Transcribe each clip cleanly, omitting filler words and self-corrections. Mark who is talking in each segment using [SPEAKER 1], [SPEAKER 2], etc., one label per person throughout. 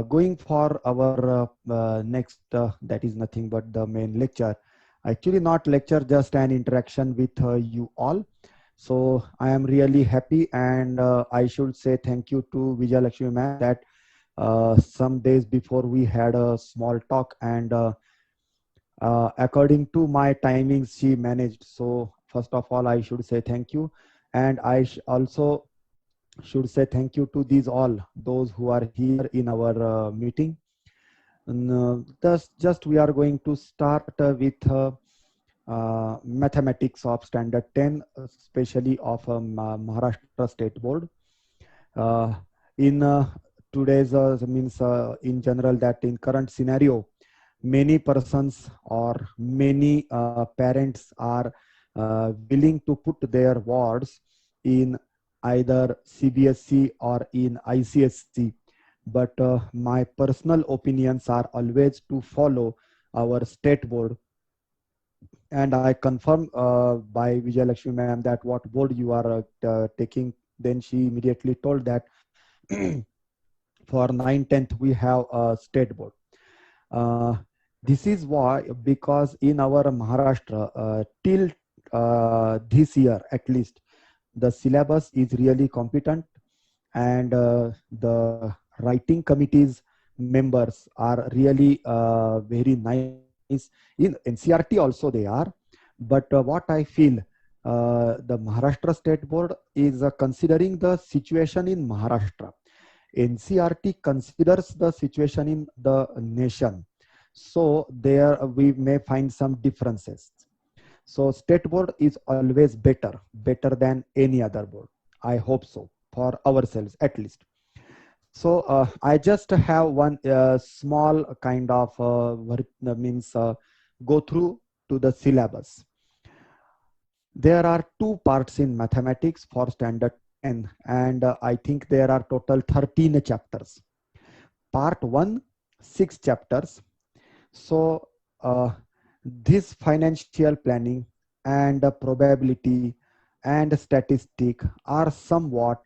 [SPEAKER 1] going for our next, that is nothing but the main lecture. Actually, not lecture, just an interaction with you all. So I am really happy, and I should say thank you to Vijay Lakshmi ma'am that some days before we had a small talk, and according to my timings, she managed. So first of all, I should say thank you, and I also should say thank you to these all those who are here in our meeting. And, just we are going to start with mathematics of standard 10, especially of Maharashtra State Board. In today's means in general, that in current scenario, many persons or many parents are willing to put their wards in either CBSE or in ICSC. But my personal opinions are always to follow our state board. And I confirm by Vijay Lakshmi ma'am that what board you are taking. Then she immediately told that for 9th, 10th, we have a state board. This is why, because in our Maharashtra, till this year at least, the syllabus is really competent, and the writing committees members are really very nice. In NCRT also they are, but what I feel, the Maharashtra State Board is considering the situation in Maharashtra. NCRT considers the situation in the nation. So there we may find some differences. So state board is always better than any other board. I hope so, for ourselves at least. So I just have one small kind of means go through to the syllabus. There are two parts in mathematics for standard 10, and I think there are total 13 chapters. Part 1, 6 chapters. So this financial planning and probability and statistic are somewhat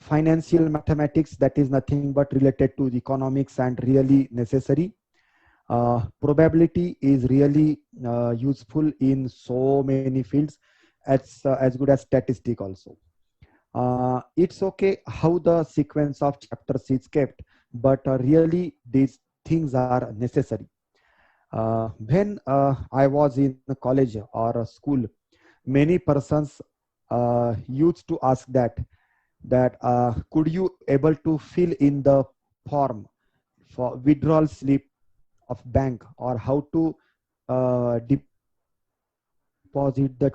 [SPEAKER 1] financial mathematics, that is nothing but related to the economics and really necessary. Probability is really useful in so many fields, as good as statistic also. It's okay how the sequence of chapters is kept, but really these things are necessary. When I was in college or a school, many persons used to ask that could you able to fill in the form for withdrawal slip of bank, or how to deposit that.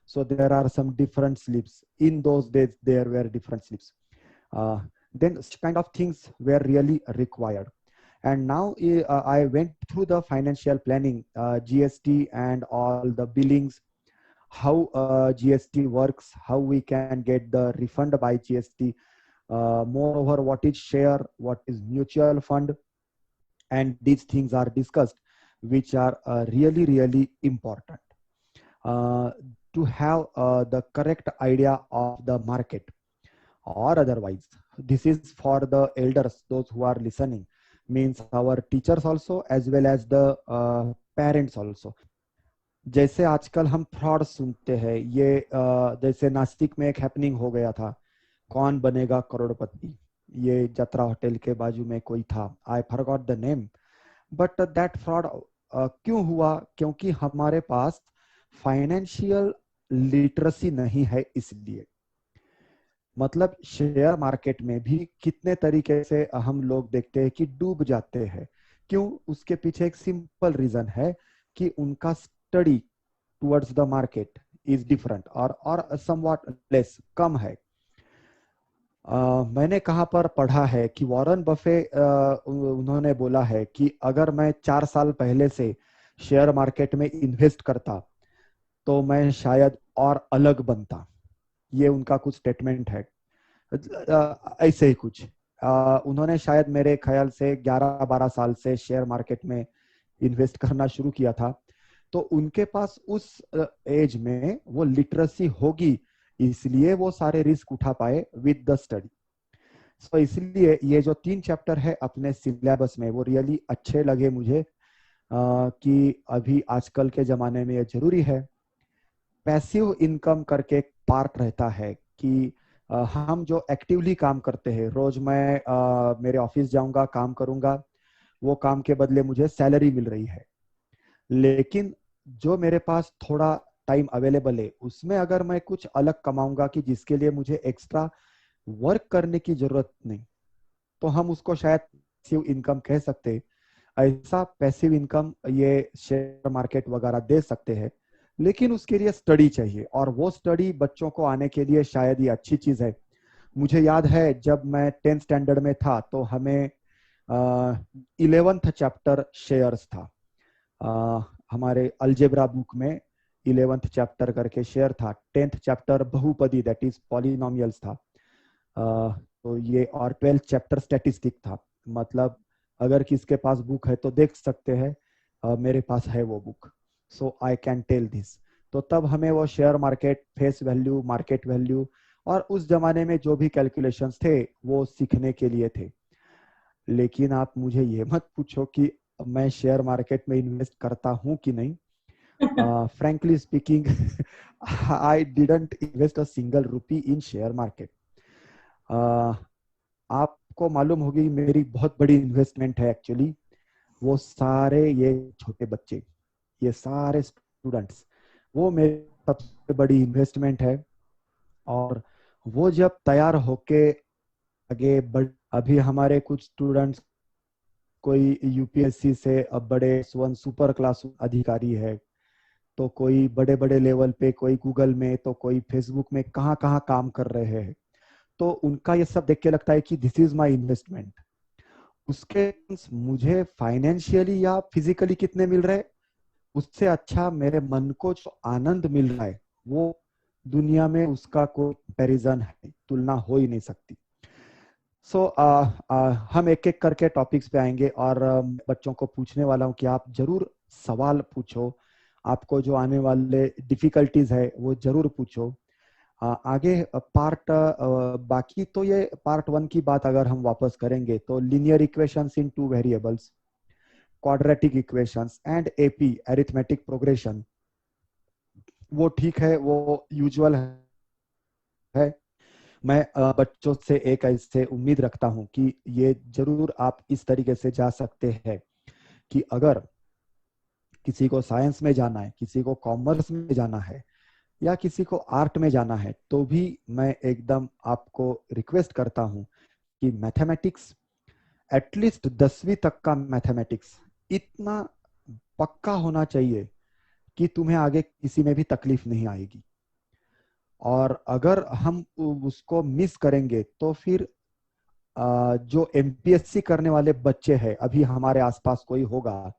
[SPEAKER 1] So there are some different slips. In those days there were different slips. Then such kind of things were really required. And now I went through the financial planning, GST and all the billings, how GST works, how we can get the refund by GST, moreover what is share, what is mutual fund, and these things are discussed, which are really important to have the correct idea of the market. Or otherwise, this is for the elders, those who are listening, means our teachers also as well as the parents also. जैसे आजकल हम fraud सुनते हैं, ये जैसे नासिक में एक happening हो गया था, कौन बनेगा करोड़पति, ये जत्रा होटल के बाजू में कोई था, I forgot the name, but that fraud क्यों हुआ? क्योंकि हमारे पास फाइनेंशियल लिटरेसी नहीं है। इसलिए मतलब शेयर मार्केट में भी कितने तरीके से हम लोग देखते हैं कि डूब जाते हैं। क्यों? उसके पीछे एक सिंपल रीजन है कि उनका study towards the market is different और समवॉट लेस, कम है। मैंने कहाँ पर पढ़ा है कि वॉरेन बफे उन्होंने बोला है कि अगर मैं 4 साल पहले से शेयर मार्केट में इन्वेस्ट करता तो मैं शायद और अलग बनता। ये उनका कुछ स्टेटमेंट है। ऐसे ही कुछ उन्होंने शायद मेरे ख्याल से 11-12 साल से शेयर मार्केट में इन्वेस्ट करना शुरू किया था, तो उनके पास उस एज में वो लिटरेसी होगी, इसलिए वो सारे रिस्क उठा पाए विद द स्टडी। सो इसलिए ये जो 3 चैप्टर है अपने सिलेबस में वो रियली अच्छे लगे मुझे, कि अभी आजकल के जमाने में ये जरूरी है। पैसिव इनकम करके एक पार्ट रहता है कि हम जो एक्टिवली काम करते हैं, रोज मैं मेरे ऑफिस जाऊंगा, काम करूंगा, वो काम के बदले मुझे सैलरी मिल रही है। लेकिन जो मेरे पास थोड़ा टाइम अवेलेबल है उसमें अगर मैं कुछ अलग कमाऊंगा कि जिसके लिए मुझे एक्स्ट्रा वर्क करने की जरूरत नहीं, तो हम उसको शायद पैसिव इनकम कह सकते हैं। ऐसा पैसिव इनकम ये शेयर मार्केट वगैरह दे सकते हैं, लेकिन उसके लिए स्टडी चाहिए, और वो स्टडी बच्चों को आने के लिए शायद ये अच्छी चीज है। मुझे याद है जब मैं 10th स्टैंडर्ड में था तो हमें 11th चैप्टर शेयर्स था, हमारे अलजेब्रा बुक में 11th चैप्टर करके शेयर था। 10th चैप्टर बहुपदी दैट इज पॉलिनोमियल्स था, तो ये, और 12th चैप्टर स्टैटिस्टिक था। मतलब अगर किसके पास बुक है तो देख सकते हैं, मेरे पास है वो book, so I can tell this. तो तब हमें वो share market, face value, market value और उस जमाने में जो भी कैलकुलेशंस थे वो सीखने के लिए थे। लेकिन आप मुझे ये मत पूछो कि मैं शेयर मार्केट में इन्वेस्ट करता हूं कि नहीं। frankly speaking, I didn't invest a single rupee in share market. आपको मालूम होगी मेरी बहुत बड़ी इन्वेस्टमेंट है एक्चुअली, वो सारे ये छोटे बच्चे, ये सारे स्टूडेंट्स, वो मेरी सबसे बड़ी इन्वेस्टमेंट है। और वो जब तैयार होके आगे बढ़, अभी हमारे कुछ स्टूडेंट्स, कोई यूपीएससी से अब बड़े वन सुपर क्लास अधिकारी है, तो कोई बड़े बड़े लेवल पे, कोई गूगल में, तो कोई फेसबुक में, कहाँ कहाँ काम कर रहे हैं। तो उनका ये सब देख के लगता है कि दिस इज माय इन्वेस्टमेंट। उसके मुझे फाइनेंशियली या फिजिकली कितने मिल रहे, उससे अच्छा मेरे मन को जो आनंद मिल रहा है, वो दुनिया में उसका कोई कंपैरिजन है, तुलना हो ही नहीं सकती। सो हम एक एक करके टॉपिक्स पे आएंगे, और बच्चों को पूछने वाला हूं कि आप जरूर सवाल पूछो, आपको जो आने वाले डिफिकल्टीज है वो जरूर पूछो। आगे पार्ट, बाकी तो ये पार्ट 1 की बात अगर हम वापस करेंगे तो linear equations in 2 variables, quadratic equations and AP, arithmetic progression, वो ठीक है, वो यूजुअल है। मैं बच्चों से एक ऐसे उम्मीद रखता हूं कि ये जरूर आप इस तरीके से जा सकते हैं कि अगर किसी को साइंस में जाना है, किसी को कॉमर्स में जाना है, या किसी को आर्ट में जाना है, तो भी मैं एकदम आपको रिक्वेस्ट करता हूं कि मैथमेटिक्स, एटलीस्ट 10वीं तक का मैथमेटिक्स इतना पक्का होना चाहिए कि तुम्हें आगे किसी में भी तकलीफ नहीं आएगी। और अगर हम उसको मिस करेंगे तो फिर जो एमपीएससी करने वाले बच्चे हैं, अभी हमारे आसपास कोई होगा,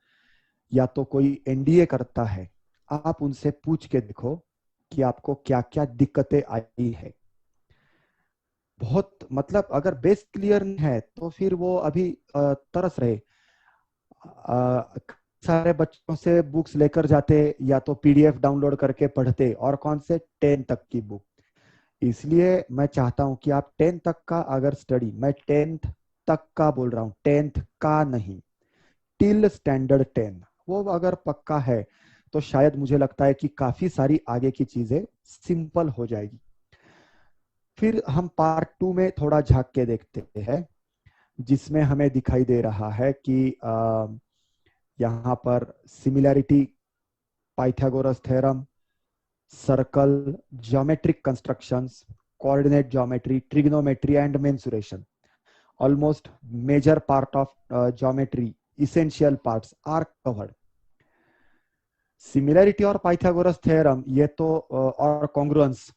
[SPEAKER 1] या तो कोई एनडीए करता है, आप उनसे पूछ के देखो कि आपको क्या क्या दिक्कतें आई है। बहुत, मतलब अगर बेस क्लियर नहीं है तो फिर वो अभी तरस रहे। सारे बच्चों से बुक्स लेकर जाते, या तो पीडीएफ डाउनलोड करके पढ़ते, और कौन से 10 तक की बुक। इसलिए मैं चाहता हूं कि आप 10 तक का अगर स्टडी, मैं 10th तक का बोल रहा हूं, 10th का नहीं, टिल स्टैंडर्ड 10, वो अगर पक्का है तो शायद मुझे लगता है कि काफी सारी आगे की चीजें सिंपल हो जाएगी। फिर हम पार्ट 2 में थोड़ा झांक के देखते हैं, जिसमें हमें दिखाई दे रहा है कि यहाँ पर similarity, Pythagoras theorem, circle, geometric constructions, coordinate geometry, trigonometry and mensuration, almost major part of geometry, essential parts are covered. Similarity और पाइथागोरस थ्योरम ये तो और कॉन्ग्रुएंस,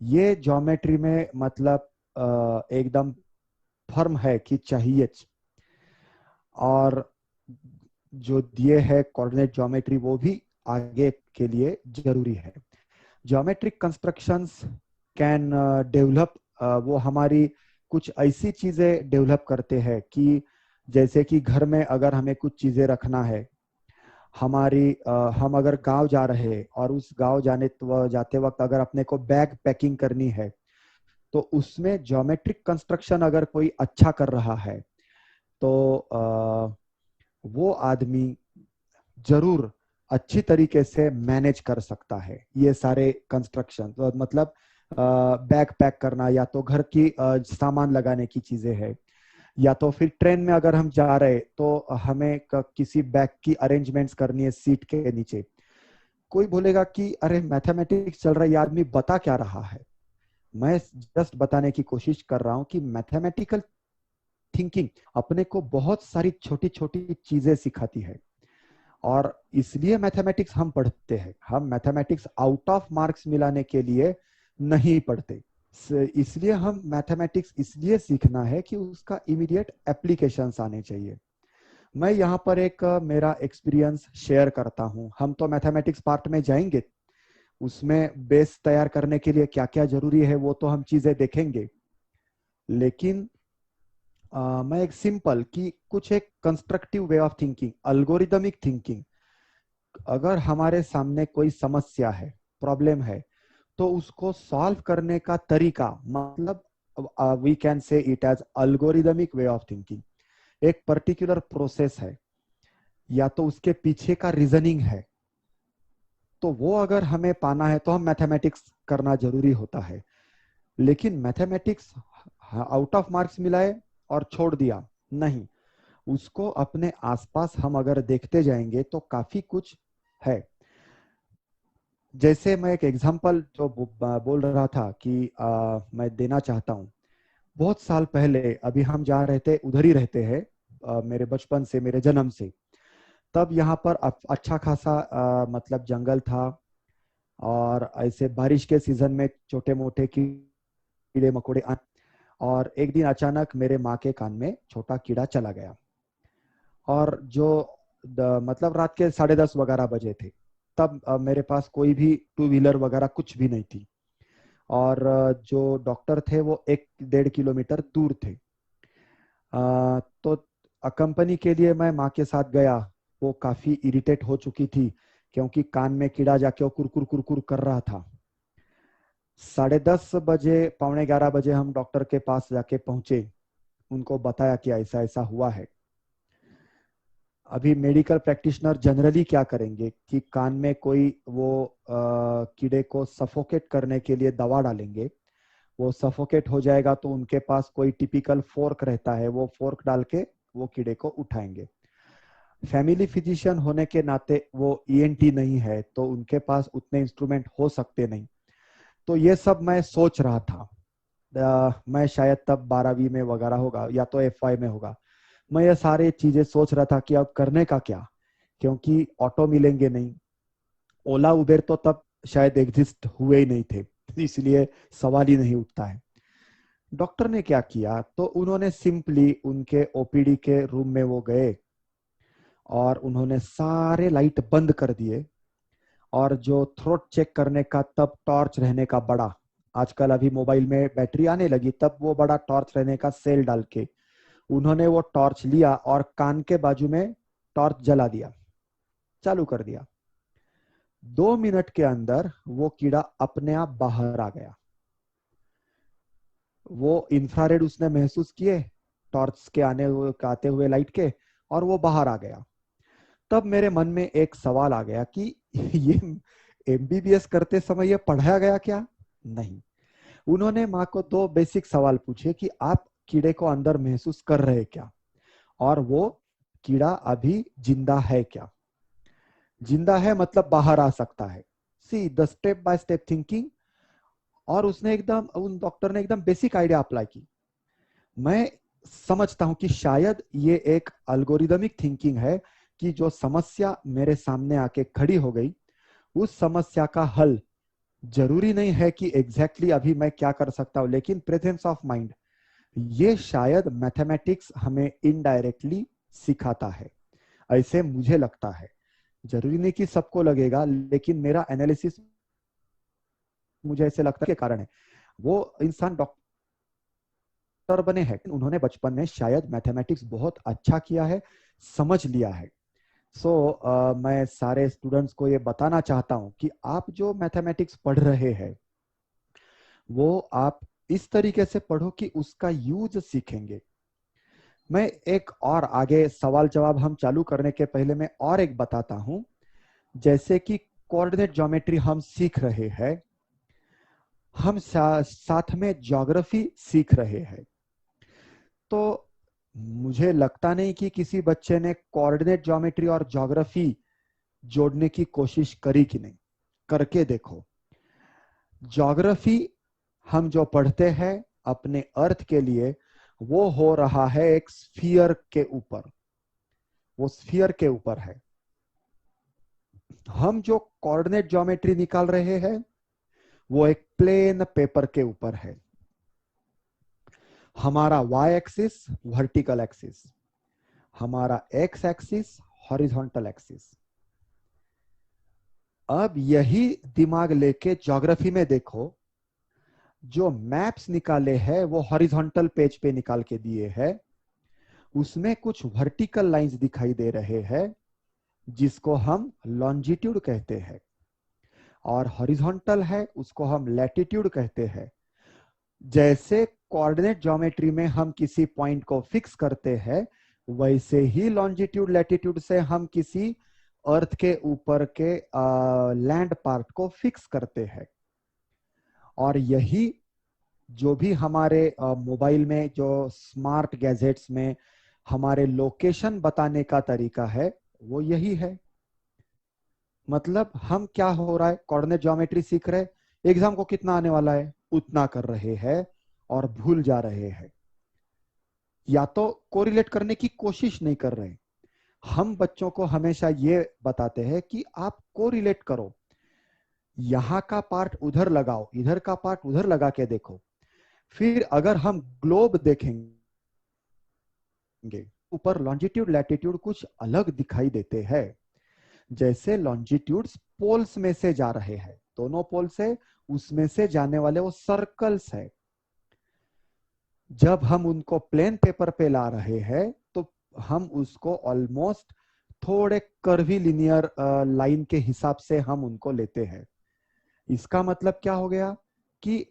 [SPEAKER 1] ये ज्योमेट्री में मतलब एकदम फर्म है कि चाहिए। और जो दिए है कोऑर्डिनेट ज्योमेट्री, वो भी आगे के लिए जरूरी है। ज्योमेट्रिक कंस्ट्रक्शंस कैन डेवलप, वो हमारी कुछ ऐसी चीजें डेवलप करते हैं कि जैसे कि घर में अगर हमें कुछ चीजें रखना है, हमारी हम अगर गांव जा रहे हैं और उस गांव जाते वक्त अगर अपने को बैग पैकिंग करनी है, तो उसमें ज्योमेट्रिक कंस्ट्रक्शन अगर कोई अच्छा कर रहा है तो वो आदमी जरूर अच्छी तरीके से मैनेज कर सकता है ये सारे कंस्ट्रक्शन। तो मतलब बैग पैक करना, या तो घर की सामान लगाने की चीजें है, या तो फिर ट्रेन में अगर हम जा रहे तो हमें किसी बैग की अरेंजमेंट्स करनी है सीट के नीचे। कोई बोलेगा कि अरे मैथमेटिक्स चल रहा है, ये आदमी बता क्या रहा है। मैं जस्ट बताने की कोशिश कर रहा हूं कि मैथमेटिकल थिंकिंग अपने को बहुत सारी छोटी छोटी चीजें सिखाती है। और इसलिए मैथमेटिक्स हम पढ़ते हैं। हम मैथमेटिक्स आउट ऑफ मार्क्स मिलाने के लिए नहीं पढ़ते। इसलिए हम मैथमेटिक्स इसलिए सीखना है कि उसका इमीडिएट एप्लीकेशंस आने चाहिए। मैं यहाँ पर एक मेरा एक्सपीरियंस शेयर करता हूँ। हम तो मैथमेटिक्स पार्ट में जाएंगे, उसमें बेस तैयार करने के लिए क्या क्या जरूरी है वो तो हम चीजें देखेंगे। लेकिन मैं एक सिंपल कि कुछ एक constructive way of thinking, algorithmic thinking, अगर हमारे सामने कोई समस्या है, प्रॉब्लम है, तो उसको सॉल्व करने का तरीका, मतलब we can say it as algorithmic way of thinking. एक पर्टिकुलर प्रोसेस है या तो उसके पीछे का रीजनिंग है, तो वो अगर हमें पाना है तो हम मैथमेटिक्स करना जरूरी होता है। लेकिन मैथमेटिक्स आउट ऑफ मार्क्स मिलाए और छोड़ दिया नहीं, उसको अपने आसपास हम अगर देखते जाएंगे तो काफी कुछ है। जैसे मैं एक एग्जांपल जो बोल रहा था कि मैं देना चाहता हूँ। बहुत साल पहले, अभी हम जहाँ रहते उधर ही रहते हैं, मेरे बचपन से, मेरे जन्म से, तब यहाँ पर अच्छा खासा मतलब जंगल था। और ऐसे बारिश के सीजन में छोटे मोटे कीड़े मकोड़े और एक दिन अचानक मेरे माँ के कान में छोटा कीड़ा चला गया। और जो मतलब रात के 10:30 वगैरह बजे थे, तब मेरे पास कोई भी टू व्हीलर वगैरह कुछ भी नहीं थी। और जो डॉक्टर थे वो 1-1.5 किलोमीटर दूर थे। तो कंपनी के लिए मैं माँ के साथ गया। वो काफी इरिटेट हो चुकी थी क्योंकि कान में कीड़ा जाके वो कुरकुर कुरकुर कर रहा था। 10:30 बजे, 11:15 बजे हम डॉक्टर के पास जाके पहुंचे, उनको बताया कि ऐसा ऐसा हुआ है। अभी मेडिकल प्रैक्टिशनर जनरली क्या करेंगे कि कान में कोई वो कीड़े को सफोकेट करने के लिए दवा डालेंगे। वो सफोकेट हो जाएगा तो उनके पास कोई टिपिकल फोर्क रहता है, वो फोर्क डाल के वो कीड़े को उठाएंगे। फैमिली फिजिशियन होने के नाते वो ईएनटी नहीं है, तो उनके पास उतने इंस्ट्रूमेंट हो सकते नहीं। तो ये सब मैं सोच रहा था। मैं शायद तब 12वीं में वगैरह होगा या तो एफवाई में होगा। मैं ये सारी चीजें सोच रहा था कि अब करने का क्या, क्योंकि ऑटो मिलेंगे नहीं। ओला उबेर तो तब शायद एग्जिस्ट हुए ही नहीं थे, इसलिए सवाल ही नहीं उठता है। डॉक्टर ने क्या किया, तो उन्होंने सिंपली उनके ओपीडी के रूम में वो गए और उन्होंने सारे लाइट बंद कर दिए। और जो थ्रोट चेक करने का तब टॉर्च रहने का बड़ा, आजकल अभी मोबाइल में बैटरी आने लगी, तब वो बड़ा टॉर्च रहने का सेल डाल के उन्होंने वो टॉर्च लिया और कान के बाजू में टॉर्च जला दिया, चालू कर दिया। 2 मिनट के अंदर वो कीड़ा अपने आप बाहर आ गया। वो इंफ्रारेड उसने महसूस किए टॉर्च के आते हुए लाइट के, और वो बाहर आ गया। तब मेरे मन में एक सवाल आ गया कि ये एमबीबीएस करते समय ये पढ़ाया गया क्या? नहीं। उन्होंने माँ को 2 बेसिक सवाल पूछे कि आप कीड़े को अंदर महसूस कर रहे क्या, और वो कीड़ा अभी जिंदा है क्या? जिंदा है मतलब बाहर आ सकता है। See the step by step thinking. और उसने एकदम, उन डॉक्टर ने एकदम बेसिक आइडिया अप्लाई की। मैं समझता हूं कि शायद ये एक अल्गोरिदमिक थिंकिंग है कि जो समस्या मेरे सामने आके खड़ी हो गई, उस समस्या का हल जरूरी नहीं है कि एग्जैक्टली अभी मैं क्या कर सकता हूं, लेकिन प्रेजेंस ऑफ माइंड, ये शायद मैथमेटिक्स हमें इनडायरेक्टली सिखाता है, ऐसे मुझे लगता है। जरूरी नहीं कि सबको लगेगा, लेकिन मेरा एनालिसिस मुझे ऐसे लगता है के कारण है। वो इंसान डॉक्टर बने हैं, उन्होंने बचपन में शायद मैथमेटिक्स बहुत अच्छा किया है, समझ लिया है। मैं सारे स्टूडेंट्स को ये बताना चाहता हूं कि आप जो मैथमेटिक्स पढ़ रहे हैं वो आप इस तरीके से पढ़ो कि उसका यूज सीखेंगे। मैं एक और आगे सवाल जवाब हम चालू करने के पहले मैं और एक बताता हूं। जैसे कि कोऑर्डिनेट ज्योमेट्री हम सीख रहे हैं, हम साथ में ज्योग्राफी सीख रहे हैं। तो मुझे लगता नहीं कि किसी बच्चे ने कोऑर्डिनेट ज्योमेट्री और ज्योग्राफी जोड़ने की कोशिश करी कि नहीं। करके देखो। ज्योग्राफी हम जो पढ़ते हैं अपने अर्थ के लिए, वो हो रहा है एक स्फीयर के ऊपर, वो स्फीयर के ऊपर है। हम जो कोऑर्डिनेट ज्योमेट्री निकाल रहे हैं वो एक प्लेन पेपर के ऊपर है। हमारा y एक्सिस वर्टिकल एक्सिस, हमारा x एक्सिस हॉरिजॉन्टल एक्सिस। अब यही दिमाग लेके ज्योग्राफी में देखो, जो मैप्स निकाले हैं वो हॉरिजॉन्टल पेज पे निकाल के दिए हैं। उसमें कुछ वर्टिकल लाइंस दिखाई दे रहे हैं जिसको हम लॉन्जिट्यूड कहते हैं, और हॉरिजॉन्टल है उसको हम लैटिट्यूड कहते हैं। जैसे कोऑर्डिनेट ज्योमेट्री में हम किसी पॉइंट को फिक्स करते हैं, वैसे ही लॉन्जिट्यूड लैटिट्यूड से हम किसी अर्थ के ऊपर के लैंड पार्ट को फिक्स करते हैं। और यही जो भी हमारे मोबाइल में जो स्मार्ट गैजेट्स में हमारे लोकेशन बताने का तरीका है वो यही है। मतलब हम क्या हो रहा है, कोऑर्डिनेट ज्योमेट्री सीख रहे, एग्जाम को कितना आने वाला है उतना कर रहे हैं और भूल जा रहे हैं, या तो कोरिलेट करने की कोशिश नहीं कर रहे। हम बच्चों को हमेशा ये बताते हैं कि आप कोरिलेट करो, यहां का पार्ट उधर लगाओ, इधर का पार्ट उधर लगा के देखो। फिर अगर हम ग्लोब देखेंगे, ऊपर लॉन्जिट्यूड लैटिट्यूड कुछ अलग दिखाई देते हैं। जैसे लॉन्जिट्यूड्स पोल्स में से जा रहे हैं, दोनों पोल से उसमें से जाने वाले वो सर्कल्स है। जब हम उनको प्लेन पेपर पे ला रहे हैं तो हम उसको ऑलमोस्ट थोड़े कर्वी लिनियर लाइन के हिसाब से हम उनको लेते हैं। इसका मतलब क्या हो गया कि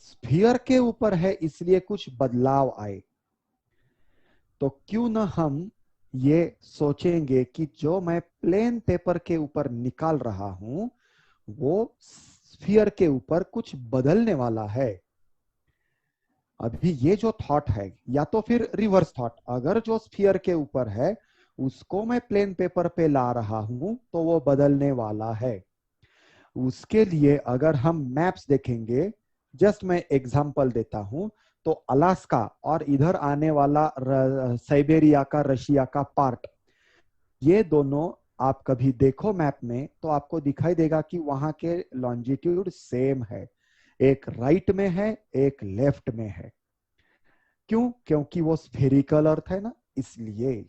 [SPEAKER 1] स्फीयर के ऊपर है इसलिए कुछ बदलाव आए। तो क्यों ना हम ये सोचेंगे कि जो मैं प्लेन पेपर के ऊपर निकाल रहा हूं वो स्फीयर के ऊपर कुछ बदलने वाला है। अभी ये जो थॉट है, या तो फिर रिवर्स थॉट, अगर जो स्फीयर के ऊपर है उसको मैं प्लेन पेपर पे ला रहा हूं तो वो बदलने वाला है। उसके लिए अगर हम मैप्स देखेंगे, जस्ट मैं एग्जांपल देता हूं, तो अलास्का और इधर आने वाला साइबेरिया का, रशिया का पार्ट, ये दोनों आप कभी देखो मैप में तो आपको दिखाई देगा कि वहां के लॉन्जिट्यूड सेम है, एक राइट में है एक लेफ्ट में है। क्यों? क्योंकि वो स्फेरिकल अर्थ है ना, इसलिए।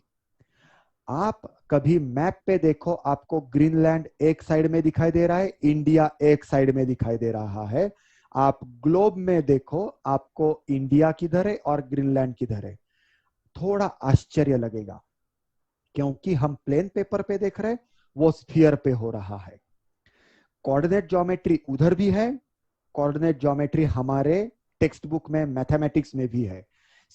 [SPEAKER 1] आप कभी मैप पे देखो, आपको ग्रीनलैंड एक साइड में दिखाई दे रहा है, इंडिया एक साइड में दिखाई दे रहा है। आप ग्लोब में देखो, आपको इंडिया किधर है और ग्रीनलैंड किधर है। थोड़ा आश्चर्य लगेगा क्योंकि हम प्लेन पेपर पे देख रहे हैं, वो स्फीयर पे हो रहा है। कोऑर्डिनेट ज्योमेट्री उधर भी है, कोऑर्डिनेट ज्योमेट्री हमारे टेक्स्ट बुक में मैथमेटिक्स में भी है।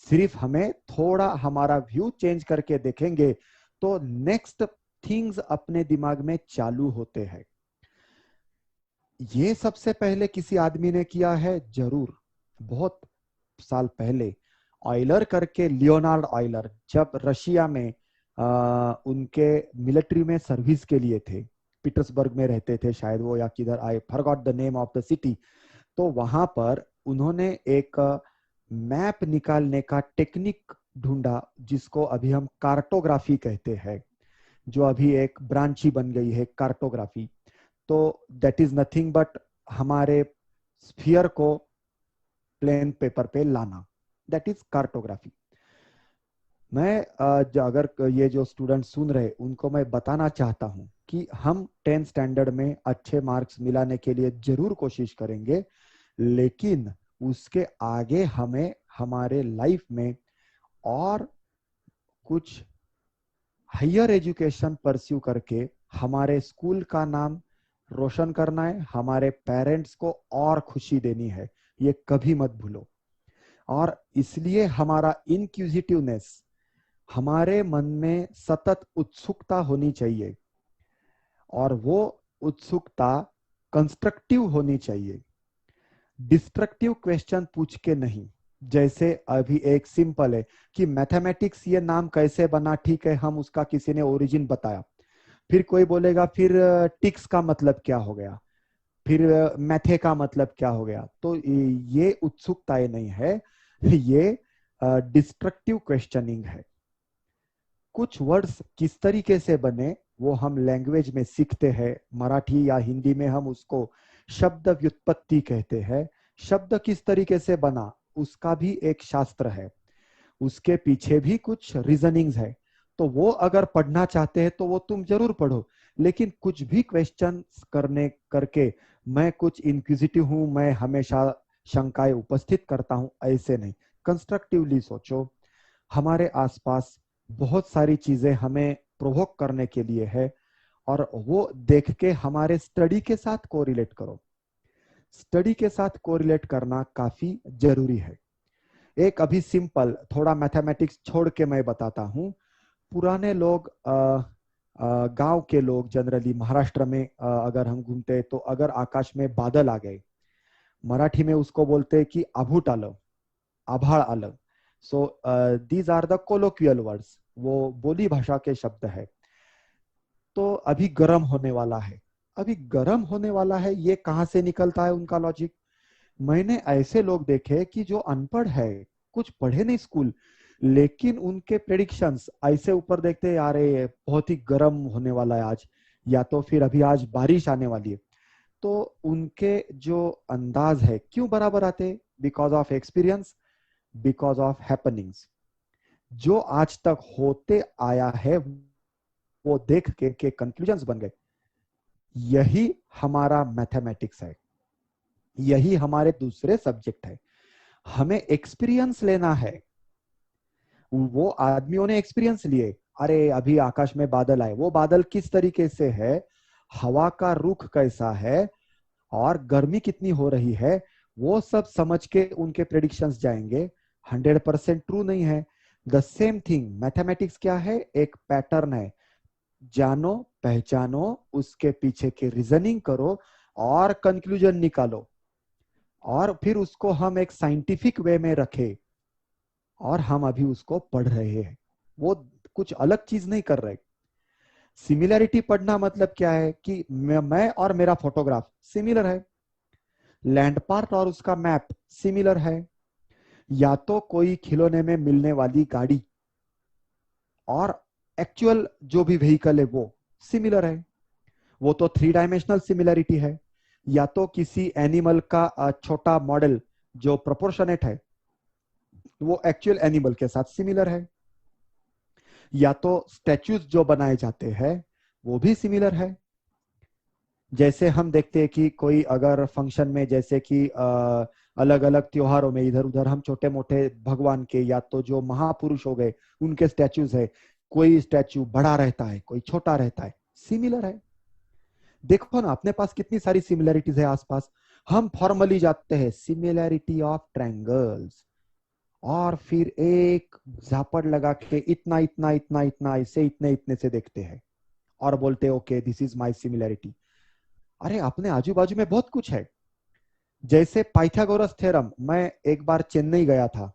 [SPEAKER 1] सिर्फ हमें थोड़ा हमारा व्यू चेंज करके देखेंगे तो नेक्स्ट थिंग्स अपने दिमाग में चालू होते हैं। ये सबसे पहले किसी आदमी ने किया है जरूर, बहुत साल पहले। ऑयलर करके, लियोनार्ड ऑयलर, जब रशिया में उनके मिलिट्री में सर्विस के लिए थे, पीटर्सबर्ग में रहते थे शायद वो, या किधर, I forgot the name of the city. तो वहां पर उन्होंने एक मैप निकालने का टेक्निक ढूंढा जिसको अभी हम कार्टोग्राफी कहते हैं, जो अभी एक ब्रांच ही बन गई है कार्टोग्राफी। तो दैट इज नथिंग बट हमारे स्फीयर को प्लेन पेपर पे लाना, दैट इज कार्टोग्राफी। मैं अगर ये जो स्टूडेंट सुन रहे उनको मैं बताना चाहता हूं कि हम 10th स्टैंडर्ड में अच्छे मार्क्स मिलाने के लिए जरूर कोशिश करेंगे, लेकिन उसके आगे हमें हमारे लाइफ में और कुछ हायर एजुकेशन परस्यू करके हमारे स्कूल का नाम रोशन करना है, हमारे पेरेंट्स को और खुशी देनी है। ये कभी मत भूलो। और इसलिए हमारा इनक्विजिटिवनेस, हमारे मन में सतत उत्सुकता होनी चाहिए, और वो उत्सुकता कंस्ट्रक्टिव होनी चाहिए, डिस्ट्रक्टिव क्वेश्चन पूछ के नहीं। जैसे अभी एक सिंपल है कि मैथमेटिक्स ये नाम कैसे बना, ठीक है, हम उसका किसी ने ओरिजिन बताया, फिर कोई बोलेगा फिर टिक्स का मतलब क्या हो गया, फिर मैथे का मतलब क्या हो गया। तो ये उत्सुकता ये नहीं है, ये डिस्ट्रक्टिव क्वेश्चनिंग है। कुछ वर्ड्स किस तरीके से बने वो हम लैंग्वेज में सीखते हैं, मराठी या हिंदी में हम उसको शब्द व्युत्पत्ति कहते हैं। शब्द किस तरीके से बना उसका भी एक शास्त्र है, उसके पीछे भी कुछ रीजनिंग्स है। तो वो अगर पढ़ना चाहते हैं तो वो तुम जरूर पढ़ो, लेकिन कुछ भी क्वेश्चन करने करके मैं कुछ इंक्विजिटिव हूं, मैं हमेशा शंकाएं उपस्थित करता हूं, ऐसे नहीं। कंस्ट्रक्टिवली सोचो। हमारे आसपास बहुत सारी चीजें हमें प्रोवोक करने के लिए है, और वो देख के हमारे स्टडी के साथ कोरिलेट करो। स्टडी के साथ कोरिलेट करना काफी जरूरी है। एक अभी सिंपल थोड़ा मैथमेटिक्स छोड़ के मैं बताता हूँ। पुराने लोग, गांव के लोग जनरली महाराष्ट्र में अगर हम घूमते हैं तो अगर आकाश में बादल आ गए, मराठी में उसको बोलते हैं कि आभूट आलं, आभाळ आलं। So these are the colloquial words, वो बोली भाषा के शब्द है। तो अभी गर्म होने वाला है, अभी गर्म होने वाला है, ये कहां से निकलता है उनका लॉजिक। मैंने ऐसे लोग देखे कि जो अनपढ़ है, कुछ पढ़े नहीं स्कूल, लेकिन उनके प्रेडिक्शंस ऐसे ऊपर देखते हैं, यार ये बहुत ही गर्म होने वाला है आज, या तो फिर अभी आज बारिश आने वाली है। तो उनके जो अंदाज है क्यों बराबर आते? Because of experience, because of happenings. जो आज तक होते आया है वो देख के कंक्लूजन्स बन गए। यही हमारा मैथमेटिक्स है, यही हमारे दूसरे सब्जेक्ट है। हमें एक्सपीरियंस लेना है। वो आदमियों ने एक्सपीरियंस लिए, अरे अभी आकाश में बादल आए, वो बादल किस तरीके से है, हवा का रुख कैसा है, और गर्मी कितनी हो रही है, वो सब समझ के उनके प्रेडिक्शंस जाएंगे। 100% ट्रू नहीं है। द सेम थिंग मैथमेटिक्स क्या है? एक पैटर्न है। जानो, पहचानो, उसके पीछे के रीजनिंग करो और कंक्लूजन निकालो, और फिर उसको हम एक साइंटिफिक वे में रखें। और हम अभी उसको पढ़ रहे हैं, वो कुछ अलग चीज नहीं कर रहे। सिमिलैरिटी पढ़ना मतलब क्या है कि मैं और मेरा फोटोग्राफ सिमिलर है, लैंड पार्ट और उसका मैप सिमिलर है, या तो कोई खिलौने में मिलने वाली गाड़ी और एक्चुअल जो भी व्हीकल है वो सिमिलर है, वो तो 3 डायमेंशनल सिमिलैरिटी है। या तो किसी एनिमल का छोटा मॉडल जो प्रोपोर्शनेट है वो एक्चुअल एनिमल के साथ सिमिलर है, या तो स्टैच्यूज जो बनाए जाते हैं वो भी सिमिलर है। जैसे हम देखते हैं कि कोई अगर फंक्शन में, जैसे कि अलग अलग त्योहारों में इधर उधर हम छोटे मोटे भगवान के या तो जो महापुरुष हो गए उनके स्टैच्यूज है, कोई स्टैच्यू बड़ा रहता है, कोई छोटा रहता है, सिमिलर है। देखो ना अपने पास कितनी सारी सिमिलरिटीज है आसपास। हम फॉर्मली जाते हैं सिमिलैरिटी ऑफ ट्रायंगल्स, और फिर एक झापड़ लगा के इतना इतना इतना इतना ऐसे इतने इतने से देखते हैं और बोलते हैं okay this is my similarity. अरे अपने आजू बाजू में बहुत कुछ है। जैसे पाइथागोरस थ्योरम, मैं एक बार चेन्नई गया था,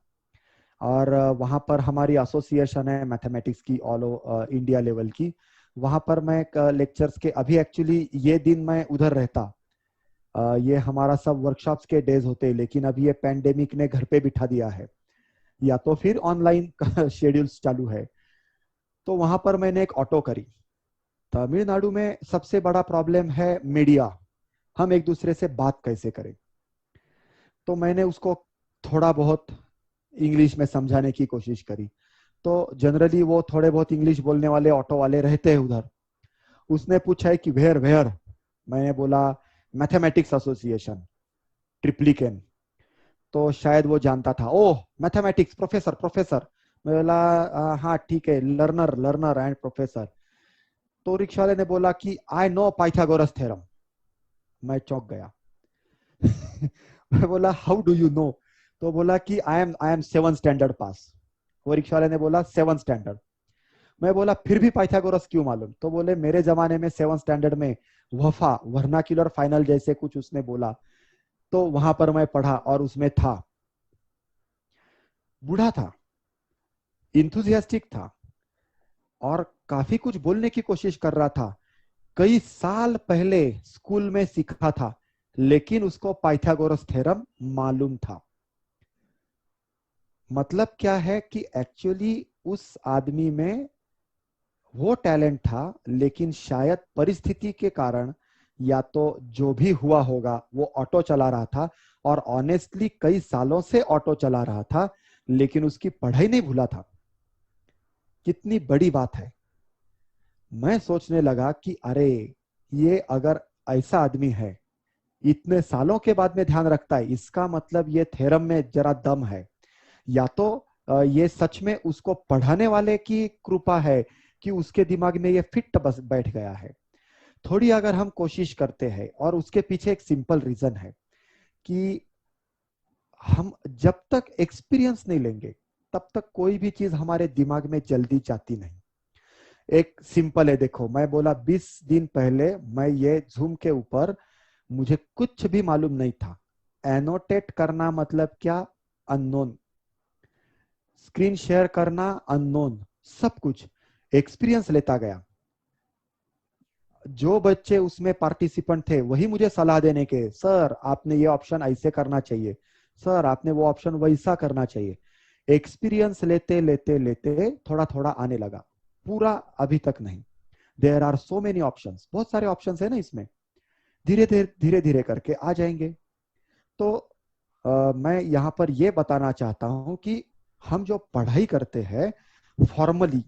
[SPEAKER 1] और वहां पर हमारी एसोसिएशन है मैथमेटिक्स की, ऑल इंडिया लेवल की। वहां पर मैं लेक्चर्स के, अभी एक्चुअली ये दिन मैं उधर रहता, ये हमारा सब वर्कशॉप्स के डेज होते, लेकिन अभी ये पैंडेमिक ने घर पे बिठा दिया है, या तो फिर ऑनलाइन शेड्यूल्स चालू है। तो वहां पर मैंने एक ऑटो करी। तमिलनाडु में सबसे बड़ा प्रॉब्लम है मीडिया, हम एक दूसरे से बात कैसे करें। तो मैंने उसको थोड़ा बहुत इंग्लिश में समझाने की कोशिश करी। तो जनरली वो थोड़े बहुत इंग्लिश बोलने वाले ऑटो वाले रहते हैं उधर। उसने पूछा है कि वेयर वेयर, मैंने बोला मैथमेटिक्स एसोसिएशन ट्रिप्लिकेन। तो शायद वो जानता था, ओह मैथमेटिक्स प्रोफेसर प्रोफेसर। मैं बोला हाँ ठीक है, लर्नर लर्नर एंड प्रोफेसर। तो रिक्शा वाले ने बोला कि आई नो पाइथागोरस थ्योरम। मैं चौंक गया। मैं बोला हाउ डू यू नो? तो बोला कि आई एम 7th स्टैंडर्ड पास। वो रिक्शा वाले ने बोला 7th स्टैंडर्ड। मैं बोला फिर भी पाइथागोरस क्यों मालूम? तो बोले मेरे जमाने में 7th स्टैंडर्ड में वफा वर्नाक्यूलर फाइनल जैसे कुछ उसने बोला, तो वहां पर मैं पढ़ा और उसमें था। बूढ़ा था, इंथुजियास्टिक था और काफी कुछ बोलने की कोशिश कर रहा था। कई साल पहले स्कूल में सीखा था, लेकिन उसको पाइथागोरस थ्योरम मालूम था। मतलब क्या है कि एक्चुअली उस आदमी में वो टैलेंट था, लेकिन शायद परिस्थिति के कारण या तो जो भी हुआ होगा वो ऑटो चला रहा था, और ऑनेस्टली कई सालों से ऑटो चला रहा था, लेकिन उसकी पढ़ाई नहीं भूला था। कितनी बड़ी बात है। मैं सोचने लगा कि अरे, ये अगर ऐसा आदमी है, इतने सालों के बाद में ध्यान रखता है, इसका मतलब ये थ्योरम में जरा दम है। या तो ये सच में उसको पढ़ाने वाले की कृपा है कि उसके दिमाग में ये फिट बस बैठ गया है। थोड़ी अगर हम कोशिश करते हैं, और उसके पीछे एक सिंपल रीजन है कि हम जब तक एक्सपीरियंस नहीं लेंगे, तब तक कोई भी चीज हमारे दिमाग में जल्दी जाती नहीं। एक सिंपल है, देखो मैं बोला 20 दिन पहले मैं ये जूम के ऊपर, मुझे कुछ भी मालूम नहीं था। एनोटेट करना मतलब क्या? अननोन। स्क्रीन शेयर करना अननोन। सब कुछ एक्सपीरियंस लेता गया। जो बच्चे उसमें पार्टिसिपेंट थे वही मुझे सलाह देने के, सर आपने ये ऑप्शन ऐसे करना चाहिए, सर आपने वो ऑप्शन वैसा करना चाहिए। एक्सपीरियंस लेते लेते लेते थोड़ा थोड़ा आने लगा, पूरा अभी तक नहीं। There are so many options, बहुत सारे ऑप्शंस है ना इसमें। धीरे धीरे करके आ जाएंगे। तो मैं यहाँ पर ये बताना चाहता हूँ कि हम जो पढ़ाई करते हैं फॉर्मली,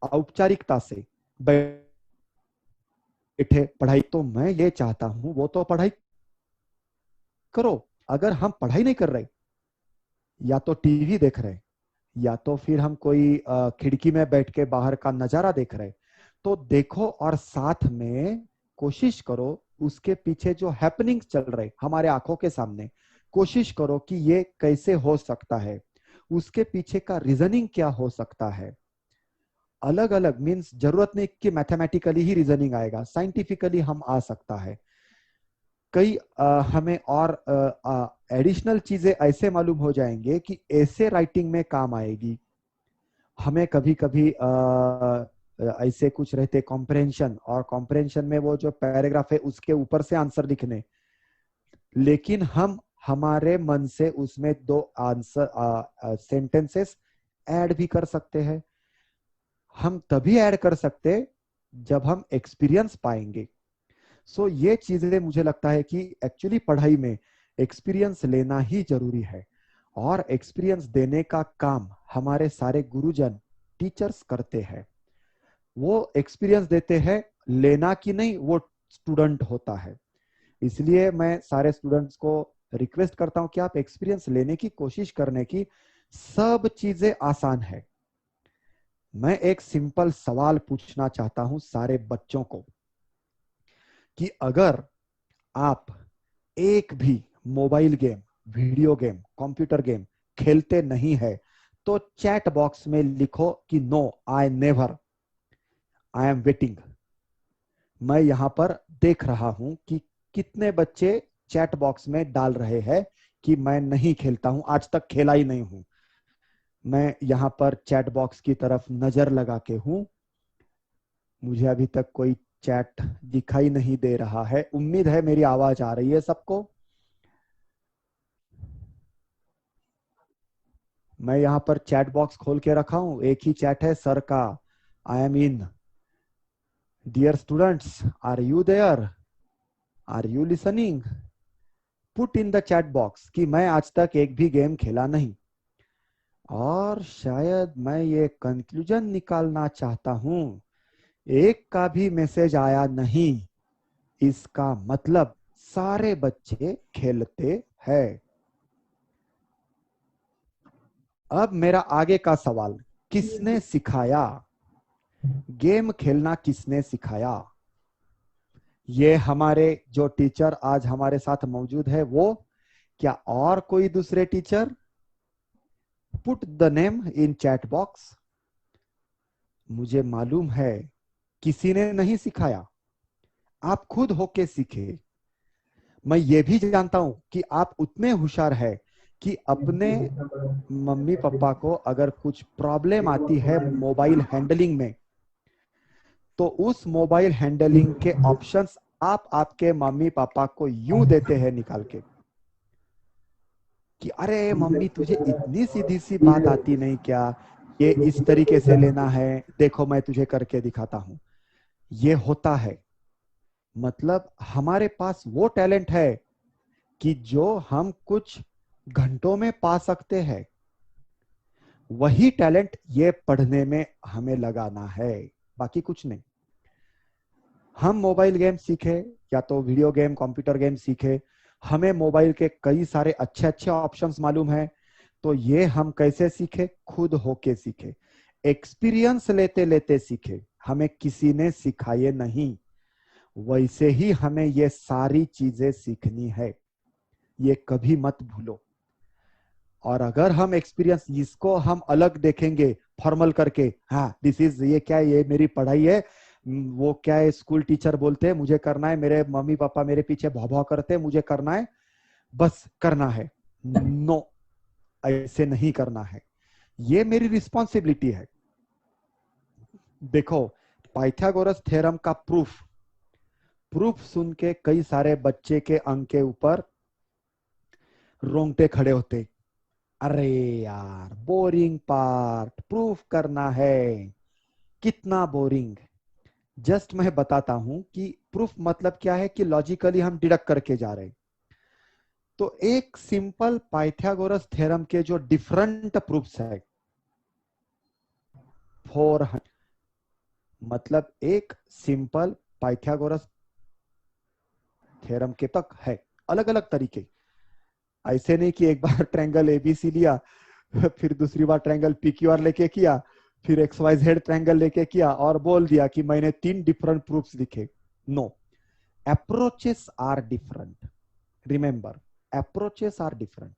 [SPEAKER 1] औपचारिकता से बैठे पढ़ाई, तो मैं ये चाहता हूँ वो तो पढ़ाई करो। अगर हम पढ़ाई नहीं कर रहे, या तो टीवी देख रहे, या तो फिर हम कोई खिड़की में बैठ के बाहर का नजारा देख रहे, तो देखो और साथ में कोशिश करो उसके पीछे जो हैपनिंग चल रहे हमारे आंखों के सामने, कोशिश करो कि ये कैसे हो सकता है, उसके पीछे का रीजनिंग क्या हो सकता है। अलग अलग मीन्स जरूरत नहीं कि मैथमेटिकली ही रीजनिंग आएगा, साइंटिफिकली हम आ सकता है। कई हमें और एडिशनल चीजें ऐसे मालूम हो जाएंगे कि ऐसे राइटिंग में काम आएगी। हमें कभी कभी ऐसे कुछ रहते कॉम्प्रहेंशन, और कॉम्प्रहेंशन में वो जो पैराग्राफ है उसके ऊपर से आंसर लिखने, लेकिन हम हमारे मन से उसमें दो आंसर सेंटेंसेस ऐड भी कर सकते हैं। हम तभी ऐड कर सकते जब हम एक्सपीरियंस पाएंगे। सो ये चीजें मुझे लगता है कि एक्चुअली पढ़ाई में एक्सपीरियंस लेना ही जरूरी है, और एक्सपीरियंस देने का काम हमारे सारे गुरुजन टीचर्स करते हैं। वो एक्सपीरियंस देते हैं, लेना की नहीं वो स्टूडेंट होता है। इसलिए मैं सारे स्टूडेंट्स को रिक्वेस्ट करता हूं कि आप एक्सपीरियंस लेने की कोशिश करने की। सब चीजें आसान है। मैं एक सिंपल सवाल पूछना चाहता हूं सारे बच्चों को कि अगर आप एक भी mobile game, video game, computer game खेलते नहीं है, तो चैट बॉक्स में लिखो कि no, I never, I am waiting. मैं यहां पर देख रहा हूं कि कितने बच्चे चैट बॉक्स में डाल रहे हैं कि मैं नहीं खेलता हूं, आज तक खेला ही नहीं हूं। मैं यहां पर चैट बॉक्स की तरफ नजर लगा के हूं, मुझे अभी तक कोई चैट दिखाई नहीं दे रहा है। उम्मीद है मेरी आवाज आ रही है सबको। मैं यहाँ पर चैट बॉक्स खोल के रखा हूं, एक ही चैट है सर का, I am in. Dear students, are you there? Are you listening? Put in the chat box कि मैं आज तक एक भी गेम खेला नहीं। और शायद मैं ये कंक्लूजन निकालना चाहता हूं, एक का भी मैसेज आया नहीं, इसका मतलब सारे बच्चे खेलते हैं। अब मेरा आगे का सवाल, किसने सिखाया? गेम खेलना किसने सिखाया? ये हमारे जो टीचर आज हमारे साथ मौजूद है वो, क्या और कोई दूसरे teacher? Put the name in chat box. मुझे मालूम है किसी ने नहीं सिखाया, आप खुद होके सीखे। मैं ये भी जानता हूं कि आप उतने होशियार है कि अपने मम्मी पापा को अगर कुछ प्रॉब्लम आती है मोबाइल हैंडलिंग में, तो उस मोबाइल हैंडलिंग के ऑप्शंस आप आपके मम्मी पापा को यूं देते हैं निकाल के कि अरे मम्मी तुझे इतनी सीधी सी बात आती नहीं क्या, ये इस तरीके से लेना है, देखो मैं तुझे करके दिखाता हूं। ये होता है, मतलब हमारे पास वो टैलेंट है कि जो हम कुछ घंटों में पा सकते हैं, वही टैलेंट ये पढ़ने में हमें लगाना है, बाकी कुछ नहीं। हम मोबाइल गेम सीखे या तो वीडियो गेम कंप्यूटर गेम सीखे, हमें मोबाइल के कई सारे अच्छे अच्छे ऑप्शंस मालूम है, तो ये हम कैसे सीखे? खुद होके सीखे, एक्सपीरियंस लेते लेते सीखे, हमें किसी ने सिखाए नहीं। वैसे ही हमें ये सारी चीजें सीखनी है, ये कभी मत भूलो। और अगर हम एक्सपीरियंस इसको हम अलग देखेंगे फॉर्मल करके, हाँ दिस इज, ये क्या है, ये मेरी पढ़ाई है, वो क्या है स्कूल टीचर बोलते हैं मुझे करना है, मेरे मम्मी पापा मेरे पीछे भौ भौ करते हैं मुझे करना है, बस करना है। नो, ऐसे नहीं करना है, ये मेरी रिस्पॉन्सिबिलिटी है। देखो, पाइथागोरस थ्योरम का प्रूफ प्रूफ सुन के कई सारे बच्चे के अंक के ऊपर रोंगटे खड़े होते। अरे यार, बोरिंग पार्ट प्रूफ करना है, कितना बोरिंग। जस्ट मैं बताता हूं कि प्रूफ मतलब क्या है, कि लॉजिकली हम डिडक्ट करके जा रहे हैं। तो एक सिंपल पाइथागोरस थ्योरम के जो डिफरेंट प्रूफ्स है, 400, मतलब एक सिंपल पाइथागोरस थ्योरम के तक है अलग अलग तरीके। ऐसे नहीं कि एक बार ट्रायंगल एबीसी लिया, फिर दूसरी बार ट्रायंगल पीक्यूआर लेके किया, फिर एक्स वाई जेड ट्रायंगल लेके किया और बोल दिया कि मैंने 3 डिफरेंट प्रूफ्स लिखे। No, approaches are different, remember, approaches are different.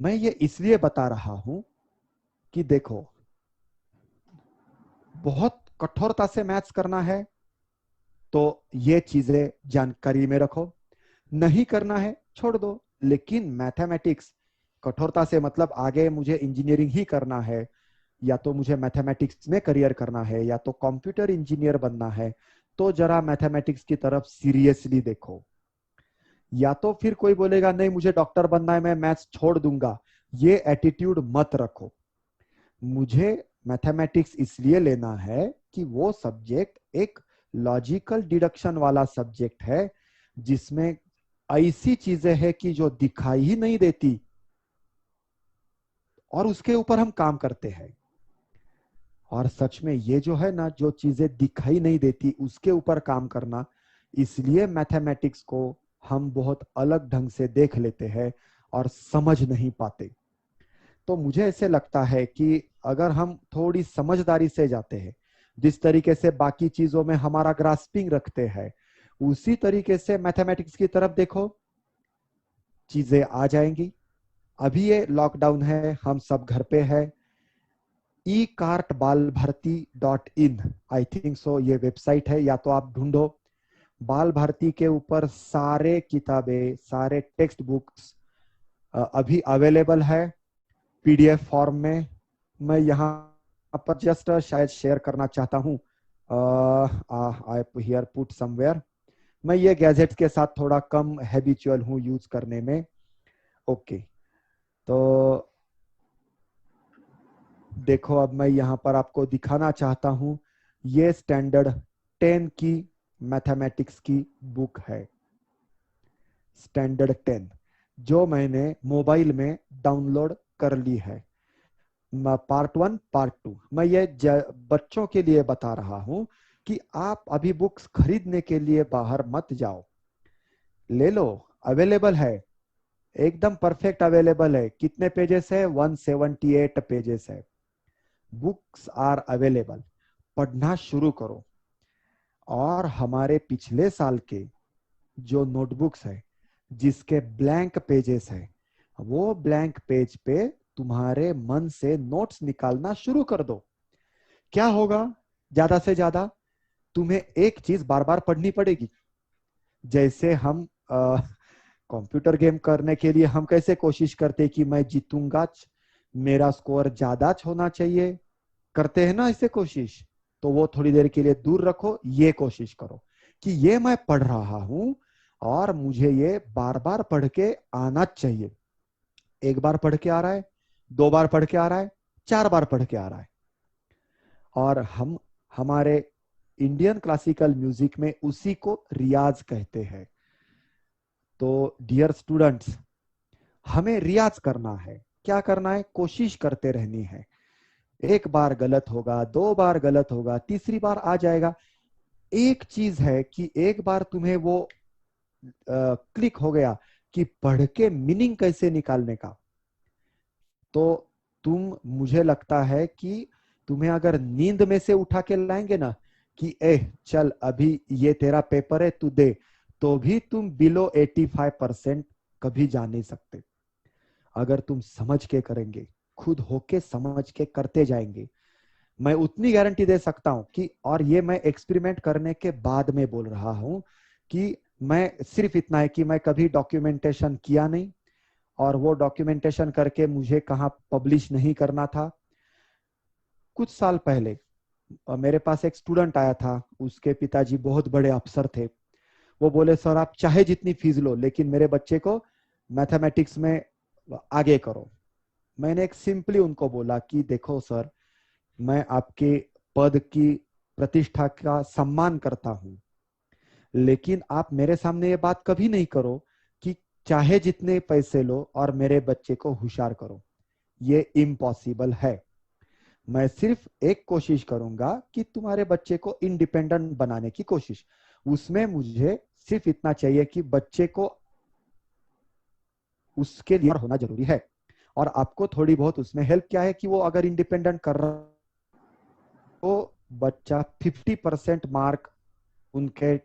[SPEAKER 1] मैं ये इसलिए बता रहा हूं कि देखो, बहुत कठोरता से मैथ्स करना है तो ये चीजें जानकारी में रखो, नहीं करना है छोड़ दो। लेकिन मैथमेटिक्स कठोरता से, मतलब आगे मुझे इंजीनियरिंग ही करना है, या तो मुझे मैथमेटिक्स में करियर करना है, या तो कंप्यूटर इंजीनियर बनना है, तो जरा मैथमेटिक्स की तरफ सीरियसली देखो। या तो फिर कोई बोलेगा नहीं मुझे डॉक्टर बनना है, मैं मैथ्स छोड़ दूंगा, ये एटीट्यूड मत रखो। मुझे मैथमेटिक्स इसलिए लेना है कि वो सब्जेक्ट एक लॉजिकल डिडक्शन वाला सब्जेक्ट है, जिसमें ऐसी चीजें हैं कि जो दिखाई ही नहीं देती और उसके ऊपर हम काम करते हैं। और सच में ये जो है ना, जो चीजें दिखाई नहीं देती उसके ऊपर काम करना, इसलिए मैथमेटिक्स को हम बहुत अलग ढंग से देख लेते हैं और समझ नहीं पाते। तो मुझे ऐसे लगता है कि अगर हम थोड़ी समझदारी से जाते हैं, जिस तरीके से बाकी चीजों में हमारा ग्रास्पिंग रखते हैं, उसी तरीके से मैथमेटिक्स की तरफ देखो, चीजें आ जाएंगी। अभी ये लॉकडाउन है, हम सब घर पे है, eCartBalBharti.in, आई थिंक सो ये वेबसाइट है, या तो आप ढूंढो। बाल भारती के ऊपर सारे किताबें, सारे टेक्स्ट बुक्स अभी अवेलेबल है पीडीएफ फॉर्म में। मैं यहाँ पर जस्ट शायद शेयर करना चाहता हूँ, आई हियर पुट समवेयर। मैं ये गैजेट्स के साथ थोड़ा कम हैबिचुअल हूँ यूज करने में। ओके, तो देखो अब मैं यहाँ पर आपको दिखाना चाहता हूँ, ये स्टैंडर्ड 10 की मैथमेटिक्स की बुक है, स्टैंडर्ड 10, जो मैंने मोबाइल में डाउनलोड कर ली है। पार्ट 1 पार्ट 2 मैं ये बच्चों के लिए बता रहा हूं कि आप अभी बुक्स खरीदने के लिए बाहर मत जाओ, ले लो, अवेलेबल है, एकदम परफेक्ट अवेलेबल है। कितने पेजेस है? 178 पेजेस है। बुक्स आर अवेलेबल, पढ़ना शुरू करो। और हमारे पिछले साल के जो नोटबुक्स है, जिसके ब्लैंक पेजेस है, वो ब्लैंक पेज पे तुम्हारे मन से नोट्स निकालना शुरू कर दो। क्या होगा, ज्यादा से ज्यादा तुम्हें एक चीज बार बार पढ़नी पड़ेगी। जैसे हम कंप्यूटर गेम करने के लिए हम कैसे कोशिश करते कि मैं जीतूंगा, मेरा स्कोर ज्यादा होना चाहिए, करते हैं ना ऐसे कोशिश। तो वो थोड़ी देर के लिए दूर रखो, ये कोशिश करो कि ये मैं पढ़ रहा हूं और मुझे ये बार बार पढ़ के आना चाहिए। एक बार पढ़ के आ रहा है, दो बार पढ़ के आ रहा है, चार बार पढ़ के आ रहा है। और हम हमारे इंडियन क्लासिकल म्यूजिक में उसी को रियाज कहते हैं। तो डियर स्टूडेंट्स, हमें रियाज करना है। क्या करना है? कोशिश करते रहनी है। एक बार गलत होगा, दो बार गलत होगा, तीसरी बार आ जाएगा। एक चीज है कि एक बार तुम्हें वो क्लिक हो गया कि पढ़ के मीनिंग कैसे निकालने का, तो तुम, मुझे लगता है कि तुम्हें अगर नींद में से उठा के लाएंगे ना कि ए चल अभी ये तेरा पेपर है तू दे, तो भी तुम बिलो 85% कभी जा नहीं सकते। अगर तुम समझ के करेंगे, खुद होके समझ के करते जाएंगे, मैं उतनी गारंटी दे सकता हूं कि, और ये मैं एक्सपेरिमेंट करने के बाद में बोल रहा हूं कि मैं सिर्फ इतना है कि मैं कभी डॉक्यूमेंटेशन किया नहीं, और वो डॉक्यूमेंटेशन करके मुझे कहाँ पब्लिश नहीं करना था। कुछ साल पहले मेरे पास एक स्टूडेंट आया था, उसके पिताजी बहुत बड़े अफसर थे। वो बोले सर आप चाहे जितनी फीस लो लेकिन मेरे बच्चे को मैथमेटिक्स में आगे करो। मैंने एक सिंपली उनको बोला कि देखो सर, मैं आपके पद की प्रतिष्ठा का सम्मान करता हूं, लेकिन आप मेरे सामने ये बात कभी नहीं करो कि चाहे जितने पैसे लो और मेरे बच्चे को होशियार करो। ये इम्पॉसिबल है। मैं सिर्फ एक कोशिश करूंगा कि तुम्हारे बच्चे को इंडिपेंडेंट बनाने की कोशिश। उसमें मुझे सिर्फ इतना चाहिए कि बच्चे को उसके लिए होना जरूरी है, और आपको थोड़ी बहुत उसमें हेल्प क्या है कि वो अगर इंडिपेंडेंट कर रहा तो बच्चा 50% मार्क उनके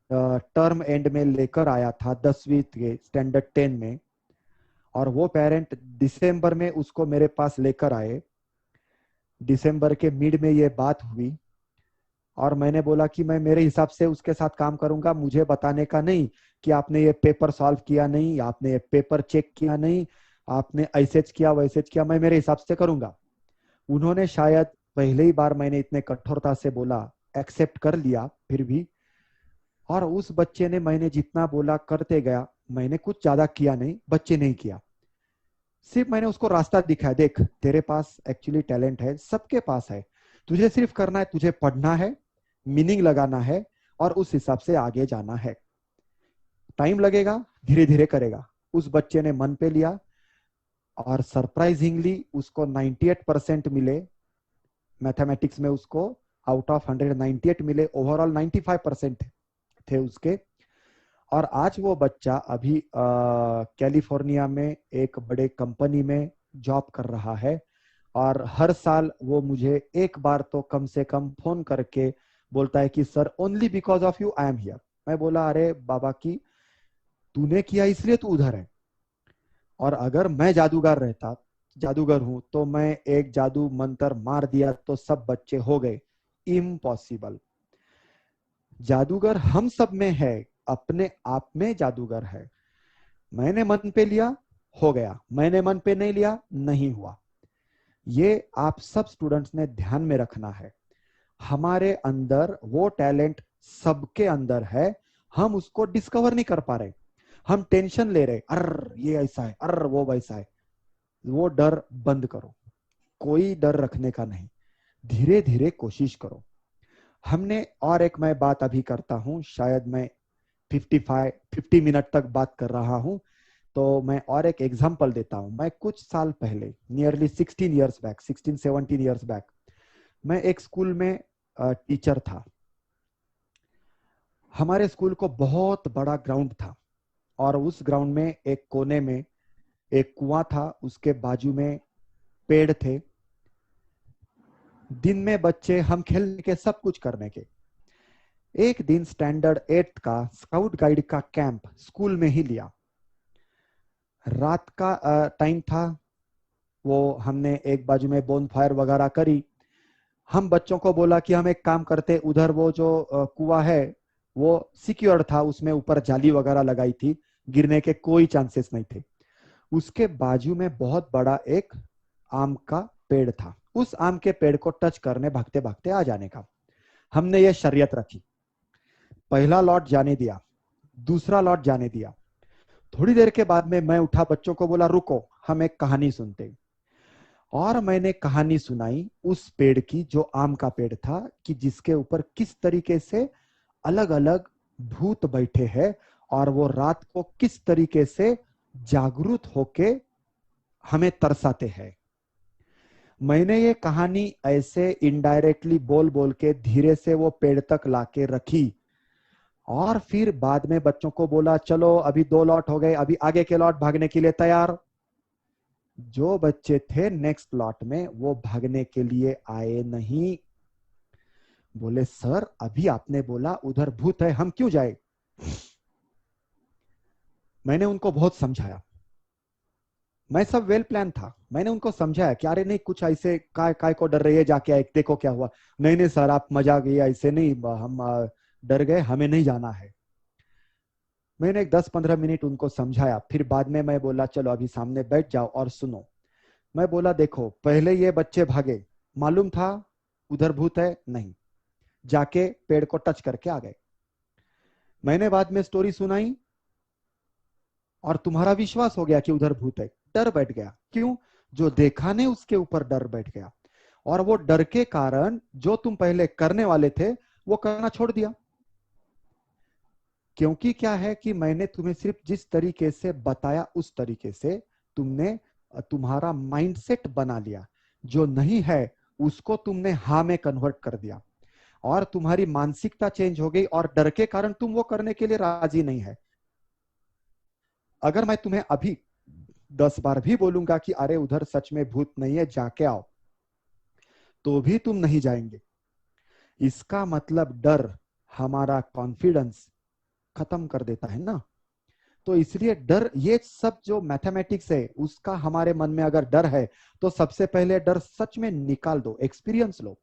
[SPEAKER 1] टर्म एंड में लेकर आया था 10वीं के स्टैंडर्ड 10 में, और वो पेरेंट दिसंबर में उसको मेरे पास लेकर आए। दिसंबर के मिड में ये बात हुई और मैंने बोला कि मैं मेरे हिसाब से उसके साथ काम करूंगा, मुझे बताने का नहीं कि आपने ये पेपर सॉल्व किया नहीं, आपने ये पेपर चेक किया नहीं, आपने ऐसे किया वैसे किया, मैं मेरे हिसाब से करूंगा। उन्होंने शायद पहले ही बार मैंने इतने कठोरता से बोला, एक्सेप्ट कर लिया फिर भी। और उस बच्चे ने मैंने जितना बोला करते गया, मैंने कुछ ज्यादा किया नहीं, बच्चे नहीं किया, सिर्फ मैंने उसको रास्ता दिखाया, देख तेरे पास एक्चुअली टैलेंट है, सबके पास है, तुझे सिर्फ करना है, तुझे पढ़ना है, मीनिंग लगाना है और उस हिसाब से आगे जाना है। टाइम लगेगा, धीरे धीरे करेगा। उस बच्चे ने मन पे लिया और सरप्राइजिंगली उसको 98% मिले मैथमेटिक्स में। उसको आउट ऑफ 198 मिले, ओवरऑल 95% थे उसके। और आज वो बच्चा अभी कैलिफोर्निया में एक बड़े कंपनी में जॉब कर रहा है, और हर साल वो मुझे एक बार तो कम से कम फोन करके बोलता है कि sir only because of you I am here. मैं बोला अरे बाबा की तूने किया इसलिए तू उधर है, और अगर मैं जादूगर रहता, जादूगर हूं, तो मैं एक जादू मंत्र मार दिया तो सब बच्चे हो गए। इम्पॉसिबल। जादूगर हम सब में है, अपने आप में जादूगर है। मैंने मन पे लिया, हो गया, मैंने मन पे नहीं लिया, नहीं हुआ। ये आप सब स्टूडेंट्स ने ध्यान में रखना है। हमारे अंदर वो टैलेंट सबके अंदर है, हम उसको डिस्कवर नहीं कर पा रहे। हम टेंशन ले रहे, अर ये ऐसा है, अर वो वैसा है। वो डर बंद करो, कोई डर रखने का नहीं, धीरे धीरे कोशिश करो। हमने, और एक मैं बात अभी करता हूं, शायद मैं 50 मिनट तक बात कर रहा हूं, तो मैं और एक एग्जांपल देता हूं। मैं कुछ साल पहले, nearly 16 years back, 16-17 years back, मैं एक स्कूल में टीचर था। हमारे स्कूल को बहुत बड़ा ग्राउंड था, और उस ग्राउंड में एक कोने में एक कुआं था, उसके बाजू में पेड़ थे। दिन में बच्चे हम खेलने के, सब कुछ करने के। एक दिन स्टैंडर्ड 8 का स्काउट गाइड का कैंप स्कूल में ही लिया। रात का टाइम था, वो हमने एक बाजू में बोन फायर वगैरह करी। हम बच्चों को बोला कि हम एक काम करते, उधर वो जो कुआं है वो सिक्योर था, उसमें ऊपर जाली वगैरह लगाई थी, गिरने के कोई चांसेस नहीं थे। उसके बाजू में बहुत बड़ा एक आम का पेड़ था, उस आम के पेड़ को टच करने भागते भागते आ जाने का हमने ये शर्यत रखी। पहला लॉट जाने दिया, दूसरा लॉट जाने दिया। थोड़ी देर के बाद में मैं उठा, बच्चों को बोला रुको हम एक कहानी सुनते। और मैंने कहानी सुनाई उस पेड़ की जो आम का पेड़ था, कि जिसके ऊपर किस तरीके से अलग अलग भूत बैठे हैं और वो रात को किस तरीके से जागरूक होके हमें तरसाते हैं। मैंने ये कहानी ऐसे इनडायरेक्टली बोल बोल के धीरे से वो पेड़ तक लाके रखी, और फिर बाद में बच्चों को बोला चलो अभी 2 लॉट हो गए, अभी आगे के लॉट भागने के लिए तैयार। जो बच्चे थे नेक्स्ट लॉट में वो भागने के लिए आए नहीं। बोले सर अभी आपने बोला उधर भूत है, हम क्यों जाए। मैंने उनको बहुत समझाया, मैं सब वेल प्लान था, मैंने उनको समझाया कि अरे नहीं कुछ ऐसे काय को डर रही है, जाके आए देखो क्या हुआ। नहीं नहीं सर आप मजाक, ये ऐसे नहीं, हम डर गए, हमें नहीं जाना है। मैंने एक 10-15 मिनट उनको समझाया, फिर बाद में मैं बोला चलो अभी सामने बैठ जाओ और सुनो। मैं बोला देखो पहले ये बच्चे भागे, मालूम था उधर भूत है, नहीं, जाके पेड़ को टच करके आ गए। मैंने बाद में स्टोरी सुनाई और तुम्हारा विश्वास हो गया कि उधर भूत है, डर बैठ गया। क्यों? जो देखा नहीं उसके ऊपर डर बैठ गया, और वो डर के कारण जो तुम पहले करने वाले थे वो करना छोड़ दिया। क्योंकि क्या है कि मैंने तुम्हें सिर्फ जिस तरीके से बताया उस तरीके से तुमने तुम्हारा माइंडसेट बना लिया, जो नहीं है उसको तुमने हाँ में कन्वर्ट कर दिया, और तुम्हारी मानसिकता चेंज हो गई, और डर के कारण तुम वो करने के लिए राजी नहीं है। अगर मैं तुम्हें अभी 10 बार भी बोलूंगा कि अरे उधर सच में भूत नहीं है जाके आओ, तो भी तुम नहीं जाएंगे। इसका मतलब डर हमारा कॉन्फिडेंस खत्म कर देता है ना। तो इसलिए डर, ये सब जो मैथमेटिक्स है उसका हमारे मन में अगर डर है तो सबसे पहले डर सच में निकाल दो, एक्सपीरियंस लो।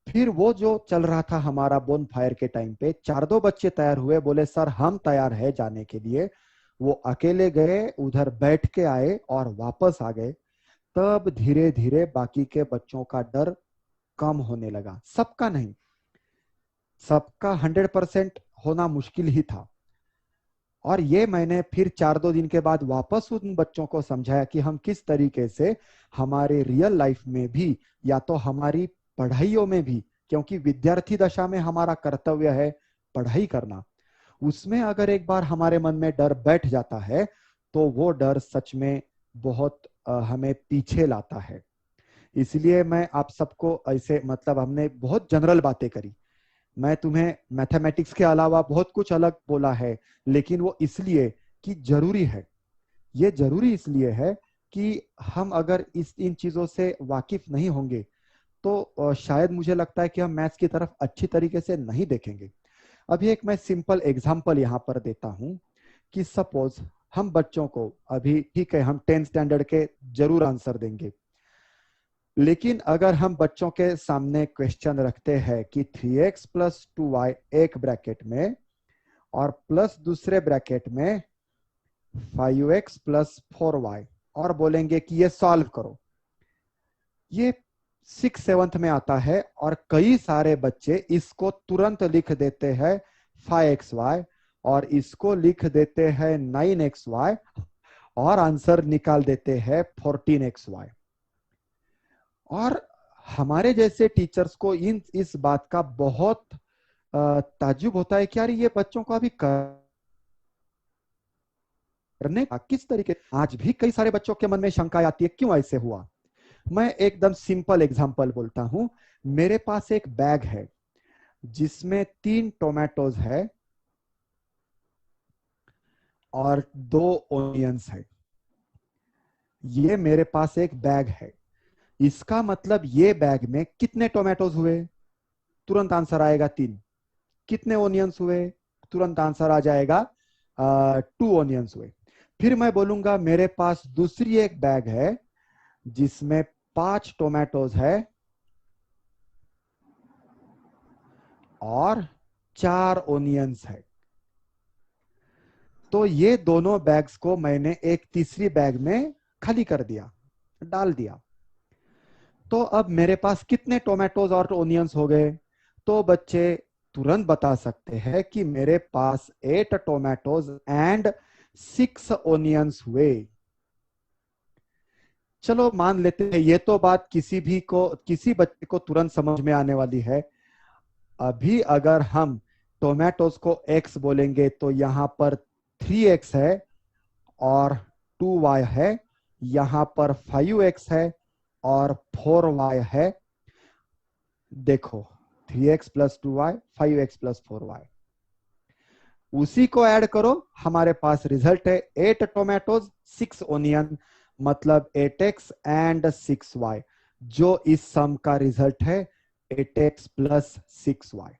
[SPEAKER 1] फिर वो जो चल रहा था हमारा बोन फायर के टाइम पे, 4-2 बच्चे तैयार हुए, बोले सर हम तैयार है जाने के लिए। वो अकेले गए, उधर बैठ के आए और वापस आ गए। तब धीरे धीरे बाकी के बच्चों का डर कम होने लगा, सबका नहीं, सबका 100% होना मुश्किल ही था। और ये मैंने फिर 4-2 दिन के बाद वापस उन बच्चों को समझाया कि हम किस तरीके से हमारे रियल लाइफ में भी, या तो हमारी पढ़ाइयों में भी, क्योंकि विद्यार्थी दशा में हमारा कर्तव्य है पढ़ाई करना, उसमें अगर एक बार हमारे मन में डर बैठ जाता है तो वो डर सच में बहुत हमें पीछे लाता है। इसलिए मैं आप सबको ऐसे, मतलब हमने बहुत जनरल बातें करी, मैं तुम्हें मैथमेटिक्स के अलावा बहुत कुछ अलग बोला है, लेकिन वो इसलिए कि जरूरी है। ये जरूरी इसलिए है कि हम अगर इन चीजों से वाकिफ नहीं होंगे तो शायद मुझे लगता है कि हम मैथ्स की तरफ अच्छी तरीके से नहीं देखेंगे। अभी एक मैं सिंपल एग्जांपल यहाँ पर देता हूँ कि सपोज हम बच्चों को, अभी ठीक है हम 10th स्टैंडर्ड के जरूर आंसर देंगे, लेकिन अगर हम बच्चों के सामने क्वेश्चन रखते हैं कि 3x + 2y एक ब्रैकेट में और प्लस दूसरे ब्रैकेट में 5x + 4y, और बोलेंगे कि ये सॉल्व करो, ये 6th-7th में आता है, और कई सारे बच्चे इसको तुरंत लिख देते हैं 5xy, और इसको लिख देते हैं 9xy, और आंसर निकाल देते हैं 14xy। और हमारे जैसे टीचर्स को इस बात का बहुत ताज्जुब होता है कि यार ये बच्चों को अभी करने का किस तरीके। आज भी कई सारे बच्चों के मन में शंका आती है क्यों ऐसे हुआ। मैं एकदम सिंपल एग्जांपल बोलता हूं, मेरे पास एक बैग है जिसमें 3 टोमेटोज है और 2 ओनियंस है। ये मेरे पास एक बैग है, इसका मतलब ये बैग में कितने टोमेटोज हुए, तुरंत आंसर आएगा 3। कितने ओनियंस हुए, तुरंत आंसर आ जाएगा 2 ओनियंस हुए। फिर मैं बोलूंगा मेरे पास दूसरी एक बैग है जिसमें 5 टोमेटोज है और 4 ओनियंस है। तो ये दोनों बैग्स को मैंने एक तीसरी बैग में खाली कर दिया, डाल दिया। तो अब मेरे पास कितने टोमेटोज और ओनियंस हो गए? तो बच्चे तुरंत बता सकते हैं कि मेरे पास 8 टोमेटोज एंड 6 ओनियंस हुए। चलो मान लेते हैं ये तो बात किसी बच्चे को तुरंत समझ में आने वाली है। अभी अगर हम टोमेटोज को x बोलेंगे तो यहां पर 3x है और 2y है, यहां पर 5x है और 4y है। देखो 3x plus 2y, 5x plus 4y, उसी को ऐड करो, हमारे पास रिजल्ट है 8 टोमेटोज 6 ओनियन, मतलब 8x एंड 6y, जो इस सम का रिजल्ट है 8x प्लस 6y।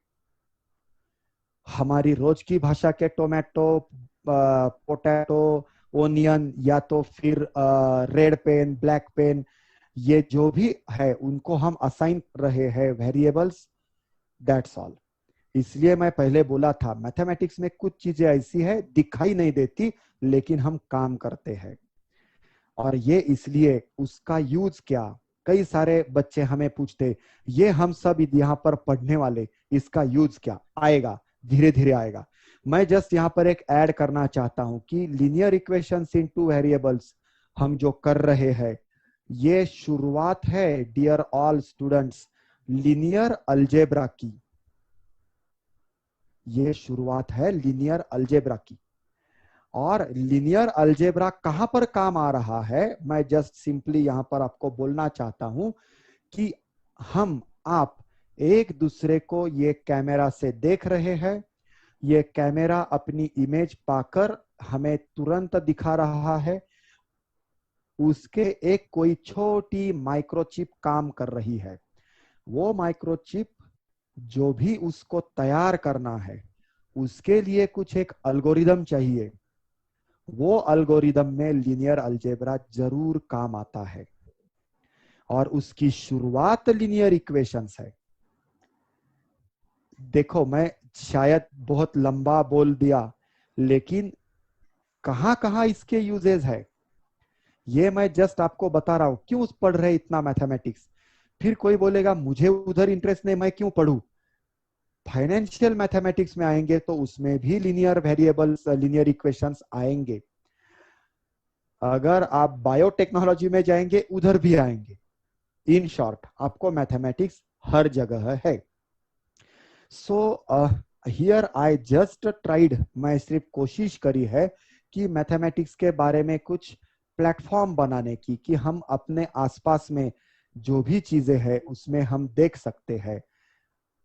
[SPEAKER 1] हमारी रोज की भाषा के टोमेटो, पोटैटो, ओनियन या तो फिर रेड पेन, ब्लैक पेन, ये जो भी है उनको हम असाइन कर रहे हैं वेरिएबल्स, दैट्स ऑल। इसलिए मैं पहले बोला था मैथमेटिक्स में कुछ चीजें ऐसी है दिखाई नहीं देती लेकिन हम काम करते हैं। और ये इसलिए उसका यूज क्या, कई सारे बच्चे हमें पूछते, ये हम सब यहाँ पर पढ़ने वाले, इसका यूज क्या आएगा, धीरे धीरे आएगा। मैं जस्ट यहाँ पर एक ऐड करना चाहता हूं कि linear equations in two variables हम जो कर रहे हैं, ये शुरुआत है dear all students linear algebra की। ये शुरुआत है लीनियर अलजेब्रा की। और लीनियर अलजेब्रा कहां पर काम आ रहा है, मैं जस्ट सिंपली यहां पर आपको बोलना चाहता हूं कि आप एक दूसरे को ये कैमरा से देख रहे हैं, ये कैमरा अपनी इमेज पाकर हमें तुरंत दिखा रहा है, उसके एक कोई छोटी माइक्रोचिप काम कर रही है। वो माइक्रोचिप जो भी उसको तैयार करना है उसके लिए कुछ एक अल्गोरिदम चाहिए, वो अल्गोरिदम में लीनियर अलजेब्रा जरूर काम आता है और उसकी शुरुआत लीनियर इक्वेशंस है। देखो मैं शायद बहुत लंबा बोल दिया लेकिन कहां कहां इसके यूजेस है ये मैं जस्ट आपको बता रहा हूं। क्यों पढ़ रहे इतना मैथमेटिक्स? फिर कोई बोलेगा मुझे उधर इंटरेस्ट नहीं, मैं क्यों पढ़ूं? फाइनेंशियल मैथमेटिक्स में आएंगे तो उसमें भी लीनियर वेरिएबल्स, लीनियर इक्वेशंस आएंगे। अगर आप बायोटेक्नोलॉजी में जाएंगे उधर भी आएंगे। इन शॉर्ट आपको मैथमेटिक्स हर जगह है। So here I just tried, मैं सिर्फ कोशिश करी है कि मैथमेटिक्स के बारे में कुछ प्लेटफॉर्म बनाने की, कि हम अपने आसपास में जो भी चीजें हैं उसमें हम देख सकते हैं,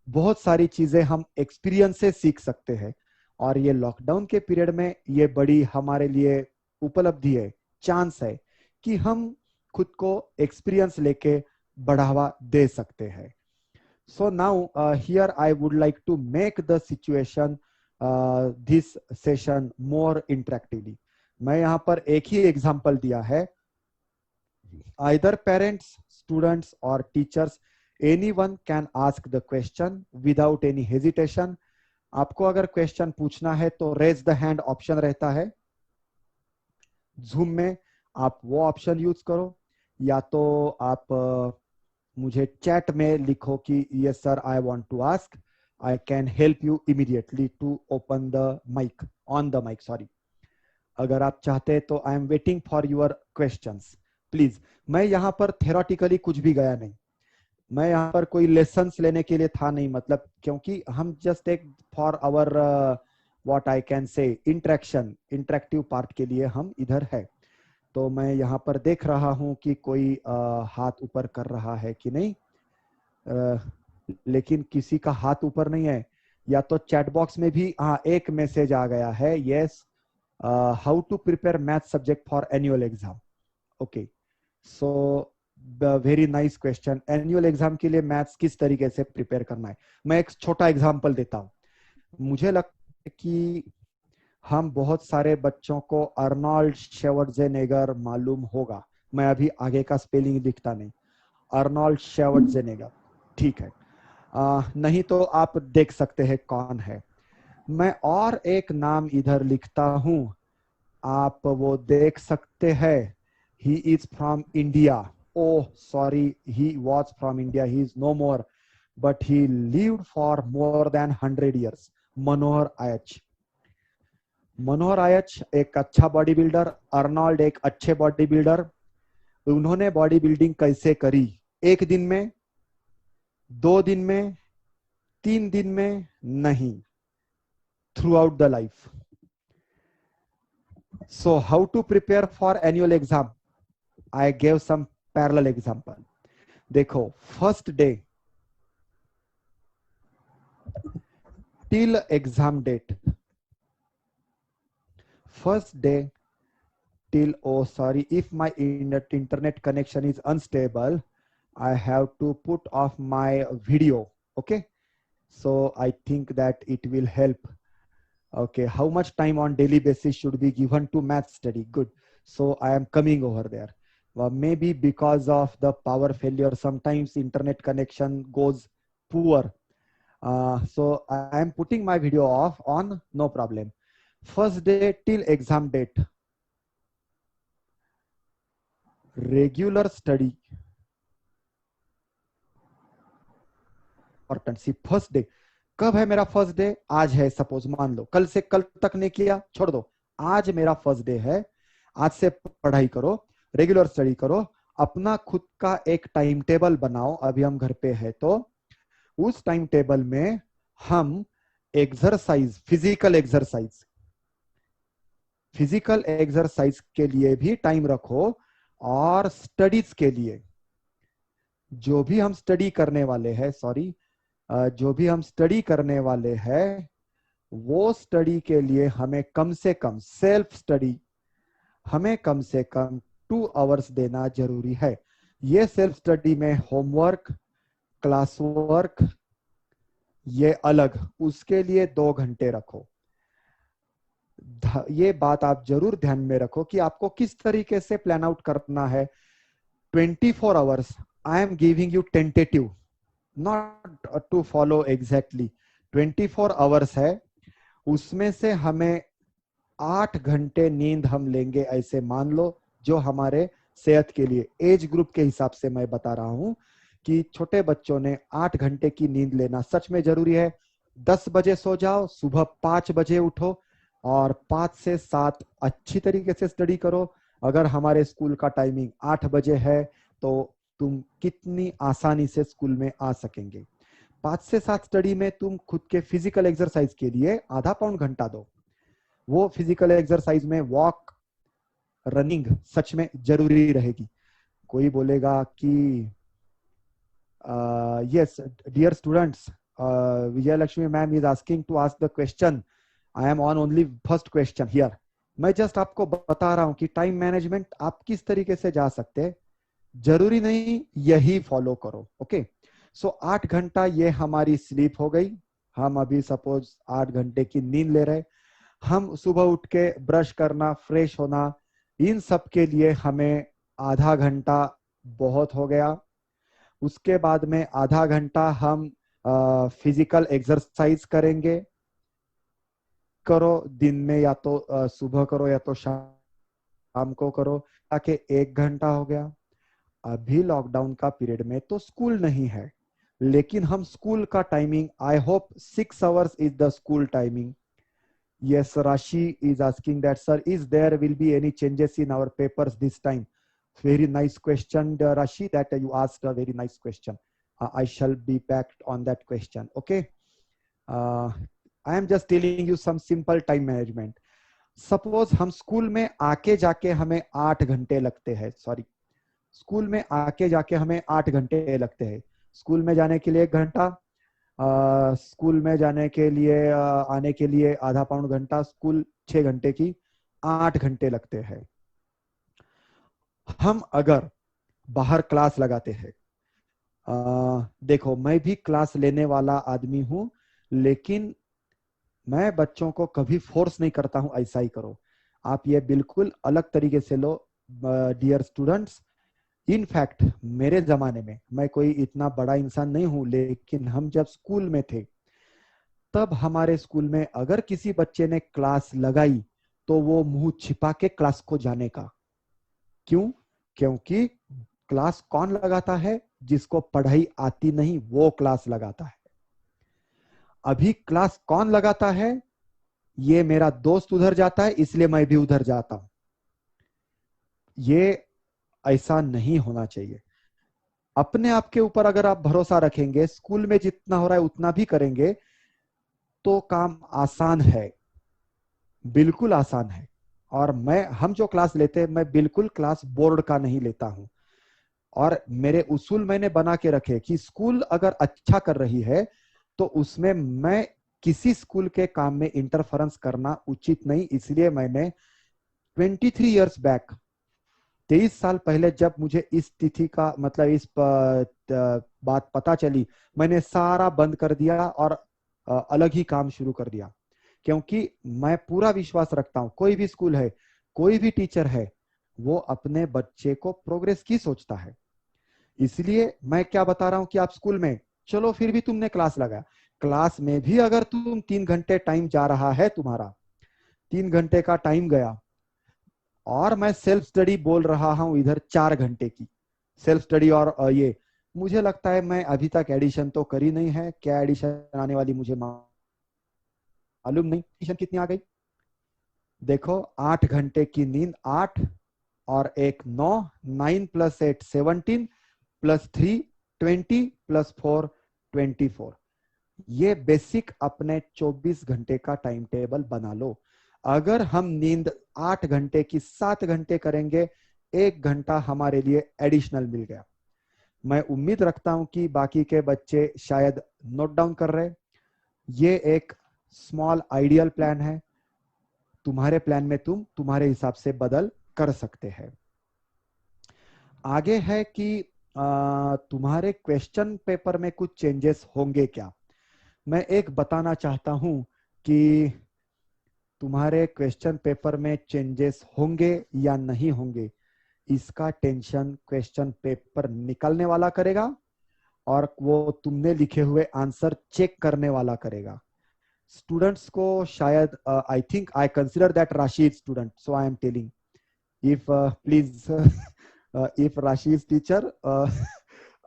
[SPEAKER 1] बहुत सारी चीजें हम एक्सपीरियंस से सीख सकते हैं। और ये लॉकडाउन के पीरियड में ये बड़ी हमारे लिए उपलब्धि है, चांस है कि हम खुद को एक्सपीरियंस लेके बढ़ावा दे सकते हैं। So now here I would like to make the situation, this session more interactively. मैं यहां पर एक ही एग्जांपल दिया है, आइदर पेरेंट्स, स्टूडेंट्स और teachers, anyone can ask the question without any hesitation। आपको अगर क्वेश्चन पूछना है तो रेज द हैंड ऑप्शन रहता है जूम में, आप वो ऑप्शन यूज करो, या तो आप मुझे चैट में लिखो कि yes sir I want to ask, I can help you immediately to open the mic, on the mic sorry. अगर आप चाहते हैं तो I am waiting for your questions please. मैं यहां पर थेरोटिकली कुछ भी गया नहीं, मैं यहाँ पर कोई लेसन्स लेने के लिए था नहीं, मतलब क्योंकि हम जस्ट एक for our what I can say interactive part के लिए हम इधर है। तो मैं यहाँ पर देख रहा हूँ कि कोई हाथ ऊपर कर रहा है कि नहीं, लेकिन किसी का हाथ ऊपर नहीं है। या तो चैट बॉक्स में भी हाँ एक मैसेज आ गया है, yes how to prepare math subject for annual exam. Okay, so very nice question. Annual exam के लिए मैथ्स किस तरीके से प्रिपेयर करना है, मैं एक छोटा एग्जांपल देता हूं। मुझे लगता है कि हम बहुत सारे बच्चों को अर्नोल्ड शेवर्जेनेगर मालूम होगा, मैं अभी आगे का स्पेलिंग लिखता नहीं, अर्नोल्ड शेवर्जेनेगर, ठीक है। नहीं तो आप देख सकते हैं कौन है। मैं और एक नाम इधर लिखता हूं, आप वो देख सकते हैं। He is from India, oh sorry, he was from India, he is no more, but he lived for more than 100 years। Manohar Aich. Manohar Aich एक अच्छा बॉडी बिल्डर, अर्नोल्ड एक अच्छे बॉडी बिल्डर। उन्होंने बॉडी बिल्डिंग कैसे करी? 1 दिन में, 2 दिन में, 3 दिन में नहीं, through out the life. So how to prepare for annual exam? I gave some parallel example. देखो, first day till exam date, first day till, oh sorry, if my internet connection is unstable, I have to put off my video. Okay, so I think that it will help. Okay, how much time on daily basis should be given to math study? Good. So I am coming over there. Well, maybe because of the power failure, sometimes internet connection goes poor. So I am putting my video off on, no problem. First day till exam date, regular study. Important. See, first day. कब है मेरा first day? आज है, suppose मान लो, कल से कल तक नहीं किया, छोड़ दो, आज मेरा फर्स्ट डे है। आज से पढ़ाई करो, रेगुलर स्टडी करो, अपना खुद का एक टाइम टेबल बनाओ। अभी हम घर पे है तो उस टाइम टेबल में हम एक्सरसाइज, फिजिकल एक्सरसाइज के लिए भी टाइम रखो, और स्टडीज के लिए जो भी हम स्टडी करने वाले हैं, सॉरी, जो भी हम स्टडी करने वाले हैं, वो स्टडी के लिए हमें कम से कम, सेल्फ स्टडी हमें कम से कम 2 आवर्स देना जरूरी है। ये सेल्फ स्टडी में होमवर्क, क्लास वर्क, ये अलग, उसके लिए 2 घंटे रखो। ये बात आप जरूर ध्यान में रखो कि आपको किस तरीके से प्लान आउट करना है। 24 hours I am giving you tentative, not to follow exactly. 24 hours है, उसमें से हमें 8 घंटे नींद हम लेंगे, ऐसे मान लो, जो हमारे सेहत के लिए, एज ग्रुप के हिसाब से मैं बता रहा हूं कि छोटे बच्चों ने 8 घंटे की नींद लेना सच में जरूरी है। 10 बजे सो जाओ, सुबह 5 बजे उठो, और 5 से 7 अच्छी तरीके से स्टडी करो। अगर हमारे स्कूल का टाइमिंग 8 बजे है तो तुम कितनी आसानी से स्कूल में आ सकेंगे। 5 से 7 स्टडी में तुम खुद के फिजिकल एक्सरसाइज के लिए आधा पौन घंटा दो। वो फिजिकल एक्सरसाइज में वॉक, रनिंग सच में जरूरी रहेगी। कोई बोलेगा कि yes dear students, Vijayalakshmi ma'am is asking to ask the question, I am on only first question here. मैं जस्ट आपको बता रहा हूं कि टाइम मैनेजमेंट आप किस तरीके से जा सकते हैं, जरूरी नहीं यही फॉलो करो। ओके, सो 8 घंटा ये हमारी स्लीप हो गई। हम अभी सपोज 8 घंटे की नींद ले रहे, हम सुबह उठ के ब्रश करना, फ्रेश होना, इन सब के लिए हमें आधा घंटा बहुत हो गया। उसके बाद में आधा घंटा हम फिजिकल एक्सरसाइज करेंगे। करो दिन में, या तो सुबह करो या तो शाम को करो, ताकि 1 घंटा हो गया। अभी लॉकडाउन का पीरियड में तो स्कूल नहीं है, लेकिन हम स्कूल का timing, I hope 6 hours is the school timing. Yes, Rashi is asking that, sir, is there will be any changes in our papers this time? Very nice question, Rashi, that you asked a very nice question. I shall be back on that question. Okay. I am just telling you some simple time management. Suppose हम school में आके जाके हमें 8 घंटे लगते हैं, sorry, school में आके जाके हमें 8 घंटे लगते हैं। स्कूल में जाने के लिए 1 घंटा, स्कूल में जाने के लिए आने के लिए आधा पौन घंटा, स्कूल 6 घंटे की 8 घंटे लगते हैं। हम अगर बाहर क्लास लगाते हैं, देखो मैं भी क्लास लेने वाला आदमी हूं, लेकिन मैं बच्चों को कभी फोर्स नहीं करता हूं ऐसा ही करो, आप ये बिल्कुल अलग तरीके से लो डियर स्टूडेंट्स। इन फैक्ट मेरे जमाने में, मैं कोई इतना बड़ा इंसान नहीं हूं, लेकिन हम जब स्कूल में थे तब हमारे स्कूल में अगर किसी बच्चे ने क्लास लगाई तो वो मुंह छिपा के क्लास को जाने का। क्यों? क्योंकि क्लास कौन लगाता है? जिसको पढ़ाई आती नहीं वो क्लास लगाता है। अभी क्लास कौन लगाता है? ये मेरा दोस्त उधर जाता है इसलिए मैं भी उधर जाता हूं। ये ऐसा नहीं होना चाहिए। अपने आप के ऊपर अगर आप भरोसा रखेंगे, स्कूल में जितना हो रहा है उतना भी करेंगे, तो काम आसान है, बिल्कुल आसान है। और हम जो क्लास लेते हैं, मैं बिल्कुल क्लास बोर्ड का नहीं लेता हूं। और मेरे उसूल मैंने बना के रखे कि स्कूल अगर अच्छा कर रही है तो उसमें मैं किसी स्कूल के काम में इंटरफेरेंस करना उचित नहीं। इसलिए मैंने 23 इयर्स बैक, 23 साल पहले जब मुझे इस तिथि का मतलब इस बात पता चली, मैंने सारा बंद कर दिया और अलग ही काम शुरू कर दिया। क्योंकि मैं पूरा विश्वास रखता हूं, कोई भी स्कूल है, कोई भी टीचर है, वो अपने बच्चे को प्रोग्रेस की सोचता है। इसलिए मैं क्या बता रहा हूं कि आप स्कूल में, चलो फिर भी तुमने क्लास लगाया, क्लास में भी अगर तुम 3 घंटे टाइम जा रहा है, तुम्हारा 3 घंटे का टाइम गया, और मैं सेल्फ स्टडी बोल रहा हूं इधर 4 घंटे की सेल्फ स्टडी। और ये मुझे लगता है मैं अभी तक एडिशन तो करी नहीं है, क्या एडिशन आने वाली मुझे मालूम नहीं। एडिशन कितनी आ गई देखो, 8 घंटे की नींद, 8 और 1 9, 9 + 8 17 + 3 20 + 4 24। ये बेसिक अपने 24 घंटे का टाइम टेबल बना लो। अगर हम नींद 8 घंटे की 7 घंटे करेंगे, 1 घंटा हमारे लिए एडिशनल मिल गया। मैं उम्मीद रखता हूं कि बाकी के बच्चे शायद नोट डाउन कर रहे। ये एक स्मॉल आइडियल प्लान है, तुम्हारे प्लान में तुम तुम्हारे हिसाब से बदल कर सकते हैं। आगे है कि तुम्हारे क्वेश्चन पेपर में कुछ चेंजेस होंगे क्या। मैं एक बताना चाहता हूं कि तुम्हारे क्वेश्चन पेपर में चेंजेस होंगे या नहीं होंगे, इसका टेंशन क्वेश्चन पेपर निकालने वाला करेगा और वो तुमने लिखे हुए आंसर चेक करने वाला करेगा। स्टूडेंट्स को शायद I think I consider that Rashi is student, so I am telling if please if Rashi is teacher,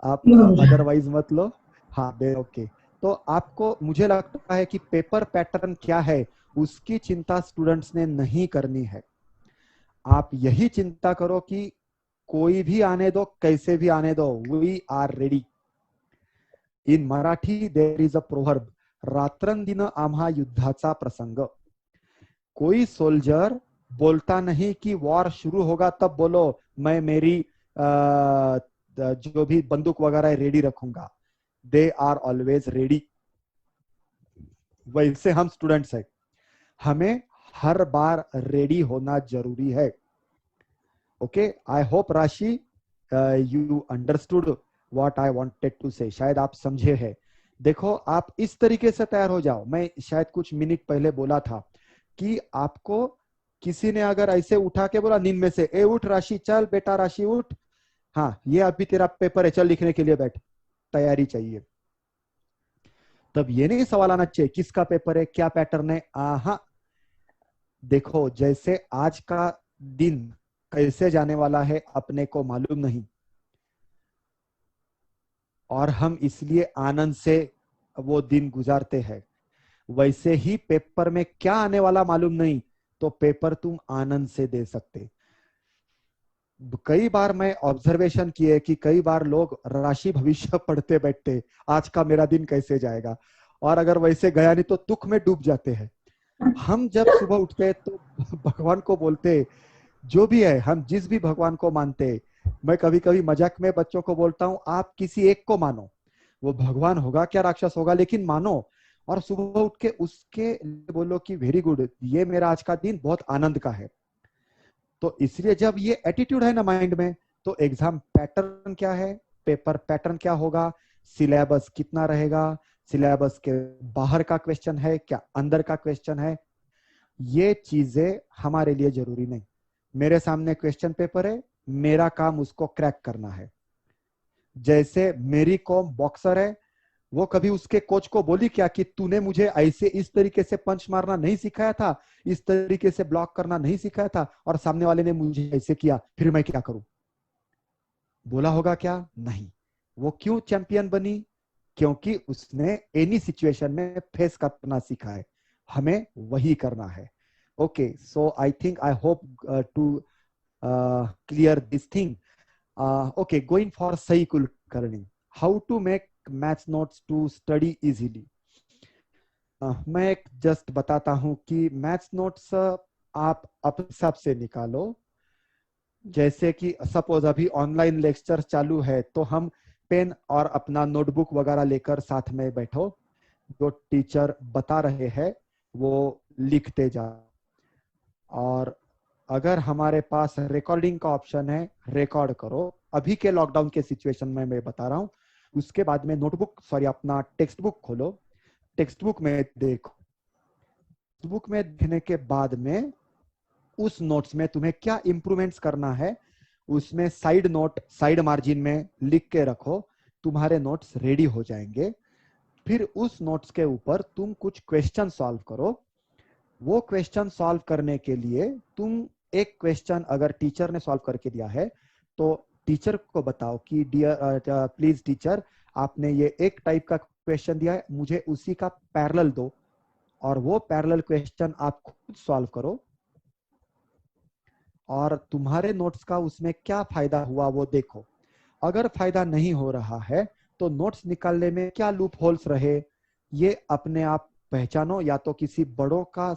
[SPEAKER 1] आप अदरवाइज मत लो। हाँ दे ओके। तो आपको, मुझे लगता है कि पेपर पैटर्न क्या है उसकी चिंता स्टूडेंट्स ने नहीं करनी है। आप यही चिंता करो कि कोई भी आने दो, कैसे भी आने दो, we are ready. In Marathi there is a proverb, रात्रंदिन आम्हा युद्धाचा प्रसंग। कोई सोल्जर बोलता नहीं कि वॉर शुरू होगा तब बोलो मैं मेरी जो भी बंदूक वगैरह रेडी रखूंगा। They are always ready. वैसे हम स्टूडेंट्स हैं, हमें हर बार रेडी होना जरूरी है। Okay, I hope Rashi you understood what I wanted to say. शायद आप समझे हैं। देखो, आप इस तरीके से तैयार हो जाओ। मैं शायद कुछ मिनट पहले बोला था कि आपको किसी ने अगर ऐसे उठा के बोला नींद में से, ए उठ राशि, चल बेटा राशि उठ, हाँ ये अभी तेरा पेपर है, चल लिखने के लिए बैठ, तैयारी चाहिए। तब ये नहीं सवाल आना चाहिए किसका पेपर है, क्या पैटर्न है। हाँ, देखो जैसे आज का दिन कैसे जाने वाला है अपने को मालूम नहीं, और हम इसलिए आनंद से वो दिन गुजारते हैं। वैसे ही पेपर में क्या आने वाला मालूम नहीं, तो पेपर तुम आनंद से दे सकते। कई बार मैं ऑब्जर्वेशन किए कि कई बार लोग राशि भविष्य पढ़ते बैठते, आज का मेरा दिन कैसे जाएगा, और अगर वैसे गया नहीं तो दुख में डूब जाते हैं। हम जब सुबह उठते तो भगवान को बोलते, जो भी है, हम जिस भी भगवान को मानते, मैं कभी कभी मजाक में बच्चों को बोलता हूं आप किसी एक को मानो, वो भगवान होगा क्या राक्षस होगा, लेकिन मानो। और सुबह उठ के उसके बोलो कि वेरी गुड, ये मेरा आज का दिन बहुत आनंद का है। तो इसलिए जब ये एटीट्यूड है ना माइंड में, तो एग्जाम पैटर्न क्या है, पेपर पैटर्न क्या होगा, सिलेबस कितना रहेगा, सिलेबस के बाहर का क्वेश्चन है क्या अंदर का क्वेश्चन है, ये चीजें हमारे लिए जरूरी नहीं। मेरे सामने क्वेश्चन पेपर है, मेरा काम उसको क्रैक करना है। जैसे मेरी कॉम बॉक्सर है, वो कभी उसके कोच को बोली क्या कि तूने मुझे ऐसे इस तरीके से पंच मारना नहीं सिखाया था, इस तरीके से ब्लॉक करना नहीं सिखाया था, और सामने वाले ने मुझे ऐसे किया, फिर मैं क्या करूं? बोला होगा क्या? नहीं। वो क्यों चैंपियन बनी? क्योंकि उसने एनी सिचुएशन में फेस करना सीखा है। हमें वही करना है। Okay, so I think I hope to clear this thing. Okay, going for सही Kulkarni, how to make maths notes to study easily. मैं एक जस्ट बताता हूं कि मैथ्स नोट्स आप अपने हिसाब से निकालो। जैसे कि सपोज अभी ऑनलाइन लेक्चर चालू है, तो हम पेन और अपना नोटबुक वगैरह लेकर साथ में बैठो, जो टीचर बता रहे हैं वो लिखते जाओ। और अगर हमारे पास रिकॉर्डिंग का ऑप्शन है, रिकॉर्ड करो। अभी के लॉकडाउन के सिचुएशन में मैं बता रहा हूँ। उसके बाद में नोटबुक सॉरी अपना टेक्स्ट बुक खोलो, टेक्स्ट बुक में देखो, बुक में देखने के बाद में उस नोट्स में तुम्हें क्या इंप्रूवमेंट्स करना है, उसमें साइड नोट साइड मार्जिन में लिख के रखो। तुम्हारे नोट्स रेडी हो जाएंगे। फिर उस नोट्स के ऊपर तुम कुछ क्वेश्चन सॉल्व करो। वो क्वेश्चन सॉल्व करने के लिए तुम एक क्वेश्चन अगर टीचर ने सॉल्व करके दिया है, तो टीचर को बताओ कि डियर प्लीज टीचर, आपने ये एक टाइप का क्वेश्चन दिया है, मुझे उसी का पैरेलल दो। और वो पैरेलल क्वेश्चन आप खुद सॉल्व करो, और तुम्हारे नोट्स का उसमें क्या फायदा हुआ वो देखो। अगर फायदा नहीं हो रहा है, तो नोट्स निकालने में क्या लूप होल्स रहे, ये अपने आप पहचानो। या तो किसी बड़ों का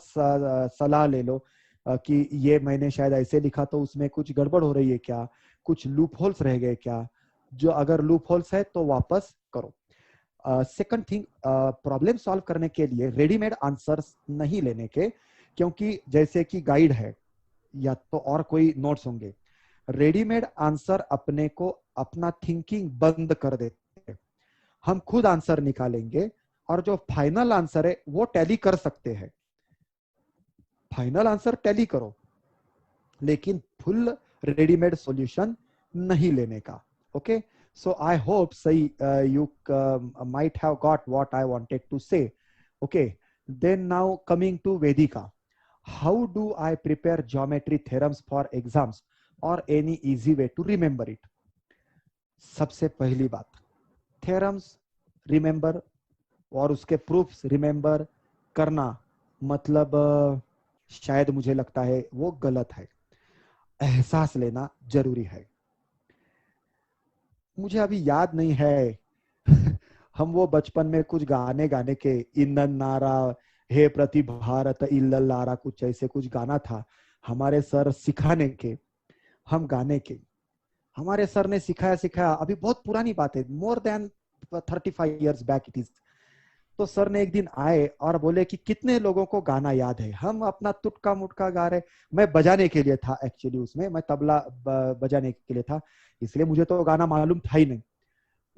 [SPEAKER 1] सलाह ले लो कि ये मैंने शायद ऐसे लिखा, तो उसमें कुछ गड़बड़ हो रही है क्या, कुछ लूप होल्स रह गए क्या। जो अगर लूप होल्स है तो वापस करो। सेकंड थिंग, प्रॉब्लम सॉल्व करने के लिए रेडीमेड आंसर्स नहीं लेने के, क्योंकि जैसे कि गाइड है या तो और कोई नोट्स होंगे, रेडीमेड आंसर अपने को अपना थिंकिंग बंद कर देते हैं। हम खुद आंसर निकालेंगे, और जो फाइनल आंसर है वो टैली कर सकते हैं। फाइनल आंसर टैली करो, लेकिन फुल रेडीमेड सॉल्यूशन नहीं लेने का। Okay, so I hope say you might have got what I wanted to say. Okay, then now coming to Vedika, how do I prepare geometry theorems for exams or any easy way to remember it? सबसे पहली बात, theorems remember और उसके proofs remember करना मतलब शायद मुझे लगता है वो गलत है। एहसास लेना जरूरी है। मुझे अभी याद नहीं है हम वो बचपन में कुछ गाने गाने के, इंदन नारा हे प्रति भारत इल्लल लारा, कुछ ऐसे कुछ गाना था हमारे सर सिखाने के, हम गाने के। हमारे सर ने सिखाया सिखाया, अभी बहुत पुरानी बात है, more than 35 years back it is. तो सर ने एक दिन आए और बोले कि कितने लोगों को गाना याद है। हम अपना तुटका मुटका गा रहे, मैं बजाने के लिए था एक्चुअली, उसमें मैं तबला बजाने के लिए था, इसलिए मुझे तो गाना मालूम था ही नहीं।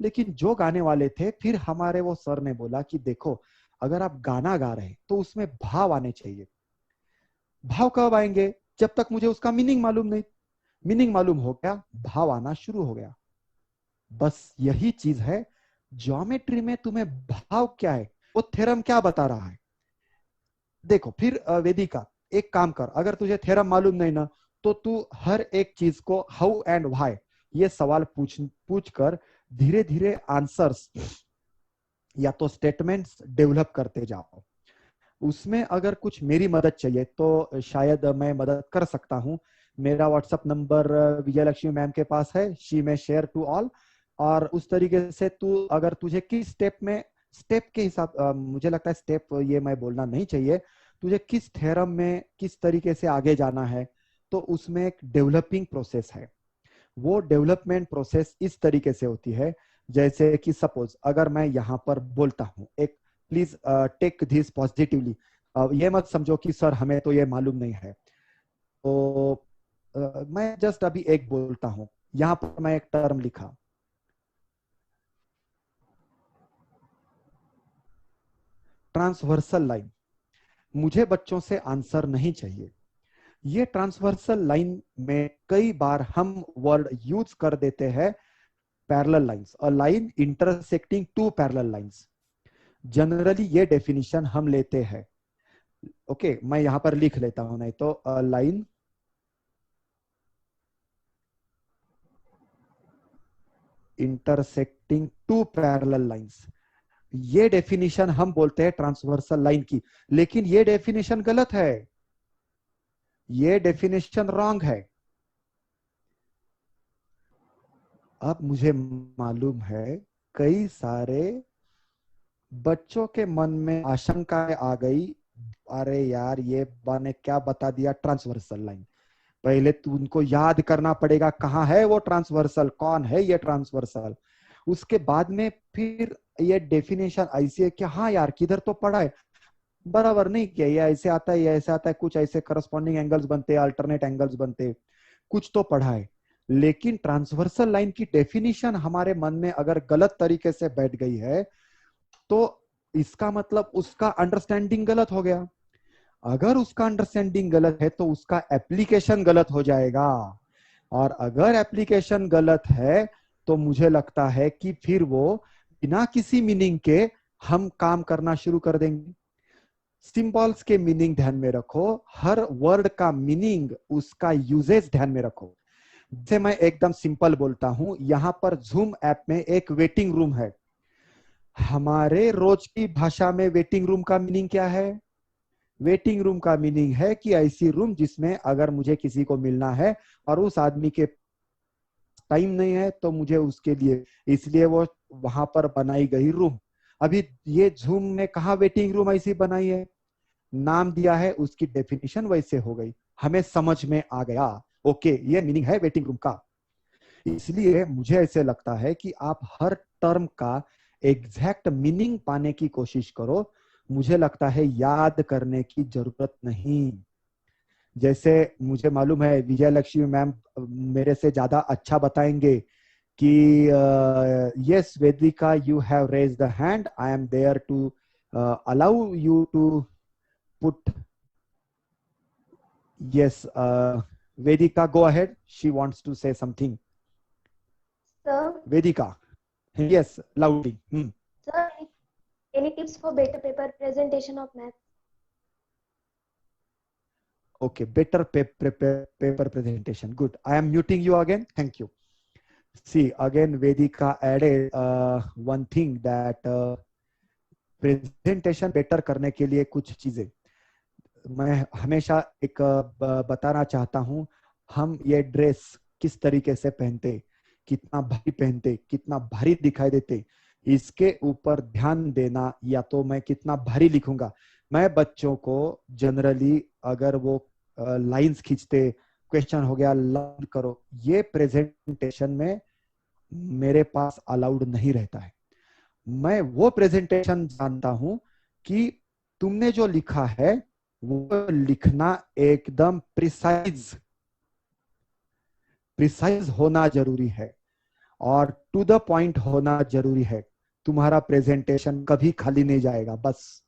[SPEAKER 1] लेकिन जो गाने वाले थे, फिर हमारे वो सर ने बोला कि देखो, अगर आप गाना गा रहे हैं तो उसमें भाव आने चाहिए। भाव कब आएंगे? जब तक मुझे उसका मीनिंग मालूम नहीं। मीनिंग मालूम हो गया, भाव आना शुरू हो गया। बस यही चीज है। ज्योमेट्री में तुम्हें भाव क्या है, वो थ्योरम क्या बता रहा है, देखो। फिर वेदिका, एक काम कर, अगर तुझे थ्योरम मालूम नहीं ना, तो तू हर एक चीज को हाउ एंड व्हाई ये सवाल पूछ कर धीरे धीरे आंसर्स या तो स्टेटमेंट्स डेवलप करते जाओ। उसमें अगर कुछ मेरी मदद चाहिए तो शायद मैं मदद कर सकता हूँ। मेरा व्हाट्सएप नंबर विजयलक्ष्मी मैम के पास है, शी में शेयर टू ऑल। और उस तरीके से तू अगर तुझे किस स्टेप में, स्टेप के हिसाब मुझे लगता है स्टेप ये मैं बोलना नहीं चाहिए, तुझे किस थ्योरम में किस तरीके से आगे जाना है, तो उसमें एक डेवलपिंग प्रोसेस है। वो डेवलपमेंट प्रोसेस इस तरीके से होती है, जैसे कि सपोज अगर मैं यहाँ पर बोलता हूँ, एक प्लीज टेक दिस पॉजिटिवली, ये मत समझो कि सर हमें तो ये मालूम नहीं है। तो मैं जस्ट अभी एक बोलता हूँ, यहाँ पर मैं एक टर्म लिखा, ट्रांसवर्सल लाइन, मुझे बच्चों से आंसर नहीं चाहिए। ये ट्रांसवर्सल लाइन में कई बार हम वर्ड यूज कर देते हैं parallel lines, a line intersecting two parallel lines. Generally ये डेफिनेशन हम लेते हैं। ओके, मैं यहां पर लिख लेता हूं, नहीं तो a line intersecting two parallel lines, ये डेफिनेशन हम बोलते हैं ट्रांसवर्सल लाइन की। लेकिन ये डेफिनेशन गलत है, ये डेफिनेशन रॉन्ग है। अब मुझे मालूम है कई सारे बच्चों के मन में आशंकाएं आ गई, अरे यार ये ने क्या बता दिया ट्रांसवर्सल लाइन। पहले तो उनको याद करना पड़ेगा कहाँ है वो ट्रांसवर्सल, कौन है ये ट्रांसवर्सल। उसके बाद में फिर ये डेफिनेशन ऐसी है कि हाँ यार किधर तो पढ़ा है, बराबर नहीं किया, ये ऐसे आता है, ये ऐसे आता है, कुछ ऐसे करस्पॉन्डिंग एंगल्स बनते, अल्टरनेट एंगल्स बनते, कुछ तो पढ़ा है। लेकिन ट्रांसवर्सल लाइन की डेफिनेशन हमारे मन में अगर गलत तरीके से बैठ गई है तो इसका मतलब उसका अंडरस्टैंडिंग गलत हो गया। अगर उसका अंडरस्टैंडिंग गलत है तो उसका एप्लीकेशन गलत हो जाएगा, और अगर एप्लीकेशन गलत है तो मुझे लगता है कि फिर वो बिना किसी मीनिंग के हम काम करना शुरू कर देंगे। सिंबल्स के मीनिंग ध्यान में रखो, हर वर्ड का मीनिंग, उसका यूजेज ध्यान में रखो। जैसे मैं एकदम सिंपल बोलता हूं, यहां पर जूम ऐप में एक वेटिंग रूम है। हमारे रोज की भाषा में वेटिंग रूम का मीनिंग क्या है? वेटिंग रूम का मीनिंग है कि ऐसी रूम जिसमें अगर मुझे किसी को मिलना है और उस आदमी के टाइम नहीं है तो मुझे उसके लिए, इसलिए वो वहां पर बनाई गई रूम। अभी ये जूम में कहा वेटिंग रूम ऐसी बनाई है, नाम दिया है, उसकी डेफिनेशन वैसे हो गई, हमें समझ में आ गया। ओके, ये मीनिंग है वेटिंग रूम का। इसलिए मुझे ऐसे लगता है कि आप हर टर्म का एग्जैक्ट मीनिंग पाने की कोशिश करो, मुझे लगता है याद करने की जरूरत नहीं। जैसे मुझे मालूम है विजय लक्ष्मी मैम मेरे से ज्यादा अच्छा बताएंगे कि yes Vedika you have raise the hand, I am there to allow you to put, yes, Vedika, go ahead, she wants to say something.
[SPEAKER 2] Sir,
[SPEAKER 1] Vedika, yes, loudly.
[SPEAKER 2] sir, any tips for better paper presentation of math?
[SPEAKER 1] Okay, better paper presentation, good. I am muting you again, thank you. See, again Vedika added one thing that presentation better करने के लिए कुछ चीजें मैं हमेशा एक बताना चाहता हूं। हम ये ड्रेस किस तरीके से पहनते, कितना भारी पहनते, कितना भारी दिखाई देते, इसके ऊपर ध्यान देना, या तो मैं कितना भारी लिखूंगा। मैं बच्चों को जनरली अगर वो लाइंस खींचते, क्वेश्चन हो गया लर्न करो, ये प्रेजेंटेशन में मेरे पास अलाउड नहीं रहता है। मैं वो प्रेजेंटेशन जानता हूं कि तुमने जो लिखा है वो लिखना एकदम प्रिसाइज होना जरूरी है और टू द पॉइंट होना जरूरी है। तुम्हारा प्रेजेंटेशन कभी खाली नहीं जाएगा, बस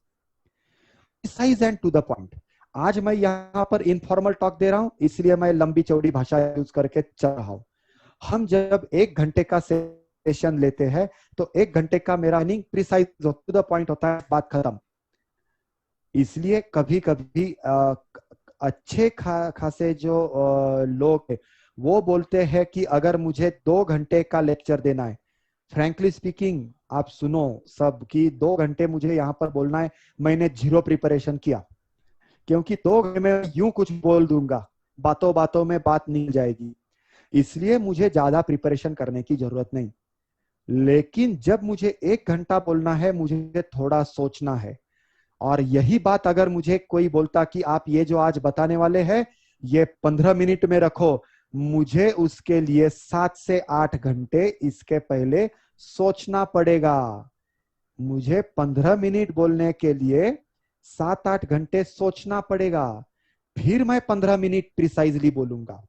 [SPEAKER 1] precise and to the point. आज मैं यहां पर इनफॉर्मल टॉक दे रहा हूं, इसलिए मैं लंबी चौड़ी भाषा यूज करके चल रहा हूं। हम जब 1 घंटे का सेशन लेते हैं तो 1 घंटे का मेरा meaning precise to the point होता है, बात खत्म। इसलिए कभी कभी अच्छे खासे जो लोग हैं वो बोलते हैं कि अगर मुझे 2 घंटे का लेक्चर देना है, फ्रैंकली स्पीकिंग आप सुनो सब कि 2 घंटे मुझे यहाँ पर बोलना है, मैंने 0 प्रिपरेशन किया, क्योंकि 2 घंटे में यूं कुछ बोल दूंगा, बातों बातों में बात निकल जाएगी, इसलिए मुझे ज्यादा प्रिपरेशन करने की जरूरत नहीं। लेकिन जब मुझे 1 घंटा बोलना है, मुझे थोड़ा सोचना है। और यही बात अगर मुझे कोई बोलता कि आप ये जो आज बताने वाले हैं ये 15 मिनट में रखो, मुझे उसके लिए 7 से 8 घंटे इसके पहले सोचना पड़ेगा। मुझे 15 मिनट बोलने के लिए 7-8 घंटे सोचना पड़ेगा, फिर मैं 15 मिनट प्रिसाइजली बोलूंगा।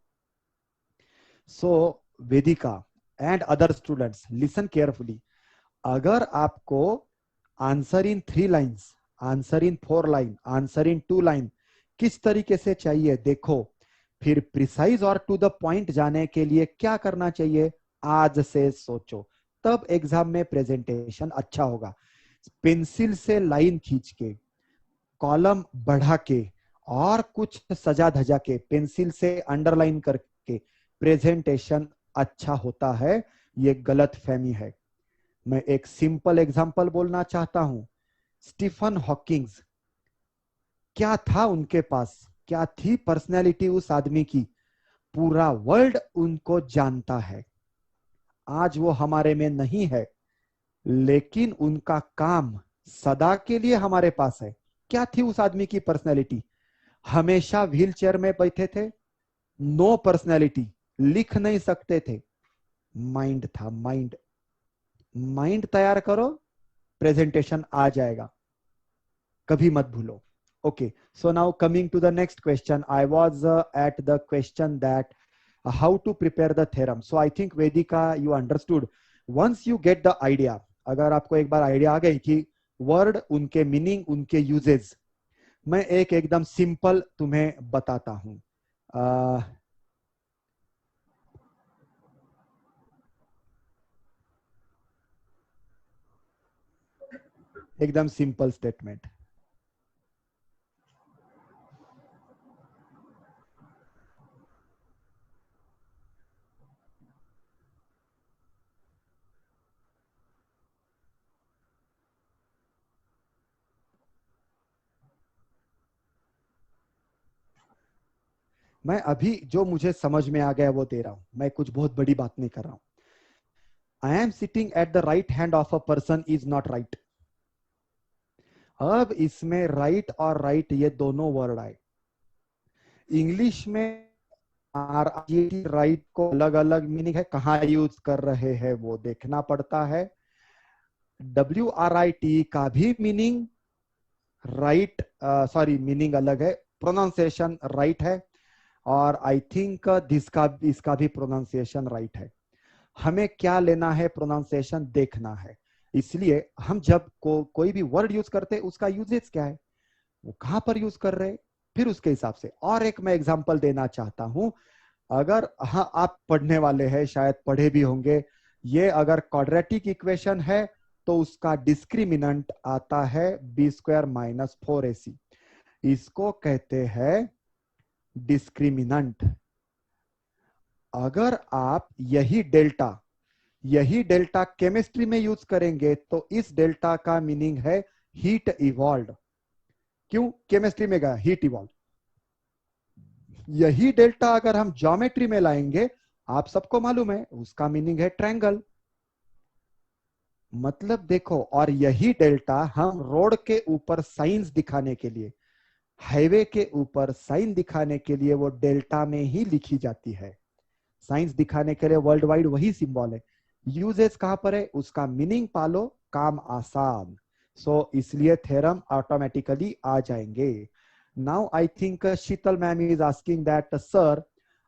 [SPEAKER 1] So Vedika and other students listen carefully. अगर आपको answer in 3 lines answer in 4 line, answer in 2 line, किस तरीके से चाहिए देखो। फिर प्रिसाइज और टू द पॉइंट जाने के लिए क्या करना चाहिए, आज से सोचो, तब एग्जाम में प्रेजेंटेशन अच्छा होगा। पेंसिल से लाइन खींच के, कॉलम बढ़ा के और कुछ सजा धजा के, पेंसिल से अंडरलाइन करके प्रेजेंटेशन अच्छा होता है, ये गलत फहमी है। मैं एक सिंपल एग्जांपल बोलना चाहता हूं। स्टीफन हॉकिंग्स, क्या था उनके पास, क्या थी पर्सनैलिटी उस आदमी की, पूरा वर्ल्ड उनको जानता है। आज वो हमारे में नहीं है, लेकिन उनका काम सदा के लिए हमारे पास है। क्या थी उस आदमी की पर्सनैलिटी, हमेशा व्हील चेयर में बैठे थे, नो पर्सनैलिटी, लिख नहीं सकते थे, माइंड था, माइंड। माइंड तैयार करो, प्रेजेंटेशन आ जाएगा, कभी मत भूलो। Okay, so now coming to the next question, I was at the question that how to prepare the theorem. So I think Vedika, you understood. Once you get the idea, अगर आपको एक बार idea आ गई कि word, उनके meaning, उनके uses, मैं एक एकदम सिंपल तुम्हें बताता हूं। एकदम सिंपल स्टेटमेंट। मैं अभी जो मुझे समझ में आ गया वो दे रहा हूं, मैं कुछ बहुत बड़ी बात नहीं कर रहा हूं। I am sitting at the right hand of a person is not right. अब इसमें राइट और राइट ये दोनों वर्ड आए। इंग्लिश में राइट को अलग अलग मीनिंग है, कहाँ यूज कर रहे हैं वो देखना पड़ता है। WRIT का भी मीनिंग राइट, सॉरी मीनिंग अलग है, प्रोनाउंसिएशन राइट है, और आई थिंक इसका भी प्रोनाउंसिएशन राइट है। हमें क्या लेना है, प्रोनाउंसिएशन देखना है। इसलिए हम जब कोई भी वर्ड यूज करते हैं, उसका यूजेज क्या है, वो कहां पर यूज कर रहे हैं, फिर उसके हिसाब से। और एक मैं एग्जांपल देना चाहता हूं। अगर हाँ आप पढ़ने वाले हैं, शायद पढ़े भी होंगे, ये अगर क्वाड्रेटिक इक्वेशन है तो उसका डिस्क्रिमिनंट आता है b² - 4ac। इसको कहते हैं डिस्क्रिमिनंट। अगर आप यही डेल्टा केमिस्ट्री में यूज करेंगे तो इस डेल्टा का मीनिंग है हीट इवॉल्व। क्यों केमिस्ट्री में गया, हीट इवॉल्व। यही डेल्टा अगर हम ज्योमेट्री में लाएंगे, आप सबको मालूम है उसका मीनिंग है ट्रायंगल। मतलब देखो, और यही डेल्टा हम रोड के ऊपर साइंस दिखाने के लिए, हाईवे के ऊपर साइन दिखाने के लिए वो डेल्टा में ही लिखी जाती है। साइंस दिखाने के लिए वर्ल्ड वाइड वही सिंबल है। यूजेस कहां पर है, उसका मीनिंग पालो, काम आसान। सो इसलिए थ्योरम ऑटोमेटिकली आ जाएंगे। Now I think Sheetal ma'am is asking that sir,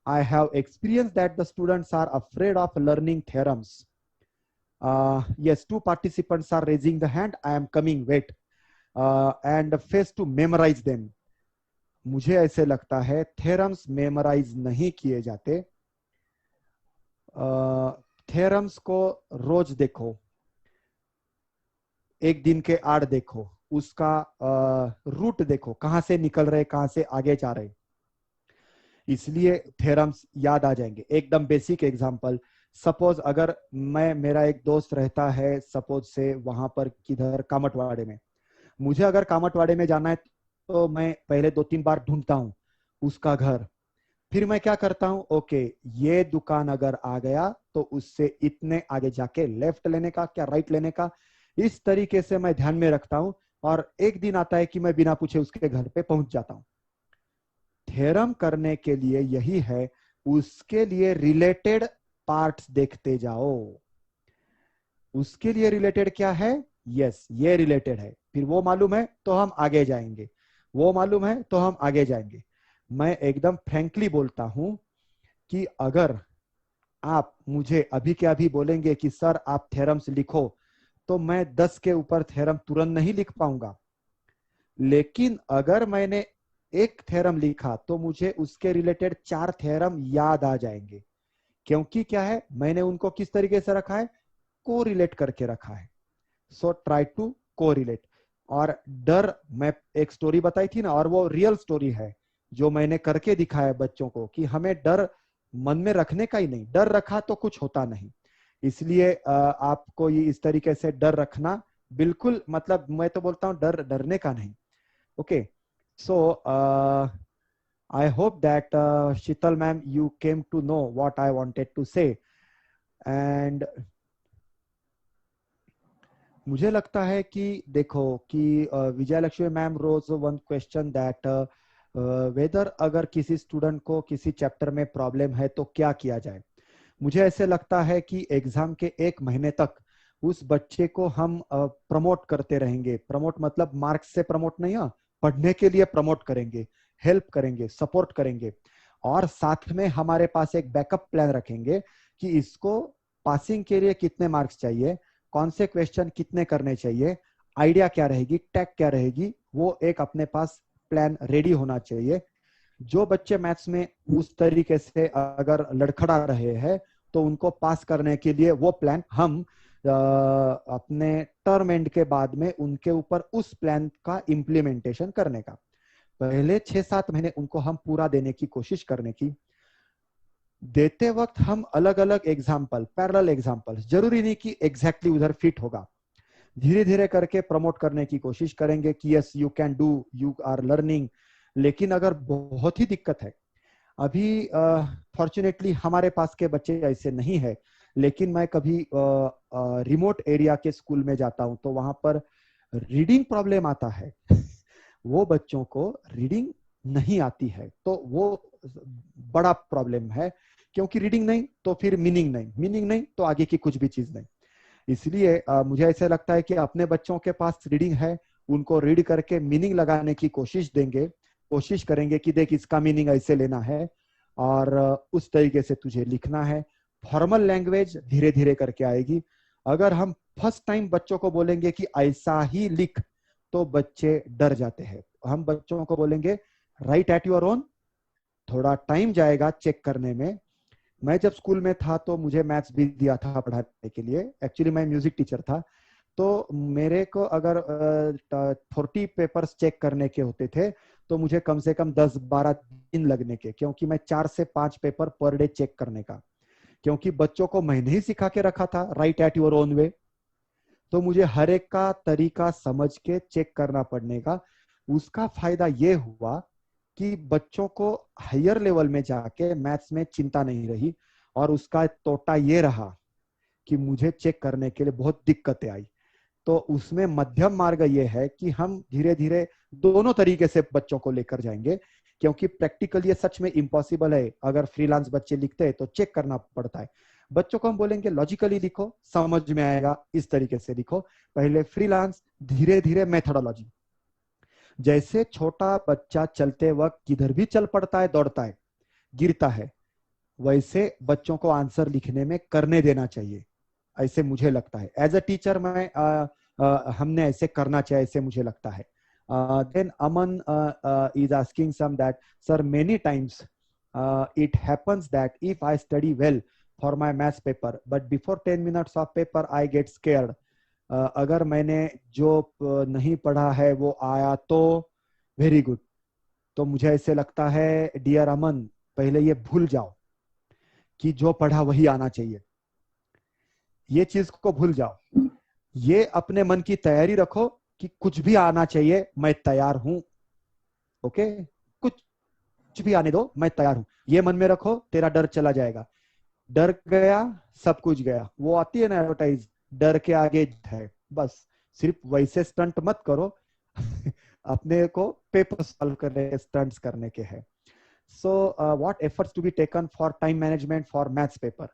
[SPEAKER 1] I have experienced that the students are afraid of learning theorems. Yes, 2 participants are raising the hand. I am coming, wait. And face to memorize them. मुझे ऐसे लगता है theorems memorise नहीं किए जाते। Theorems को रोज देखो, एक दिन के आड़ देखो, उसका रूट देखो, कहां से निकल रहे, कहां से आगे जा रहे, इसलिए थ्योरम्स याद आ जाएंगे। एकदम बेसिक एग्जांपल, सपोज अगर मेरा एक दोस्त रहता है, सपोज से वहां पर किधर कामटवाड़े में, मुझे अगर कामटवाड़े में जाना है तो मैं पहले 2-3 बार ढूंढता हूं उसका घर। फिर मैं क्या करता हूं, ओके ये दुकान अगर आ गया तो उससे इतने आगे जाके लेफ्ट लेने का, क्या राइट लेने का, इस तरीके से मैं ध्यान में रखता हूं। और एक दिन आता है कि मैं बिना पूछे उसके घर पे पहुंच जाता हूं। थ्योरम करने के लिए यही है, उसके लिए रिलेटेड पार्ट्स देखते जाओ। उसके लिए रिलेटेड क्या है, यस ये रिलेटेड है, फिर वो मालूम है तो हम आगे जाएंगे, वो मालूम है तो हम आगे जाएंगे। मैं एकदम फ्रैंकली बोलता हूं कि अगर आप मुझे अभी के अभी बोलेंगे कि सर आप थ्योरम्स लिखो, तो मैं 10 के ऊपर थ्योरम तुरंत नहीं लिख पाऊंगा। लेकिन अगर मैंने एक थ्योरम लिखा तो मुझे उसके रिलेटेड 4 थ्योरम याद आ जाएंगे, क्योंकि क्या है, मैंने उनको किस तरीके से रखा है, को रिलेट करके रखा है। सो ट्राई टू को रिलेट। और डर, मैं एक स्टोरी बताई थी ना, और वो रियल स्टोरी है जो मैंने करके दिखाया बच्चों को, कि हमें डर मन में रखने का ही नहीं, डर रखा तो कुछ होता नहीं। इसलिए आपको ये इस तरीके से डर रखना बिल्कुल, मतलब मैं तो बोलता हूँ डर डरने का नहीं। Okay, so I hope that Shital ma'am, you came to know what I wanted to say. And मुझे लगता है कि देखो कि Vijay Lakshmi ma'am rose one question that whether अगर किसी स्टूडेंट को किसी चैप्टर में प्रॉब्लम है तो क्या किया जाए। मुझे ऐसे लगता है कि एग्जाम के 1 महीने तक उस बच्चे को हम प्रमोट करते रहेंगे। प्रमोट मतलब मार्क्स से प्रमोट नहीं है, पढ़ने के लिए प्रमोट करेंगे, हेल्प करेंगे, सपोर्ट करेंगे, और साथ में हमारे पास एक बैकअप प्लान रखेंगे कि इसको पासिंग के लिए कितने मार्क्स चाहिए, कौन से क्वेश्चन कितने करने चाहिए, आइडिया क्या रहेगी, टैग क्या रहेगी, वो एक अपने पास प्लान रेडी होना चाहिए। जो बच्चे मैथ्स में उस तरीके से अगर लड़खड़ा रहे हैं तो उनको पास करने के लिए वो प्लान हम अपने टर्म एंड के बाद में उनके ऊपर उस प्लान का इम्प्लीमेंटेशन करने का, पहले 6-7 महीने उनको हम पूरा देने की कोशिश करने की। देते वक्त हम अलग अलग एग्जाम्पल, पैरेलल एग्जाम्पल, जरूरी नहीं कि एग्जैक्टली उधर फिट होगा, धीरे धीरे करके प्रमोट करने की कोशिश करेंगे कि yes you can do, you are learning. लेकिन अगर बहुत ही दिक्कत है, अभी फॉर्चुनेटली हमारे पास के बच्चे ऐसे नहीं है, लेकिन मैं कभी रिमोट एरिया के स्कूल में जाता हूं तो वहां पर रीडिंग प्रॉब्लम आता है वो बच्चों को रीडिंग नहीं आती है, तो वो बड़ा प्रॉब्लम है, क्योंकि रीडिंग नहीं तो फिर मीनिंग नहीं, मीनिंग नहीं तो आगे की कुछ भी चीज नहीं। इसलिए मुझे ऐसा लगता है कि अपने बच्चों के पास रीडिंग है, उनको रीड करके मीनिंग लगाने की कोशिश देंगे, कोशिश करेंगे कि देख इसका मीनिंग ऐसे लेना है और उस तरीके से तुझे लिखना है। फॉर्मल लैंग्वेज धीरे धीरे करके आएगी। अगर हम फर्स्ट टाइम बच्चों को बोलेंगे कि ऐसा ही लिख तो बच्चे डर जाते हैं। हम बच्चों को बोलेंगे राइट एट योर ओन, थोड़ा टाइम जाएगा चेक करने में। मैं जब स्कूल में था तो मुझे मैथ्स भी दिया था पढ़ाने के लिए, एक्चुअली मैं म्यूजिक टीचर था, तो मेरे को अगर 40 पेपर्स चेक करने के होते थे तो मुझे कम से कम 10-12 दिन लगने के, क्योंकि मैं 4 से 5 पेपर पर डे चेक करने का, क्योंकि बच्चों को मैंने ही सिखा के रखा था right at your own way, तो मुझे हर एक का तरीका समझ के चेक करना पड़ने का। उसका फायदा ये हुआ कि बच्चों को हायर लेवल में जाके मैथ्स में चिंता नहीं रही, और उसका तोटा ये रहा कि मुझे चेक करने के लिए बहुत दिक्कतें आई। तो उसमें मध्यम मार्ग ये है कि हम धीरे धीरे दोनों तरीके से बच्चों को लेकर जाएंगे, क्योंकि प्रैक्टिकल ये सच में इम्पॉसिबल है। अगर फ्रीलांस बच्चे लिखते हैं तो चेक करना पड़ता है। बच्चों को हम बोलेंगे लॉजिकली लिखो, समझ में आएगा, इस तरीके से लिखो, पहले फ्रीलांस, धीरे धीरे मेथोडोलॉजी। जैसे छोटा बच्चा चलते वक्त किधर भी चल पड़ता है, दौड़ता है, गिरता है, वैसे बच्चों को आंसर लिखने में करने देना चाहिए, ऐसे मुझे लगता है। एज अ टीचर मैं हमने ऐसे करना चाहिए, ऐसे मुझे लगता है। Then Aman is asking some that sir many times it happens that if I study well for my maths paper but before 10 minutes of paper I get scared. अगर मैंने जो नहीं पढ़ा है वो आया तो वेरी गुड। तो मुझे ऐसे लगता है डियर अमन, पहले ये भूल जाओ कि जो पढ़ा वही आना चाहिए, ये चीज को भूल जाओ। ये अपने मन की तैयारी रखो कि कुछ भी आना चाहिए, मैं तैयार हूं। ओके, कुछ भी आने दो, मैं तैयार हूं, ये मन में रखो, तेरा डर चला जाएगा। डर गया सब कुछ गया, वो आती है ना एडवर्टाइज, डर के आगे है, बस। सिर्फ वैसे स्टंट मत करो अपने को पेपर सॉल्व करने के स्टंट्स करने के हैं। So what efforts to be taken for time management for maths paper?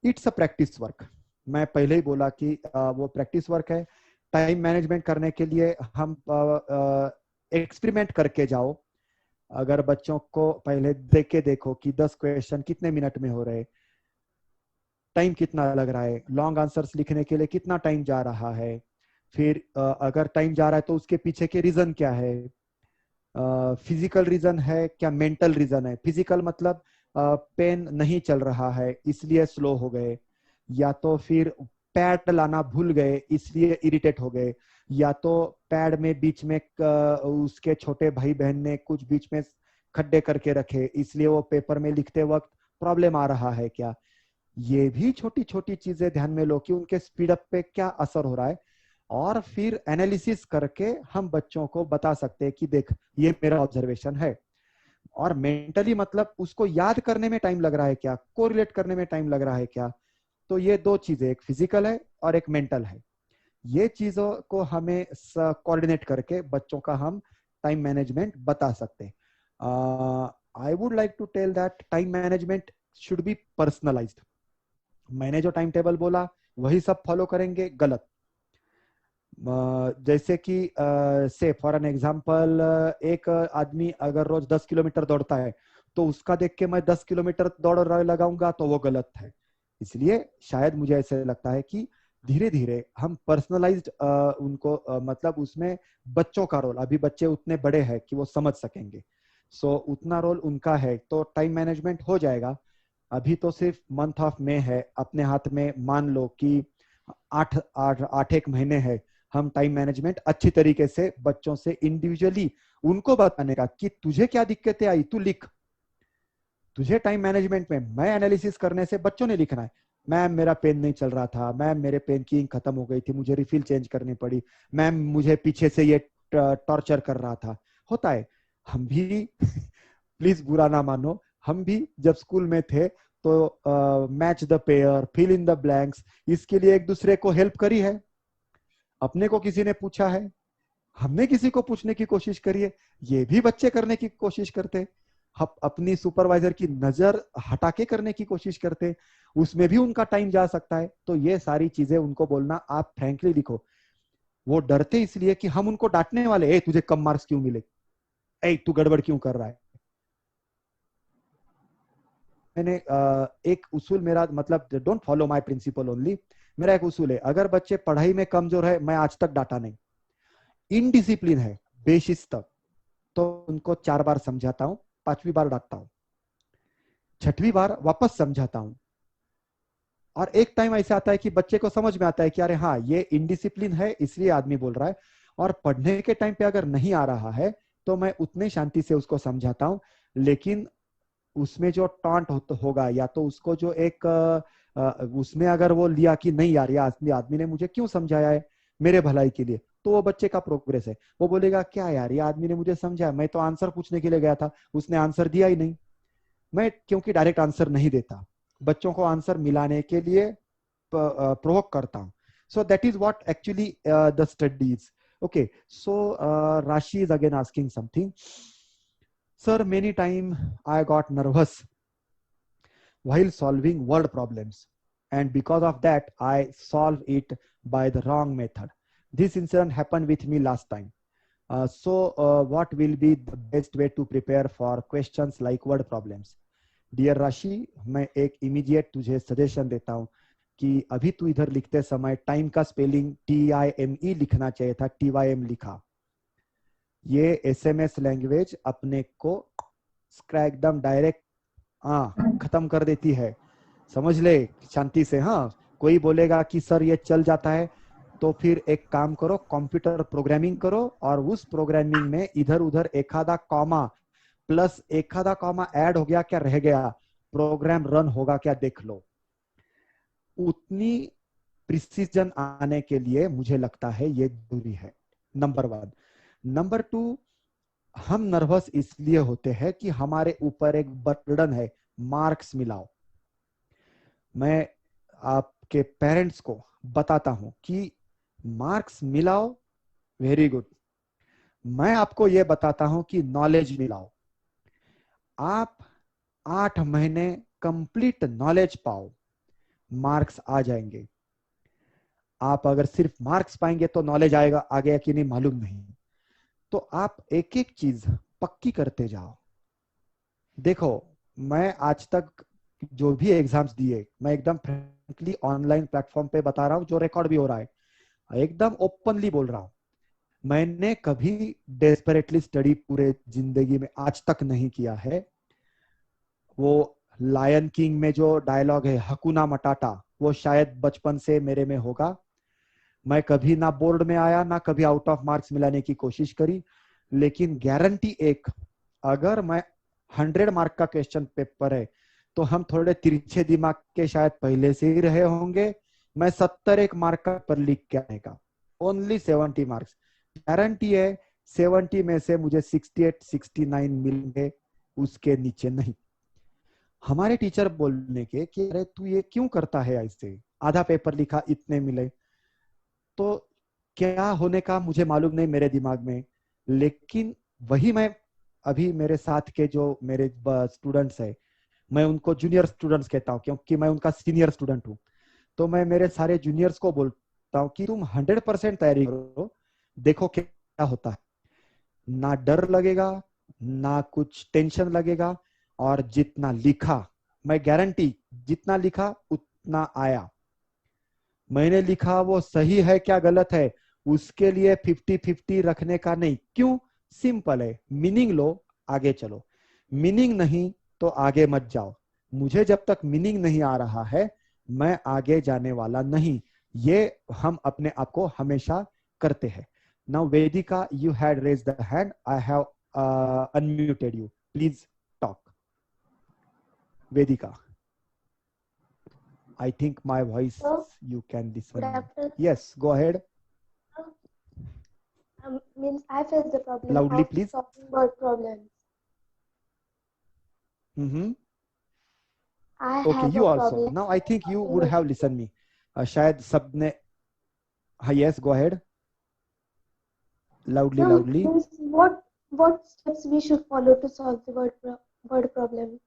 [SPEAKER 1] It's a practice work. मैं पहले ही बोला कि वो प्रैक्टिस वर्क है। टाइम मैनेजमेंट करने के लिए हम एक्सपेरिमेंट करके जाओ। अगर बच्चों को पहले देख के देखो कि 10 क्वेश्चन कितने मिनट में हो रहे, टाइम कितना लग रहा है, लॉन्ग आंसर्स लिखने के लिए कितना टाइम जा रहा है, फिर अगर टाइम जा रहा है तो उसके पीछे के रीजन क्या है, फिजिकल रीजन है क्या मेंटल रीजन है। फिजिकल मतलब पेन नहीं चल रहा है इसलिए स्लो हो गए, या तो फिर पैड लाना भूल गए इसलिए इरिटेट हो गए, या तो पैड में बीच में उसके छोटे भाई बहन ने कुछ बीच में खड्डे करके रखे इसलिए वो पेपर में लिखते वक्त प्रॉब्लम आ रहा है क्या। ये भी छोटी छोटी चीजें ध्यान में लो कि उनके स्पीड अप पे क्या असर हो रहा है, और फिर एनालिसिस करके हम बच्चों को बता सकते हैं कि देख ये मेरा ऑब्जर्वेशन है। और मेंटली मतलब उसको याद करने में टाइम लग रहा है क्या, कोरिलेट करने में टाइम लग रहा है क्या। तो ये दो चीजें, एक फिजिकल है और एक मेंटल है। ये चीजों को हमें कोऑर्डिनेट करके बच्चों का हम टाइम मैनेजमेंट बता सकते हैं। I would like to tell that time management should be personalized. मैंने जो टाइम टेबल बोला वही सब फॉलो करेंगे, गलत। जैसे कि से फॉर एन एग्जांपल एक आदमी अगर रोज 10 किलोमीटर दौड़ता है तो उसका देख के मैं 10 किलोमीटर दौड़ लगाऊंगा तो वो गलत है। इसलिए शायद मुझे ऐसे लगता है कि धीरे धीरे हम पर्सनलाइज्ड उनको मतलब उसमें बच्चों का रोल, अभी बच्चे उतने बड़े हैं कि वो समझ सकेंगे, सो उतना रोल उनका है तो टाइम मैनेजमेंट हो जाएगा। अभी तो सिर्फ मंथ ऑफ मे है अपने हाथ में, मान लो कि 8 8 8 1 महीने है। हम टाइम मैनेजमेंट अच्छी तरीके से बच्चों से इंडिविजुअली उनको बताने का कि तुझे क्या दिक्कतें आई तू लिख। तुझे टाइम मैनेजमेंट में मैं एनालिसिस करने से बच्चों ने लिखना है, मैम मेरा पेन नहीं चल रहा था, मैम मेरे पेन की इंक खत्म हो गई थी मुझे रिफिल चेंज करनी पड़ी, मैम मुझे पीछे से ये टॉर्चर कर रहा था। होता है, हम भी प्लीज बुरा ना मानो, हम भी जब स्कूल में थे तो match the pair, fill in the blanks, इसके लिए एक दूसरे को हेल्प करी है। अपने को किसी ने पूछा है, हमने किसी को पूछने की कोशिश करी है, ये भी बच्चे करने की कोशिश करते। हम अपनी सुपरवाइजर की नजर हटा के करने की कोशिश करते, उसमें भी उनका टाइम जा सकता है। तो ये सारी चीजें उनको बोलना आप फ्रैंकली लिखो। वो डरते इसलिए कि हम उनको डांटने वाले, ए तुझे कम मार्क्स क्यों मिले, ए तू गड़बड़ क्यों कर रहा है। मैंने एक उसूल मेरा मतलब don't follow my principle only, मेरा एक उसूल है, अगर बच्चे पढ़ाई में कमजोर है, मैं आज तक डांटा नहीं। इनडिसिप्लिन है, बेशिस्त, तो उनको 4 बार समझाता हूं, 5वीं बार डांटता हूं, 6वीं बार वापस समझाता हूं। और एक टाइम ऐसा आता है कि बच्चे को समझ में आता है कि अरे हाँ ये इनडिसिप्लिन है इसलिए आदमी बोल रहा है। और पढ़ने के टाइम पे अगर नहीं आ रहा है तो मैं उतनी शांति से उसको समझाता हूं, लेकिन उसमें जो टॉन्ट होगा या तो उसको जो एक उसमें अगर वो लिया कि नहीं यार ये आदमी आदमी ने मुझे क्यों समझाया है मेरे भलाई के लिए, तो वो बच्चे का प्रोग्रेस है। वो बोलेगा क्या यार ये आदमी ने मुझे समझाया, मैं तो आंसर पूछने के लिए गया था उसने आंसर दिया ही नहीं। मैं क्योंकि डायरेक्ट आंसर नहीं देता, बच्चों को आंसर मिलाने के लिए प्रोवोक करता हूं। So that is what actually the studies. Okay, so Rashi is again asking something. Sir, many time I got nervous while solving word problems, and because of that, I solved it by the wrong method. This incident happened with me last time. What will be the best way to prepare for questions like word problems? Dear Rashi, मैं एक immediate तुझे suggestion देता हूँ कि अभी तू इधर लिखते समय टाइम का स्पेलिंग TIME लिखना चाहिए था, TYM लिखा। ये SMS लैंग्वेज अपने को एकदम डायरेक्ट खत्म कर देती है, समझ ले शांति से। हाँ, कोई बोलेगा कि सर ये चल जाता है तो फिर एक काम करो, कंप्यूटर प्रोग्रामिंग करो और उस प्रोग्रामिंग में इधर उधर एक आधा कॉमा प्लस एक आधा कॉमा ऐड हो गया क्या रह गया, प्रोग्राम रन होगा क्या देख लो। उतनी प्रिसीजन आने के लिए मुझे लगता है ये जरूरी है, नंबर 1। नंबर 2, हम नर्वस इसलिए होते हैं कि हमारे ऊपर एक बर्डन है, मार्क्स मिलाओ। मैं आपके पेरेंट्स को बताता हूं कि मार्क्स मिलाओ, वेरी गुड। मैं आपको यह बताता हूं कि नॉलेज मिलाओ। आप 8 महीने कंप्लीट नॉलेज पाओ, मार्क्स आ जाएंगे। आप अगर सिर्फ मार्क्स पाएंगे तो नॉलेज आएगा, आ गया कि नहीं मालूम नहीं। तो आप एक एक चीज पक्की करते जाओ। देखो, मैं आज तक जो भी एग्जाम्स दिए, मैं एकदम फ्रेंकली ऑनलाइन प्लेटफॉर्म पे बता रहा हूं जो रिकॉर्ड भी हो रहा है, एकदम ओपनली बोल रहा हूं, मैंने कभी डेस्परेटली स्टडी पूरे जिंदगी में आज तक नहीं किया है। वो लायन किंग में जो डायलॉग है हकुना मटाटा, वो शायद बचपन से मेरे में होगा। मैं कभी ना बोर्ड में आया, ना कभी आउट ऑफ मार्क्स मिलाने की कोशिश करी, लेकिन गारंटी एक, अगर मैं 100 मार्क का क्वेश्चन पेपर है तो हम थोड़े तिरछे दिमाग के शायद पहले से ही रहे होंगे। मैं 71 मार्क का पेपर लिख के आएगा, ओनली 70 मार्क्स, गारंटी है। 70 में से मुझे 68 69 मिलेंगे, उसके नीचे नहीं। हमारे टीचर बोलने के कि अरे तू ये क्यों करता है, ऐसे आधा पेपर लिखा इतने मिले, तो क्या होने का मुझे मालूम नहीं मेरे दिमाग में। लेकिन वही मैं अभी मेरे साथ के जो मेरे स्टूडेंट्स है, मैं उनको जूनियर स्टूडेंट्स कहता हूँ क्योंकि मैं उनका सीनियर स्टूडेंट हूँ। तो मैं मेरे सारे जूनियर्स को बोलता हूँ कि तुम 100% तैयारी करो, देखो क्या होता है। ना डर लगेगा, ना कुछ टेंशन लगेगा, और जितना लिखा, मैं गारंटी जितना लिखा उतना आया। मैंने लिखा वो सही है क्या गलत है, उसके लिए 50-50 रखने का नहीं। क्यों? सिंपल है, मीनिंग लो, आगे चलो। मीनिंग नहीं तो आगे मत जाओ। मुझे जब तक मीनिंग नहीं आ रहा है, मैं आगे जाने वाला नहीं। ये हम अपने आप को हमेशा करते हैं। Now Vedika, you had raise the hand, I have unmuted you, please talk. Vedika, I think my voice
[SPEAKER 2] So,
[SPEAKER 1] you can
[SPEAKER 2] good
[SPEAKER 1] listen.
[SPEAKER 2] afternoon.
[SPEAKER 1] Yes, go ahead.
[SPEAKER 2] Means I face the problem
[SPEAKER 1] Loudly,
[SPEAKER 2] of
[SPEAKER 1] please.
[SPEAKER 2] solving word problems.
[SPEAKER 1] Mm-hmm.
[SPEAKER 2] I
[SPEAKER 1] Okay,
[SPEAKER 2] have
[SPEAKER 1] you
[SPEAKER 2] a
[SPEAKER 1] also.
[SPEAKER 2] problem
[SPEAKER 1] Now I think you
[SPEAKER 2] solving
[SPEAKER 1] would
[SPEAKER 2] word
[SPEAKER 1] have
[SPEAKER 2] problems.
[SPEAKER 1] listened me. शायद सबने, हाँ, yes, go ahead. Loudly, loudly.
[SPEAKER 2] Means what steps we should follow to solve the word problem?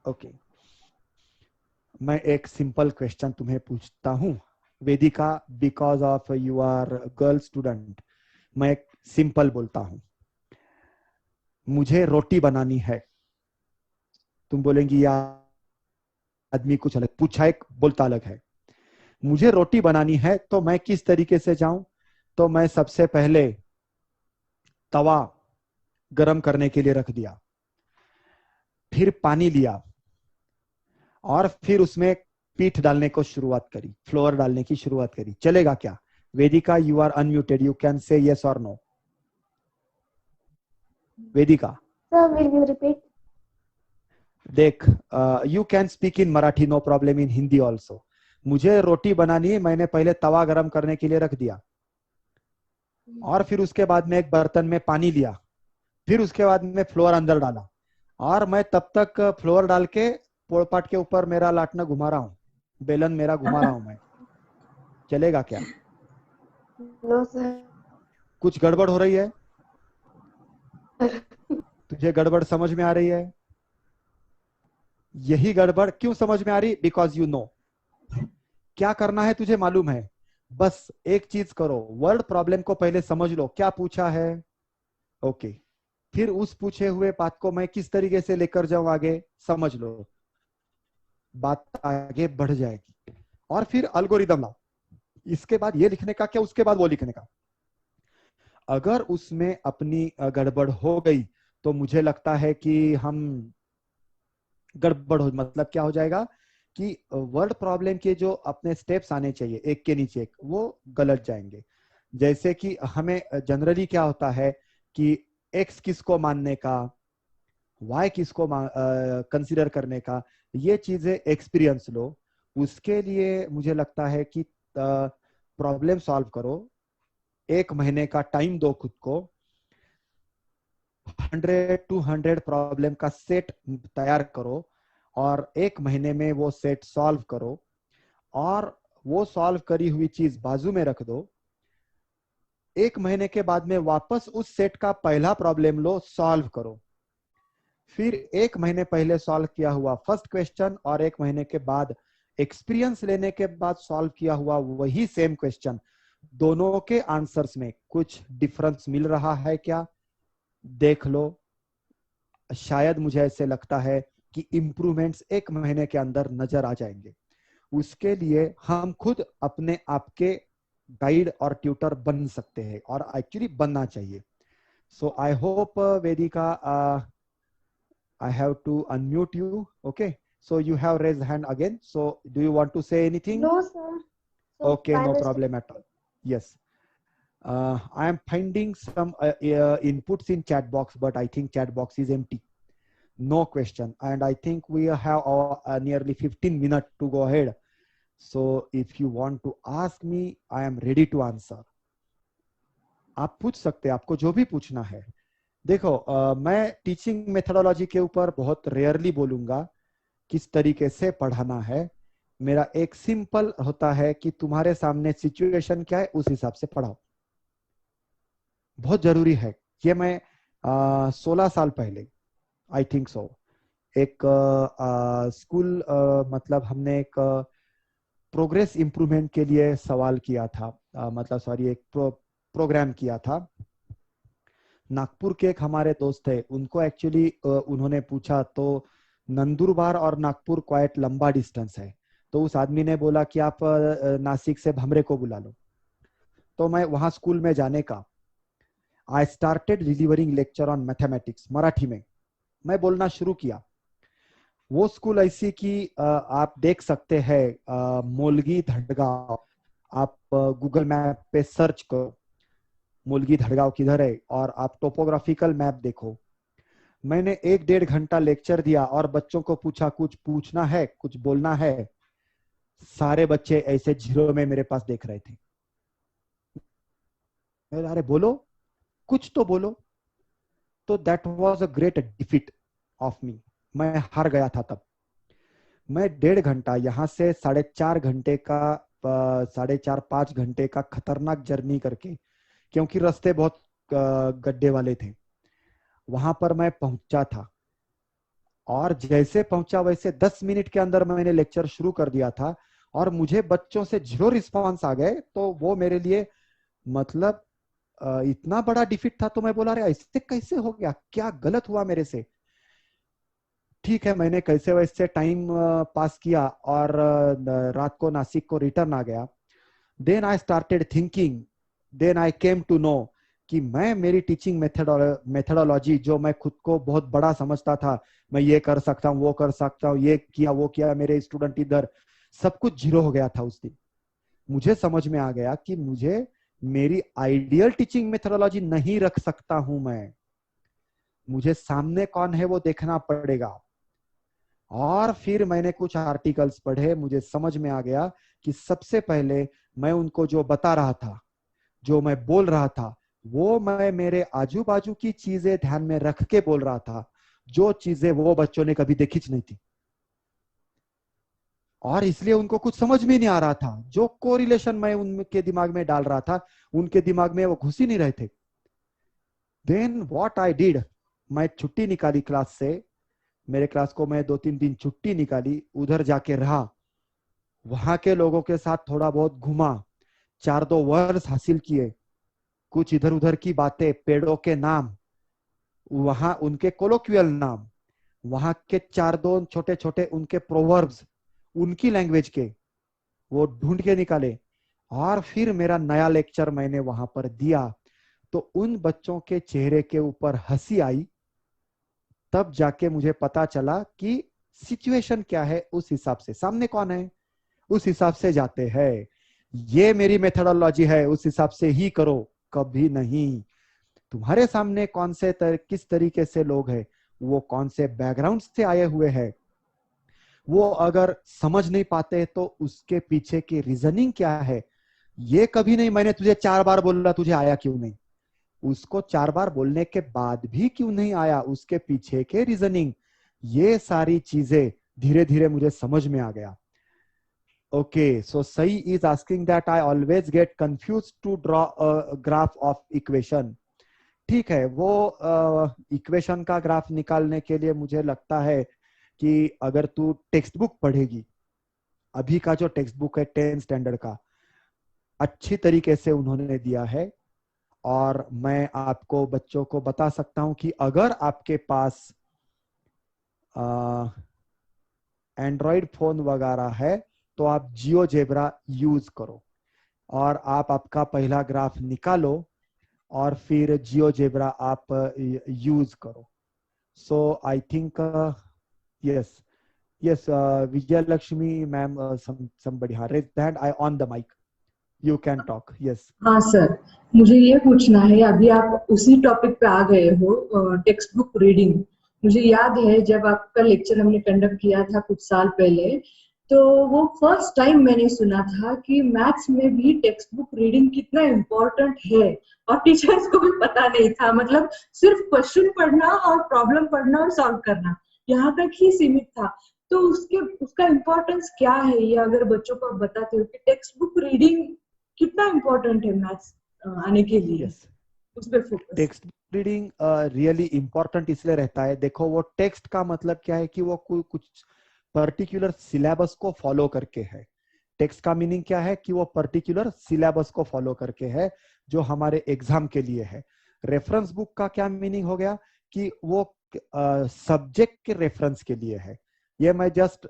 [SPEAKER 1] Okay. मैं एक simple question तुम्हें पूछता हूँ Vedika, because of you are girl student, मैं एक सिंपल बोलता हूँ। मुझे रोटी बनानी है। तुम बोलेंगी या आदमी कुछ अलग पूछा, एक बोलता अलग है। मुझे रोटी बनानी है तो मैं किस तरीके से जाऊं? तो मैं सबसे पहले तवा गरम करने के लिए रख दिया, फिर पानी लिया, और फिर उसमें पीठ डालने को शुरुआत करी, फ्लोर डालने की शुरुआत करी। चलेगा क्या? Vedika, you are unmuted, you can say yes और no. Vedika,
[SPEAKER 2] Sir, will you repeat?
[SPEAKER 1] देख, you can speak in Marathi, no problem, in Hindi also. मुझे रोटी बनानी है, मैंने पहले तवा गरम करने के लिए रख दिया, और फिर उसके बाद में एक बर्तन में पानी लिया, फिर उसके बाद में फ्लोर अंदर डाला, और मैं तब तक फ्लोर डाल के पोड़पाट के ऊपर मेरा लाटना घुमा रहा हूँ, बेलन मेरा घुमा रहा हूं मैं। चलेगा क्या?
[SPEAKER 2] No, sir.
[SPEAKER 1] कुछ गड़बड़ हो रही है? तुझे गड़बड़ समझ में आ रही है? यही गड़बड़ क्यों समझ में आ रही? बिकॉज यू नो क्या करना है, तुझे मालूम है। बस एक चीज करो, वर्ड प्रॉब्लम को पहले समझ लो, क्या पूछा है। ओके, फिर उस पूछे हुए बात को मैं किस तरीके से लेकर जाऊं आगे, समझ लो, बात आगे बढ़ जाएगी। और फिर अल्गोरिदम लाओ, इसके बाद ये लिखने का क्या, उसके बाद वो लिखने का। अगर उसमें अपनी गड़बड़ हो गई तो मुझे लगता है कि हम गड़बड़ हो, मतलब क्या हो जाएगा कि वर्ड प्रॉब्लम के जो अपने स्टेप्स आने चाहिए एक के नीचे एक, वो गलत जाएंगे। जैसे कि हमें जनरली क्या होता है कि एक्स किसको मानने का, वाई किसको कंसिडर करने का, ये चीजें एक्सपीरियंस लो। उसके लिए मुझे लगता है कि प्रॉब्लम सॉल्व करो, 1 महीने का टाइम दो खुद को, 100-200 प्रॉब्लम का सेट तैयार करो, और 1 महीने में वो सेट सॉल्व करो, और वो सॉल्व करी हुई चीज बाजू में रख दो। 1 महीने के बाद में वापस उस सेट का पहला प्रॉब्लम लो, सॉल्व करो। फिर 1 महीने पहले सॉल्व किया हुआ फर्स्ट क्वेश्चन, और 1 महीने के बाद एक्सपीरियंस लेने के बाद सॉल्व किया हुआ वही सेम क्वेश्चन, दोनों के आंसर्स में कुछ डिफरेंस मिल रहा है क्या, देख लो। शायद मुझे ऐसे लगता है कि इंप्रूवमेंट्स 1 महीने के अंदर नजर आ जाएंगे। उसके लिए हम खुद अपने आप के गाइड और ट्यूटर बन सकते हैं और एक्चुअली बनना चाहिए. So I hope Vedika, I have to unmute you. Okay. So you have raised hand again. So do you want to say anything?
[SPEAKER 2] No, sir. So
[SPEAKER 1] Okay,
[SPEAKER 2] by
[SPEAKER 1] no
[SPEAKER 2] mistake.
[SPEAKER 1] problem at all. Yes. I am finding some inputs in chat box, but I think chat box is empty. No question. And I think we have nearly 15 minutes to go ahead. So if you want to ask me, I am ready to answer. आप पूछ सकते हैं, आपको जो भी पूछना है. देखो, मैं टीचिंग मेथोडोलॉजी के ऊपर बहुत रेयरली बोलूंगा किस तरीके से पढ़ाना है. मेरा एक सिंपल होता है कि तुम्हारे सामने सिचुएशन क्या है उस हिसाब से पढ़ाओ. बहुत जरूरी है. ये मैं 16 साल पहले, आई थिंक सो, एक स्कूल, मतलब हमने एक प्रोग्रेस इंप्रूवमेंट के लिए सवाल किया था, मतलब सॉरी, एक प्रोग्राम किया था. नागपुर के एक हमारे दोस्त थे, उनको एक्चुअली उन्होंने पूछा, तो नंदुरबार और नागपुर क्वाइट लंबा डिस्टेंस है, तो उस आदमी ने बोला कि आप नासिक से भमरे को बुला लो. तो मैं वहां स्कूल में जाने का, I started delivering lecture on mathematics, Marathi में मैं बोलना शुरू किया. वो स्कूल ऐसी कि आप देख सकते हैं, मोलगी धड़गांव, आप गूगल मैप पे सर्च करो मोलगी धड़गांव किधर है और आप टोपोग्राफिकल मैप देखो. मैंने 1-1.5 घंटा लेक्चर दिया और बच्चों को पूछा कुछ पूछना है, कुछ बोलना है. सारे बच्चे ऐसे जीरो में मेरे पास देख रहे थे. अरे बोलो, कुछ तो बोलो. तो that was a great defeat of me. मैं हार गया था तब. मैं 1.5 घंटा, यहाँ से 4.5 घंटे का, 4.5-5 घंटे का खतरनाक जर्नी करके, क्योंकि रास्ते बहुत गड्ढे वाले थे, वहां पर मैं पहुंचा था. और जैसे पहुंचा वैसे 10 मिनट के अंदर मैंने लेक्चर शुरू कर दिया था और मुझे बच्चों से 0 रिस्पांस आ गए. तो वो मेरे लिए मतलब इतना बड़ा डिफीट था. तो मैं बोला, अरे ऐसे कैसे हो गया, क्या गलत हुआ मेरे से. ठीक है, मैंने कैसे वैसे टाइम पास किया और रात को नासिक को रिटर्न आ गया. Then I started thinking, then I came to know कि मैं, मेरी टीचिंग मेथोडोलॉजी, जो मैं खुद को बहुत बड़ा समझता था, मैं ये कर सकता हूँ, वो कर सकता हूँ, ये किया वो किया, मेरे स्टूडेंट इधर, सब कुछ जीरो हो गया था उस दिन. मुझे समझ में आ गया कि मुझे मेरी आइडियल टीचिंग मेथोडोलॉजी नहीं रख सकता हूं मैं. मुझे सामने कौन है वो देखना पड़ेगा. और फिर मैंने कुछ आर्टिकल्स पढ़े, मुझे समझ में आ गया कि सबसे पहले मैं उनको जो बता रहा था, जो मैं बोल रहा था, वो मैं मेरे आजू बाजू की चीजें ध्यान में रख के बोल रहा था, जो चीजें वो बच्चों ने कभी देखी नहीं थी. और इसलिए उनको कुछ समझ में नहीं आ रहा था. जो कोरिलेशन मैं उनके दिमाग में डाल रहा था, उनके दिमाग में वो घुस ही नहीं रहे थे. देन व्हाट आई डिड, मैं छुट्टी निकाली क्लास से. मेरे क्लास को मैं 2-3 दिन छुट्टी निकाली, उधर जाके रहा, वहां के लोगों के साथ थोड़ा बहुत घूमा, 4-2 वर्ड्स हासिल किए, कुछ इधर उधर की बातें, पेड़ों के नाम, वहां उनके कोलोक्वियल नाम, वहां के 4-2 छोटे छोटे उनके प्रोवर्ब्स, उनकी लैंग्वेज के, वो ढूंढ के निकाले. और फिर मेरा नया लेक्चर मैंने वहां पर दिया. तो उन बच्चों के चेहरे के ऊपर हंसी आई. तब जाके मुझे पता चला कि सिचुएशन क्या है, उस हिसाब से सामने कौन है उस हिसाब से जाते हैं. ये मेरी मेथोडोलॉजी है, उस हिसाब से ही करो. कभी नहीं तुम्हारे सामने कौन से किस तरीके से लोग हैं, वो कौन से बैकग्राउंड से आए हुए हैं, वो अगर समझ नहीं पाते तो उसके पीछे की रीजनिंग क्या है, ये कभी नहीं. मैंने तुझे 4 बार बोला, तुझे आया क्यों नहीं, उसको 4 बार बोलने के बाद भी क्यों नहीं आया, उसके पीछे के रीजनिंग, ये सारी चीजें धीरे धीरे मुझे समझ में आ गया. Okay, so Sai is asking that I always get confused to draw a graph of equation. ठीक है, वो इक्वेशन का ग्राफ निकालने के लिए मुझे लगता है कि अगर तू टेक्स्ट बुक पढ़ेगी, अभी का जो टेक्स्ट बुक है 10 स्टैंडर्ड का, अच्छी तरीके से उन्होंने दिया है. और मैं आपको बच्चों को बता सकता हूं कि अगर आपके पास एंड्रॉइड फोन वगैरह है तो आप जियोजेब्रा यूज करो और आप आपका पहला ग्राफ निकालो और फिर जियोजेब्रा आप यूज करो. So I think yes, yes, Vijay Lakshmi ma'am, somebody had raised the hand. I on the mic. You can talk. Yes.
[SPEAKER 3] हाँ सर, मुझे ये पूछना है, अभी आप उसी टॉपिक पे आ गए हो, टेक्स्ट बुक रीडिंग. मुझे याद है जब आपका लेक्चर हमने कंडक्ट किया था कुछ साल पहले, तो वो फर्स्ट टाइम मैंने सुना था कि मैथ्स में भी टेक्स्ट बुक रीडिंग कितना इम्पोर्टेंट है, और टीचर्स को भी पता नहीं था. मतलब सिर्फ क्वेश्चन पढ़ना और प्रॉब्लम पढ़ना और सॉल्व करना, यहाँ तक ही सीमित था. तो उसका इम्पोर्टेंस क्या है, ये अगर बच्चों को आप बताते हो कि टेक्स्ट बुक रीडिंग कितना इम्पोर्टेंट है मैथ्स आने के लिए.
[SPEAKER 1] Yes.
[SPEAKER 3] उस पे focus.
[SPEAKER 1] Text reading really important इसलिए रहता है. देखो, वो टेक्स्ट का मतलब क्या है कि वो कुछ पर्टिकुलर सिलेबस को फॉलो करके है. टेक्स्ट का मीनिंग क्या है कि वो पर्टिकुलर सिलेबस को फॉलो करके है जो हमारे एग्जाम के लिए है. रेफरेंस बुक का क्या मीनिंग हो गया कि वो सब्जेक्ट के रेफरेंस के लिए है. ये मैं जस्ट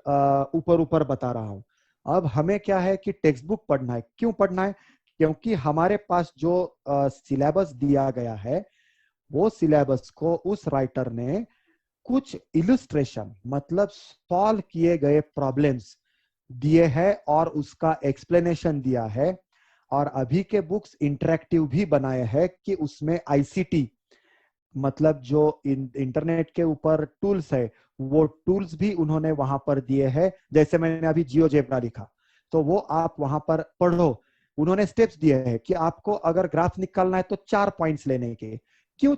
[SPEAKER 1] ऊपर ऊपर बता रहा हूं. अब हमें क्या है कि टेक्स्ट बुक पढ़ना है. क्यों पढ़ना है? क्योंकि हमारे पास जो सिलेबस दिया गया है वो सिलेबस को उस राइटर ने कुछ इलस्ट्रेशन मतलब सॉल्व किए गए प्रॉब्लम्स दिए हैं और उसका एक्सप्लेनेशन दिया है. और अभी के बुक्स इंटरेक्टिव भी बनाए हैं कि उसमें आईसीटी मतलब जो इंटरनेट के ऊपर टूल्स है वो टूल्स भी उन्होंने वहां पर दिए हैं. जैसे मैंने अभी जियोजेब्रा लिखा तो वो आप वहां पर पढ़ो. उन्होंने स्टेप्स दिए हैं कि आपको अगर ग्राफ निकालना है तो 4 पॉइंट्स लेने के. क्यों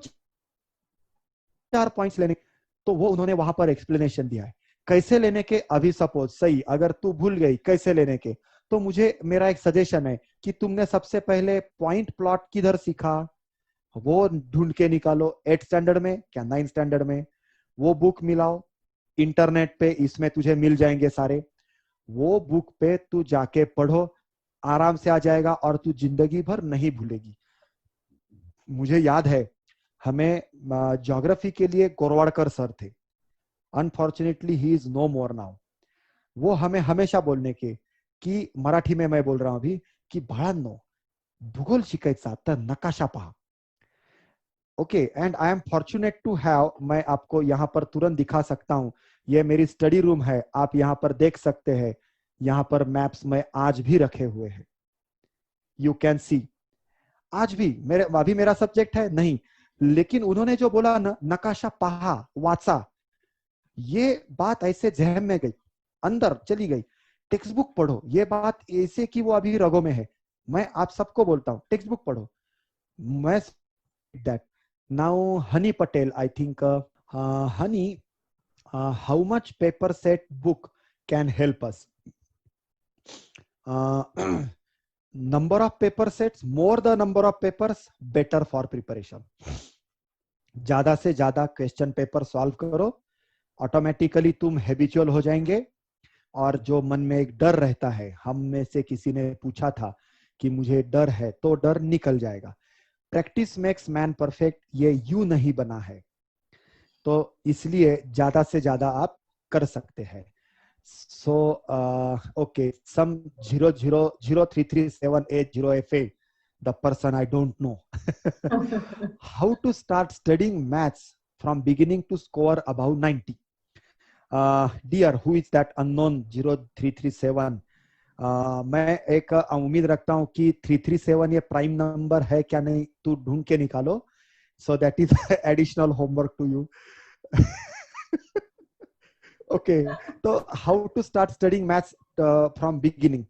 [SPEAKER 1] 4 पॉइंट्स लेने? तो वो उन्होंने वहां पर एक्सप्लेनेशन दिया है कैसे लेने के. अभी सपोज सही अगर तू भूल गई कैसे लेने के, तो मुझे मेरा एक सजेशन है कि तुमने सबसे पहले पॉइंट प्लॉट किधर सीखा वो ढूंढ के निकालो. 8th स्टैंडर्ड में क्या 9th स्टैंडर्ड में? वो बुक मिलाओ इंटरनेट पे, इसमें तुझे मिल जाएंगे सारे. वो बुक पे तू जाके पढ़ो, आराम से आ जाएगा और तू जिंदगी भर नहीं भूलेगी. मुझे याद है हमें ज्योग्राफी के लिए गोरवाड़कर सर थे. Unfortunately he is no more now. वो हमें हमेशा बोलने के की मराठी में मैं बोल रहा हूं अभी की बाळांनो भूगोल शिकायचा तर नकाशा पहा. Okay, and I am fortunate to have, मैं आपको यहाँ पर तुरंत दिखा सकता हूँ. ये मेरी स्टडी रूम है, आप यहाँ पर देख सकते हैं. यहाँ पर मैप्स में आज भी रखे हुए हैं. You can see. आज भी मेरे अभी मेरा सब्जेक्ट है नहीं, लेकिन उन्होंने जो बोला न, नकाशा पहा वाचा, ये बात ऐसे जहन में गई, अंदर चली गई. टेक्स्ट बुक पढ़ो, ये बात ऐसे कि वो अभी रगों में है. मैं आप सबको बोलता हूँ टेक्स्ट बुक पढ़ो. मैं that now Honey Patel, I think Honey, how much paper set book can help us? Number of paper sets, more the number of papers, better for preparation. ज्यादा से ज्यादा क्वेश्चन पेपर सॉल्व करो, ऑटोमेटिकली तुम हैबिचुअल हो जाएंगे. और जो मन में एक डर रहता है, हम में से किसी ने पूछा था कि मुझे डर है, तो डर निकल जाएगा. प्रैक्टिस मेक्स मैन परफेक्ट, ये यूं नहीं बना है, तो इसलिए ज्यादा से ज्यादा आप कर सकते हैं. So okay, some 0033780FA, the person I don't know. How to start studying maths from beginning to score above 90? Dear, who is that unknown 0337? मैं एक उम्मीद रखता हूं कि 337 ये प्राइम नंबर है क्या नहीं, तू ढूंढ के निकालो. So that is additional homework to you. Okay, तो how to start studying maths from beginning?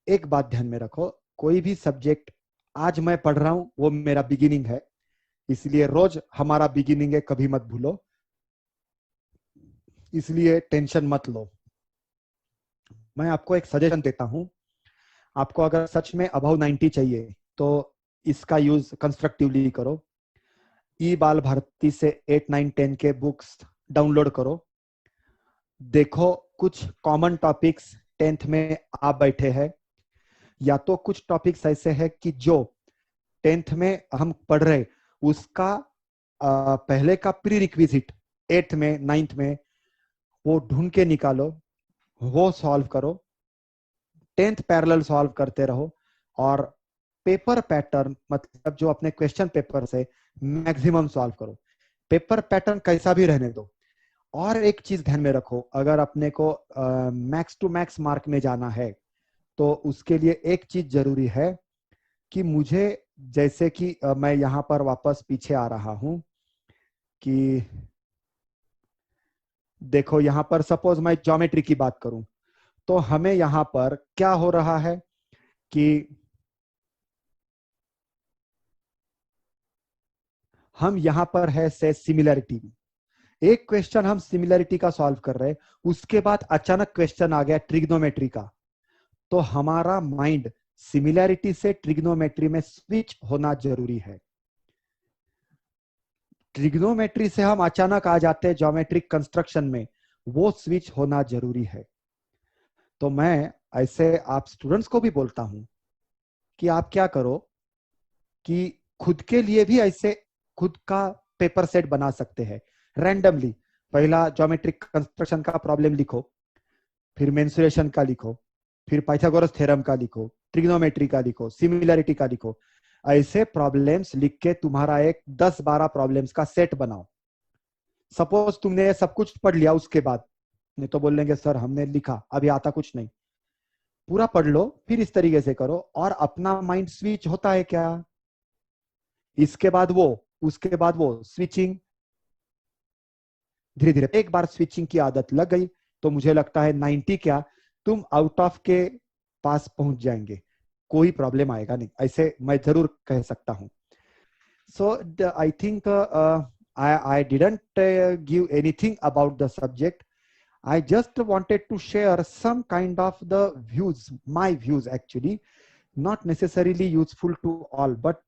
[SPEAKER 1] एक बात ध्यान में रखो, कोई भी सब्जेक्ट आज मैं पढ़ रहा हूं वो मेरा बिगिनिंग है, इसलिए रोज हमारा बिगिनिंग है, कभी मत भूलो. इसलिए टेंशन मत लो. मैं आपको एक सजेशन देता हूं, आपको अगर सच में अबव 90 चाहिए तो इसका यूज कंस्ट्रक्टिवली करो. ई बाल भारती से 8, 9, 10 के बुक्स डाउनलोड करो. देखो कुछ कॉमन टॉपिक्स 10th में आप बैठे हैं, या तो कुछ टॉपिक्स ऐसे हैं कि जो 10th में हम पढ़ रहे उसका पहले का प्री रिक्विजिट 8th में 9th में वो ढूंढ के निकालो, वो सॉल्व करो. 10th पैरेलल सॉल्व करते रहो और पेपर पैटर्न मतलब जो अपने क्वेश्चन पेपर से मैक्सिमम सॉल्व करो। पेपर पैटर्न कैसा भी रहने दो। और एक चीज ध्यान में रखो, अगर अपने को मैक्स टू मैक्स मार्क में जाना है तो उसके लिए एक चीज जरूरी है कि मुझे, जैसे कि मैं यहां पर वापस पीछे आ रहा हूं कि देखो यहां पर सपोज मैं ज्योमेट्री की बात करूं तो हमें यहां पर क्या हो रहा है कि हम यहां पर है से सिमिलरिटी, एक क्वेश्चन हम सिमिलरिटी का सॉल्व कर रहे हैं, उसके बाद अचानक क्वेश्चन आ गया ट्रिग्नोमेट्री का, तो हमारा माइंड सिमिलरिटी से ट्रिग्नोमेट्री में स्विच होना जरूरी है। ट्रिग्नोमेट्री से हम अचानक आ जाते हैं ज्योमेट्रिक कंस्ट्रक्शन में, वो स्विच होना जरूरी है। तो मैं ऐसे आप स्टूडेंट्स को भी बोलता हूं कि आप क्या करो कि खुद के लिए भी ऐसे खुद का पेपर सेट बना सकते हैं रैंडमली। पहला ज्योमेट्रिक कंस्ट्रक्शन का प्रॉब्लम लिखो, फिर मेंसुरेशन का लिखो, फिर पाइथागोरस थ्योरम का लिखो, ट्रिग्नोमेट्री का लिखो, सिमिलरिटी का लिखो। ऐसे प्रॉब्लम्स लिख के तुम्हारा एक 10-12 प्रॉब्लम्स का सेट बनाओ। सपोज तुमने ये सब कुछ पढ़ लिया, उसके बाद नहीं तो बोलेंगे सर हमने लिखा अभी आता कुछ नहीं, पूरा पढ़ लो फिर इस तरीके से करो और अपना माइंड स्विच होता है क्या, इसके बाद वो, उसके बाद वो स्विचिंग, धीरे धीरे एक बार स्विचिंग की आदत लग गई तो मुझे लगता है 90 क्या तुम आउट ऑफ के पास पहुंच जाएंगे, कोई प्रॉब्लम आएगा नहीं, ऐसे मैं जरूर कह सकता हूं। So I think I didn't give anything about the subject. I just wanted to share some kind of the views, my views actually, not necessarily useful to all, but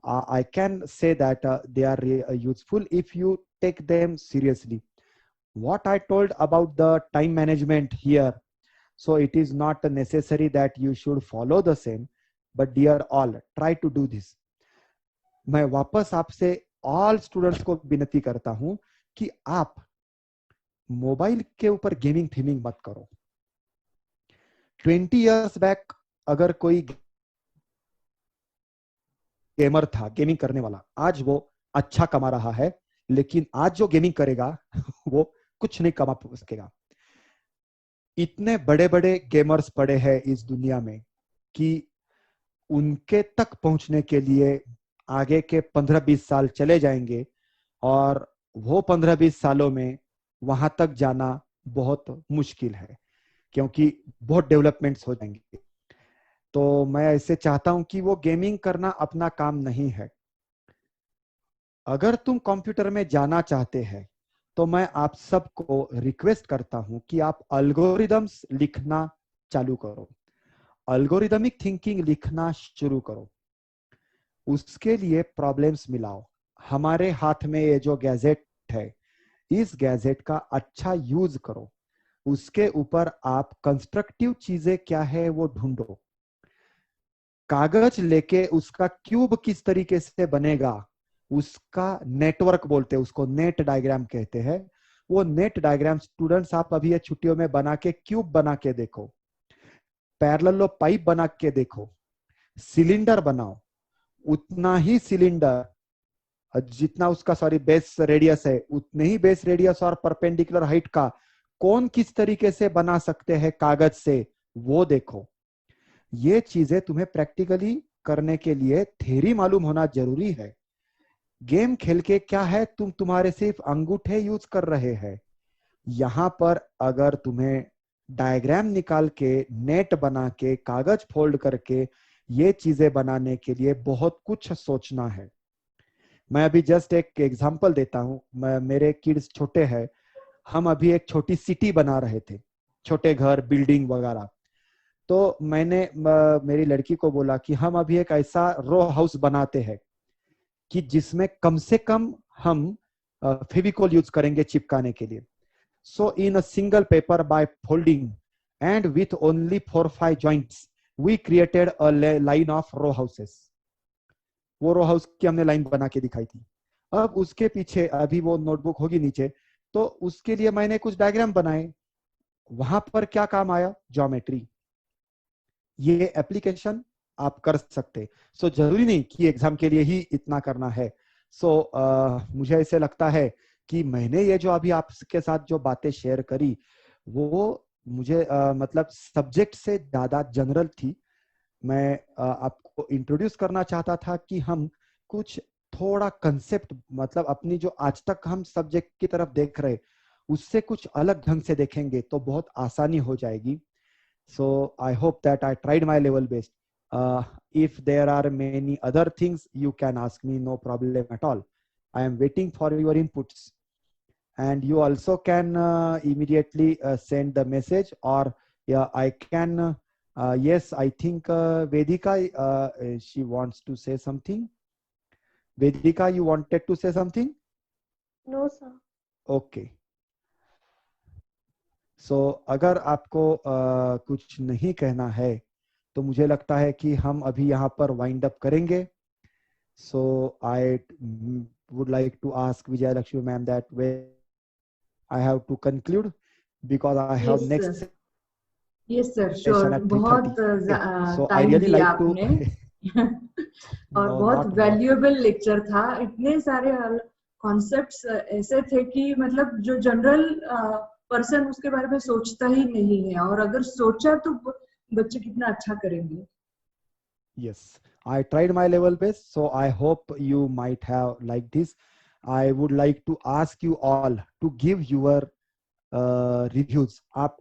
[SPEAKER 1] I can say that they are useful if you take them seriously. What I told about the time management here, so it is not necessary that you should follow the same, but dear all, try to do this. मैं वापस आपसे all students को विनती करता हूं कि आप mobile के ऊपर गेमिंग थीमिंग मत करो। 20 इयर्स बैक अगर कोई गेमर था, गेमिंग करने वाला, आज वो अच्छा कमा रहा है, लेकिन आज जो गेमिंग करेगा वो कुछ नहीं कमा सकेगा। इतने बड़े बड़े गेमर्स पड़े हैं इस दुनिया में कि उनके तक पहुंचने के लिए आगे के 15-20 साल चले जाएंगे और वो 15-20 सालों में वहां तक जाना बहुत मुश्किल है क्योंकि बहुत डेवलपमेंट्स हो जाएंगे। तो मैं ऐसे चाहता हूं कि वो गेमिंग करना अपना काम नहीं है। अगर तुम कंप्यूटर में जाना चाहते हैं तो मैं आप सबको रिक्वेस्ट करता हूं कि आप एल्गोरिदम्स लिखना चालू करो, एल्गोरिदमिक थिंकिंग लिखना शुरू करो, उसके लिए प्रॉब्लम्स मिलाओ। हमारे हाथ में ये जो गैजेट है, इस गैजेट का अच्छा यूज करो, उसके ऊपर आप कंस्ट्रक्टिव चीजें क्या है वो ढूंढो। कागज लेके उसका क्यूब किस तरीके से बनेगा, उसका नेटवर्क बोलते हैं, उसको नेट डायग्राम कहते हैं। वो नेट डायग्राम स्टूडेंट्स आप अभी ये छुट्टियों में बना के क्यूब बना के देखो, पैरेलल पाइप बना के देखो, सिलेंडर बनाओ, उतना ही सिलेंडर जितना उसका बेस रेडियस है, उतने ही बेस रेडियस और परपेंडिकुलर हाइट का कौन किस तरीके से बना सकते हैं कागज से, वो देखो। ये चीजें तुम्हें प्रैक्टिकली करने के लिए थ्योरी मालूम होना जरूरी है। गेम खेल के क्या है, तुम्हारे सिर्फ अंगूठे यूज कर रहे हैं। यहां पर अगर तुम्हें डायग्राम निकाल के, नेट बना के, कागज फोल्ड करके ये चीजें बनाने के लिए बहुत कुछ सोचना है। मैं अभी जस्ट एक एग्जांपल देता हूं। मेरे किड्स छोटे हैं, हम अभी एक छोटी सिटी बना रहे थे, छोटे घर, बिल्डिंग वगैरह। तो मैंने मेरी लड़की को बोला कि हम अभी एक ऐसा रो हाउस बनाते हैं कि जिसमें कम से कम हम फेविकॉल यूज करेंगे चिपकाने के लिए। So in a single paper by folding and with only 4-5 joints we created a line of row houses. वो रो हाउस की हमने लाइन बना के दिखाई थी। अब उसके पीछे अभी वो नोटबुक होगी नीचे, तो उसके लिए मैंने कुछ डायग्राम बनाए। वहां पर क्या काम आया, ज्योमेट्री। ये एप्लीकेशन आप कर सकते। सो जरूरी नहीं कि एग्जाम के लिए ही इतना करना है। सो मुझे ऐसे लगता है कि मैंने ये जो अभी आपके साथ जो बातें शेयर करी वो मुझे मतलब सब्जेक्ट से ज्यादा जनरल थी। मैं आपको इंट्रोड्यूस करना चाहता था कि हम कुछ थोड़ा कंसेप्ट मतलब अपनी जो आज तक हम सब्जेक्ट की तरफ देख रहे उससे कुछ अलग ढंग से देखेंगे तो बहुत आसानी हो जाएगी। So I hope that I tried my level best. If there are many other things, you can ask me, no problem at all. I am waiting for your inputs. And you also can immediately send the message, or yeah, I can. Yes, I think Vedika, she wants to say something. Vedika, you wanted to say something?
[SPEAKER 2] No, sir.
[SPEAKER 1] Okay. So अगर आपको कुछ नहीं कहना है तो मुझे लगता है कि हम अभी यहाँ पर वाइंड अप करेंगे। So I would like to ask Vijay Lakshmi ma'am that where I have to conclude because I have
[SPEAKER 3] Yes,
[SPEAKER 1] next
[SPEAKER 3] sir. Yes, sir.
[SPEAKER 1] session
[SPEAKER 3] Sure.
[SPEAKER 1] at 3:30.
[SPEAKER 3] बहुत
[SPEAKER 1] So I
[SPEAKER 3] टाइम
[SPEAKER 1] really
[SPEAKER 3] दिया
[SPEAKER 1] like to
[SPEAKER 3] आपने और
[SPEAKER 1] no
[SPEAKER 3] बहुत
[SPEAKER 1] not
[SPEAKER 3] valuable lecture था। इतने सारे concepts ऐसे थे कि मतलब जो जनरल पर्सन उसके बारे में सोचता ही नहीं है, और अगर सोचा तो बच्चे कितना अच्छा करेंगे।
[SPEAKER 1] Yes, I tried my level best, so I hope you might have liked this. I would like to ask you all to give your reviews. आप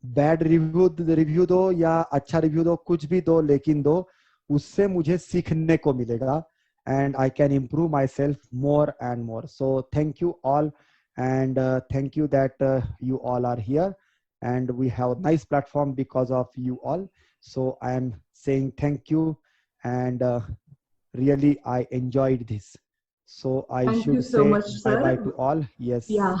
[SPEAKER 1] बैड रिव्यू दो या अच्छा रिव्यू दो, कुछ भी दो लेकिन दो, उससे मुझे सीखने को मिलेगा and I can improve myself more and more. So thank you all, and thank you that you all are here and we have a nice platform because of you all. So I am saying thank you, and really I enjoyed this. So I
[SPEAKER 3] Thank you
[SPEAKER 1] should
[SPEAKER 3] so
[SPEAKER 1] say
[SPEAKER 3] much,
[SPEAKER 1] bye bye
[SPEAKER 3] sir.
[SPEAKER 1] to all. Yes.
[SPEAKER 3] Yeah.